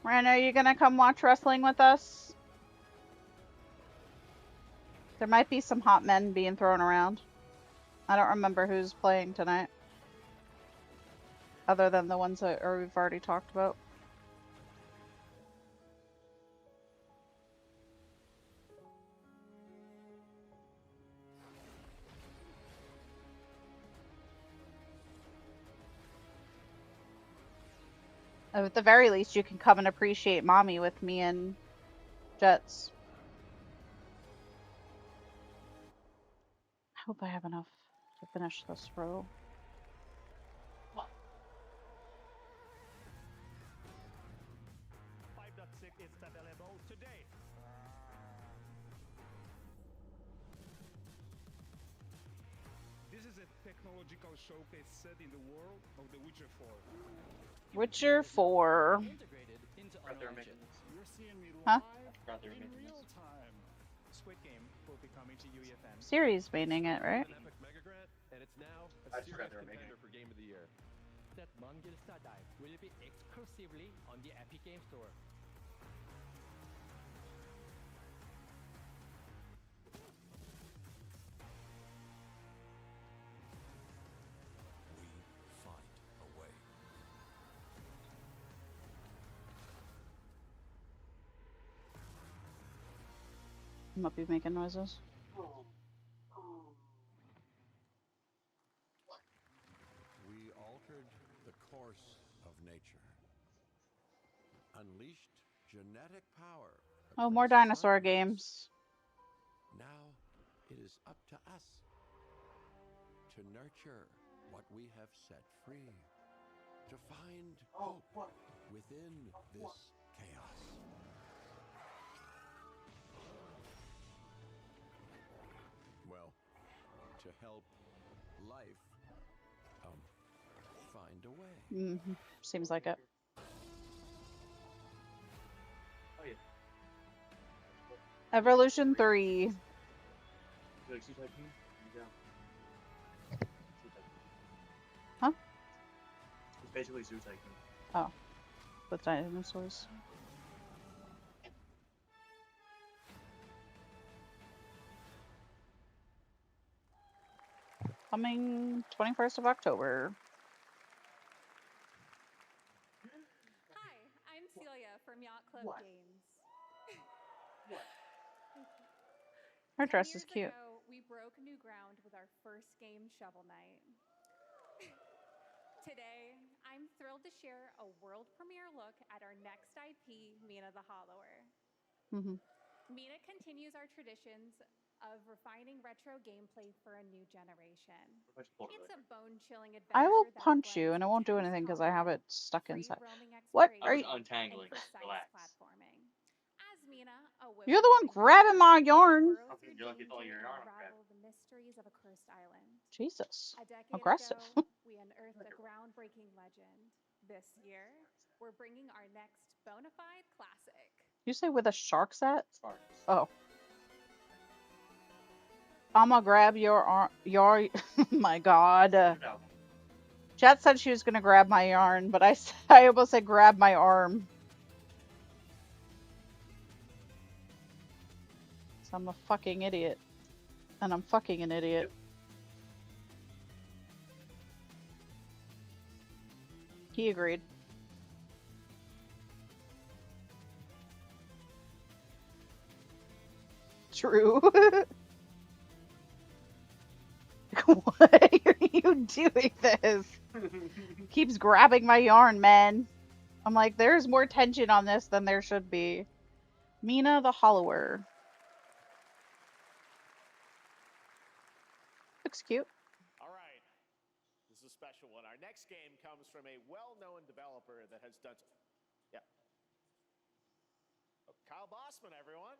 Ren, are you gonna come watch wrestling with us? There might be some hot men being thrown around. I don't remember who's playing tonight. Other than the ones that we've already talked about. At the very least, you can come and appreciate Mommy with me and Jets. I hope I have enough to finish this row. 5.6 is available today. This is a technological showcase set in the world of The Witcher 4. Witcher 4. Huh? Squid Game will be coming to UEFN. Series meaning it, right? And it's now a serious contender for Game of the Year. That Mongil Star Dive will be exclusively on the Epic Game Store. We find a way. Might be making noises. We altered the course of nature. Unleashed genetic power. Oh, more dinosaur games. Now it is up to us to nurture what we have set free, to find hope within this chaos. Well, to help life find a way. Seems like it. Oh, yeah. Evolution 3. You like Sea Tycoon? Yeah. Huh? It's basically Zoo Tycoon. Oh. With dinosaurs. Coming 21st of October. Hi, I'm Celia from Yacht Club Games. Her dress is cute. Ago, we broke new ground with our first game, Shovel Knight. Today, I'm thrilled to share a world premiere look at our next IP, Mina the Hollower. Mina continues our traditions of refining retro gameplay for a new generation. It's a bone-chilling adventure. I will punch you, and it won't do anything because I have it stuck inside. What are you? Untangling. Relax. As Mina, You're the one grabbing my yarn. You're lucky with all your yarn. Unravel the mysteries of a cursed island. Jesus. A decade Aggressive. ago, we unearthed a groundbreaking legend. This year, we're bringing our next bona fide classic. You say with a shark's at? Oh. I'm gonna grab your arm. My God. Chat said she was gonna grab my yarn, but I almost said grab my arm. So I'm a fucking idiot. And I'm fucking an idiot. He agreed. True. Why are you doing this? Keeps grabbing my yarn, man. I'm like, there's more tension on this than there should be. Mina the Hollower. Looks cute. All right. This is a special one. Our next game comes from a well-known developer that has done... Yeah. Oh, Kyle Bossman, everyone.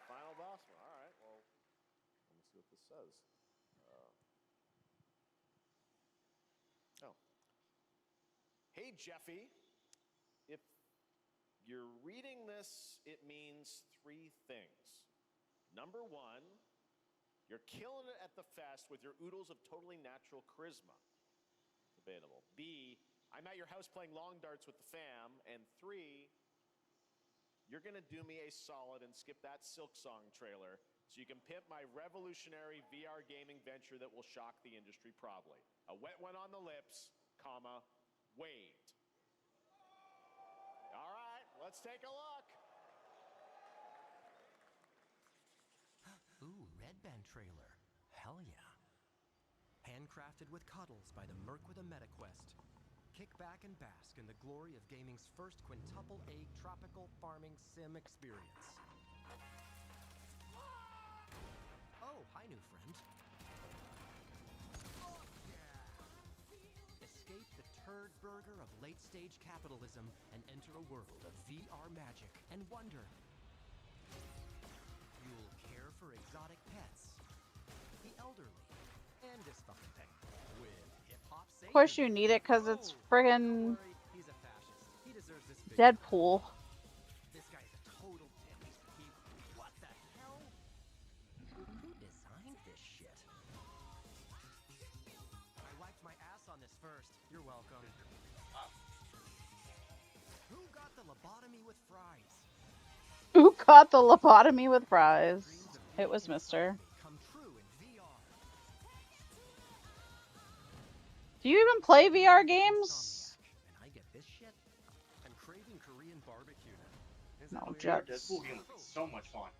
Final Bossman. All right. Well, let me see what this says. Oh. Hey, Jeffy. If you're reading this, it means 3 things. Number 1, you're killing it at the fest with your oodles of totally natural charisma. Debatable. B, I'm at your house playing long darts with the fam. And 3, you're going to do me a solid and skip that Silk Song trailer so you can pimp my revolutionary VR gaming venture that will shock the industry probably. A wet one on the lips, comma, wait. All right, let's take a look. Ooh, Red Band trailer. Hell yeah. Handcrafted with cuddles by the Merc with a MetaQuest. Kick back and bask in the glory of gaming's first quintuple A tropical farming sim experience. Oh, hi, new friend. Oh, yeah. Escape the turd burger of late-stage capitalism and enter a world of VR magic and wonder. You'll care for exotic pets, the elderly, and this fucking thing with hip-hop. Of course you need it because it's friggin' Deadpool. This guy's a total dimmy. What the hell? Who designed this shit? I wiped my ass on this first. You're welcome. Who got the lobotomy with fries? Who caught the lobotomy with fries? It was Mr. Do you even play VR games? And I get this shit. I'm craving Korean barbecue No, now. Jets. Deadpool game was so much fun.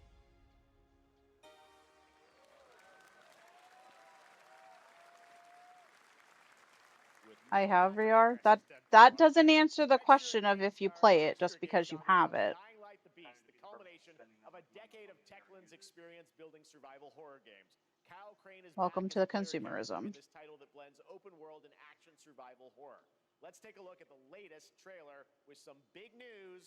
I have VR. That doesn't answer the question of if you play it just because you have it. Of a decade of Techland's experience building survival horror games. Kyle Crane is Welcome to the consumerism. This title that blends open world and action survival horror. Let's take a look at the latest trailer with some big news.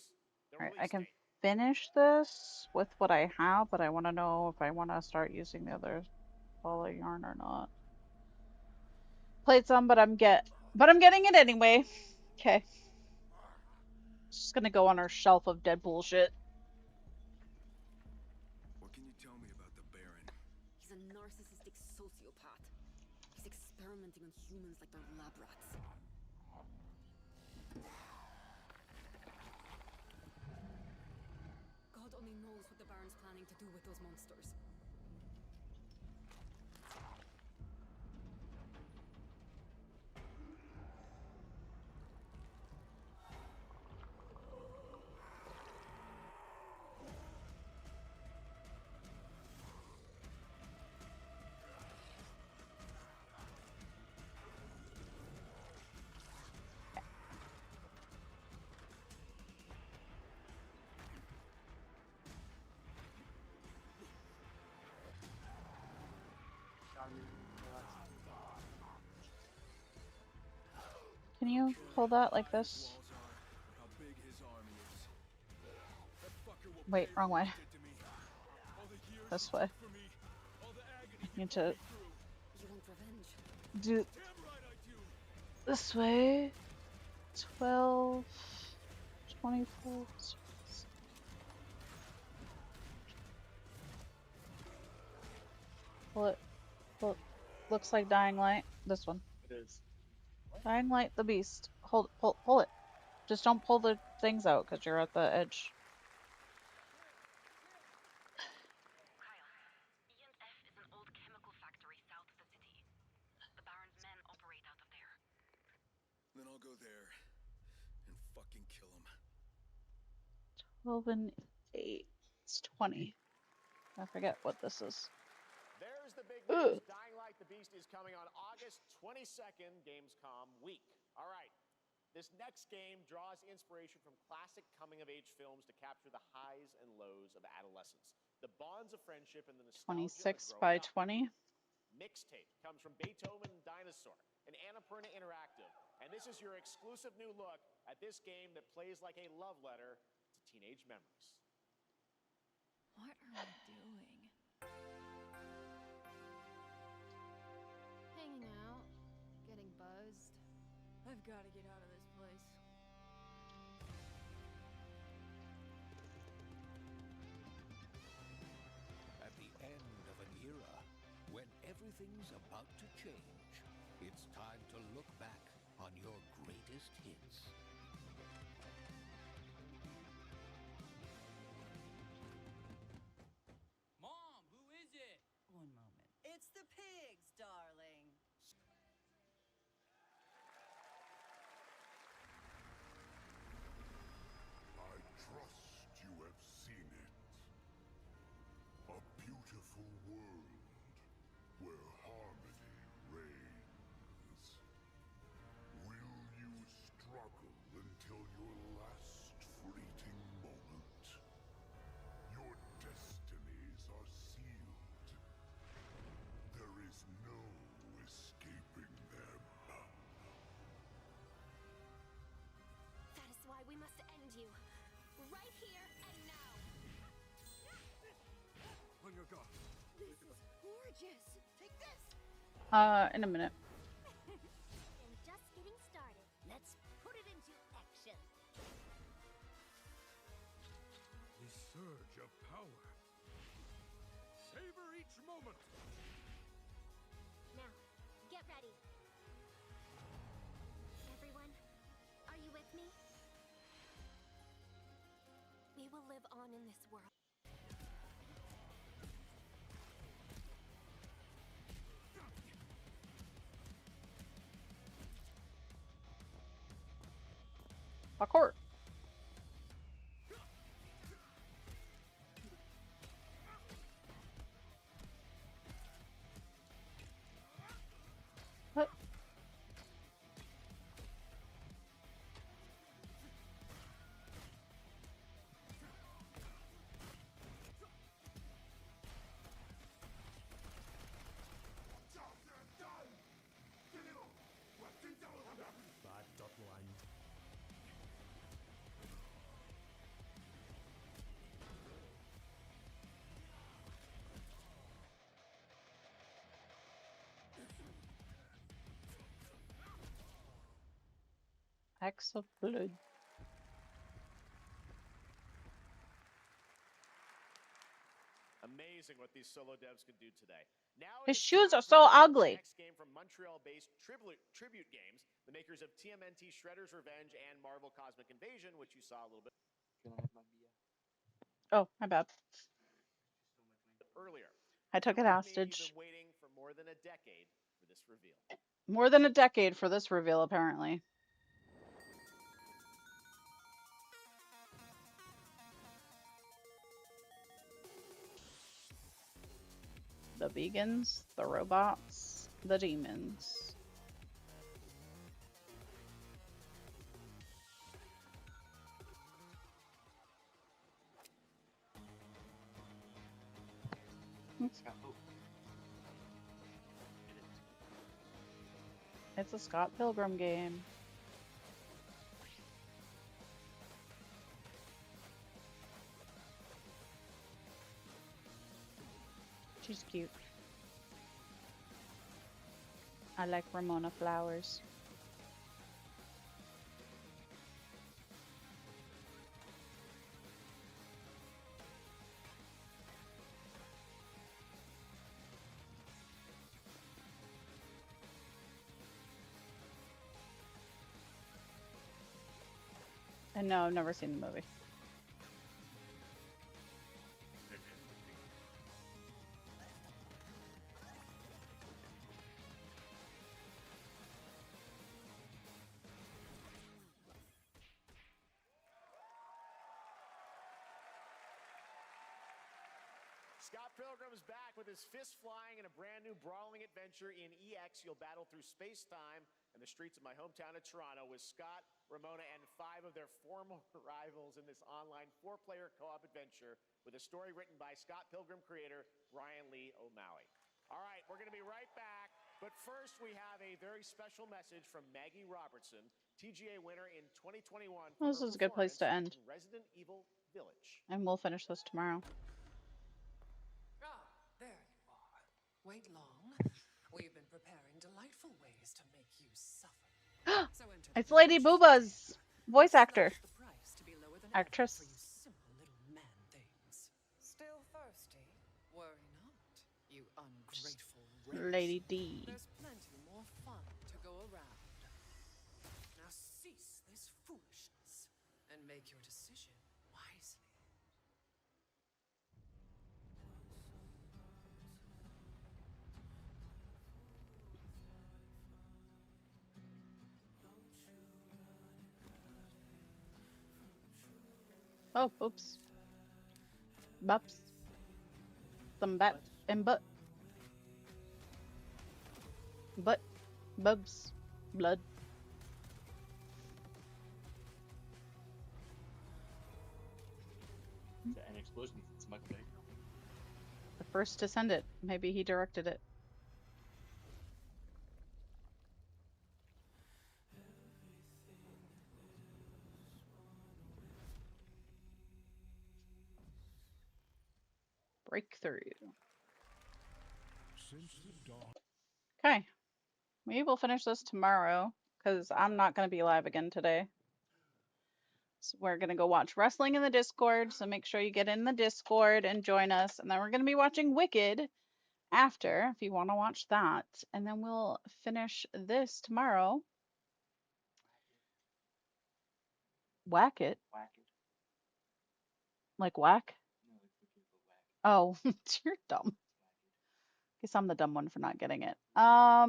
Alright, I can finish this with what I have, but I want to know if I want to start using the other ball of yarn or not. Played some, but I'm getting it anyway. Okay. Just gonna go on our shelf of dead bullshit. What can you tell me about the Baron? He's a narcissistic sociopath. He's experimenting on humans like they're lab rats. God only knows what the Baron's planning to do with those monsters. Can you hold that like this? Wait, wrong way. This way. I need to do this way. 12, 24. Pull it. Pull it. Looks like Dying Light. This one. It is. Dying Light the Beast. Pull it. Just don't pull the things out because you're at the edge. Then I'll go there and fucking kill him. 12 and 8. It's 20. I forget what this is. There's the big news. Dying Light the Beast is coming on August 22nd, Gamescom week. All right. This next game draws inspiration from classic coming-of-age films to capture the highs and lows of adolescence, the bonds of friendship, and the nostalgia 26 of by growing up. 20. Mixtape comes from Beethoven and Dinosaur, an Annapurna Interactive, and this is your exclusive new look at this game that plays like a love letter to teenage memories. What are we doing? Hanging out, getting buzzed. I've got to get out of this place. At the end of an era, when everything's about to change, it's time to look back on your greatest hits. Mom, who is it? One moment. It's the pigs, darling. I trust you have seen it. A beautiful world where harmony reigns. Will you struggle until your last fleeting moment? Your destinies are sealed. There is no escaping them. That is why we must end you. Right here and now. On your guard. This is gorgeous. Take this. In a minute. And just getting started. Let's put it into action. The surge of power. Savor each moment. Now, get ready. Everyone, are you with me? We will live on in this world. Parkour. What? Acts of blood. Amazing what these solo devs can do today. Now His it is shoes time are for so the ugly. next game from Montreal-based Tribute Games, the makers of TMNT Shredder's Revenge and Marvel Cosmic Invasion, which you saw a little bit Oh, my bad. earlier. I took it Come with me if hostage. You've been waiting for more than a decade for this reveal. More than a decade for this reveal, apparently. The vegans, the robots, the demons. It's a Scott Pilgrim game. She's cute. I like Ramona flowers. And no, I've never seen the movie. Scott Pilgrim's back with his fist flying in a brand new brawling adventure in EX. You'll battle through space-time and the streets of my hometown of Toronto with Scott, Ramona, and 5 of their former rivals in this online 4-player co-op adventure with a story written by Scott Pilgrim creator Brian Lee O'Malley. All right, we're going to be right back. But first, we have a very special message from Maggie Robertson, TGA winner in 2021. Well, this is a good place to end. In Resident Evil Village. And we'll finish this tomorrow. Ah, there you are. Wait long. We've been preparing delightful ways to make you suffer. So It's Lady Booba's voice actor. Actress. Simple little man things. Still thirsty? Worry not, you ungrateful race. Lady D. There's plenty more fun to go around. Now cease this foolishness and make your decision wisely. Oh, oops. Bups. Some bat and butt. Butt. Bubs. Blood. An explosion. It's Michael Bay. The first to send it. Maybe he directed it. Breakthrough. Okay. We will finish this tomorrow because I'm not going to be live again today. So we're going to go watch wrestling in the Discord. So make sure you get in the Discord and join us. And then we're going to be watching Wicked after if you want to watch that. And then we'll finish this tomorrow. Whack it. Like whack? Oh, you're dumb. Guess I'm the dumb one for not getting it. I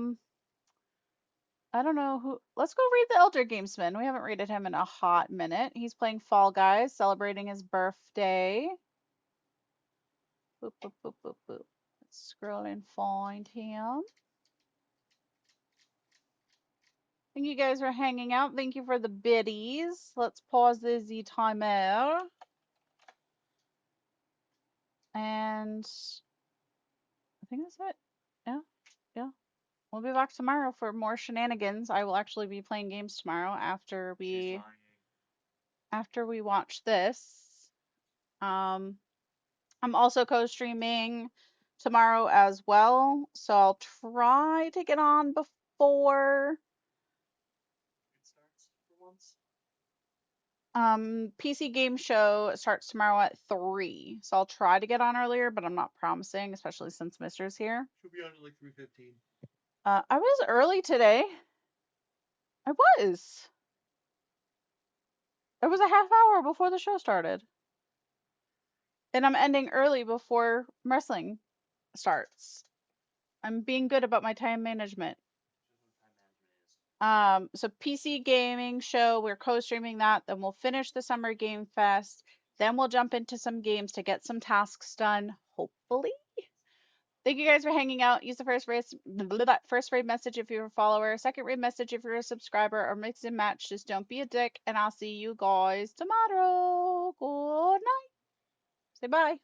don't know who. Let's go read the Elder Gamesman. We haven't rated him in a hot minute. He's playing Fall Guys, celebrating his birthday. Boop, boop, boop, boop, boop. Let's scroll and find him. Thank you guys for hanging out. Thank you for the biddies. Let's pause the timer. And I think that's it. Yeah. Yeah. We'll be back tomorrow for more shenanigans. I will actually be playing games tomorrow after we watch this. I'm also co-streaming tomorrow as well, so I'll try to get on before PC game show starts tomorrow at 3. So I'll try to get on earlier, but I'm not promising, especially since Mister's here. She'll be on at like 3:15. I was early today. I was. It was a half hour before the show started. And I'm ending early before wrestling starts. I'm being good about my time management. So PC gaming show, we're co-streaming that. Then we'll finish the Summer Game Fest. Then we'll jump into some games to get some tasks done, hopefully. Thank you guys for hanging out. Use the first raid message if you're a follower, second raid message if you're a subscriber, or mix and match. Just don't be a dick, and I'll see you guys tomorrow. Good night. Say bye.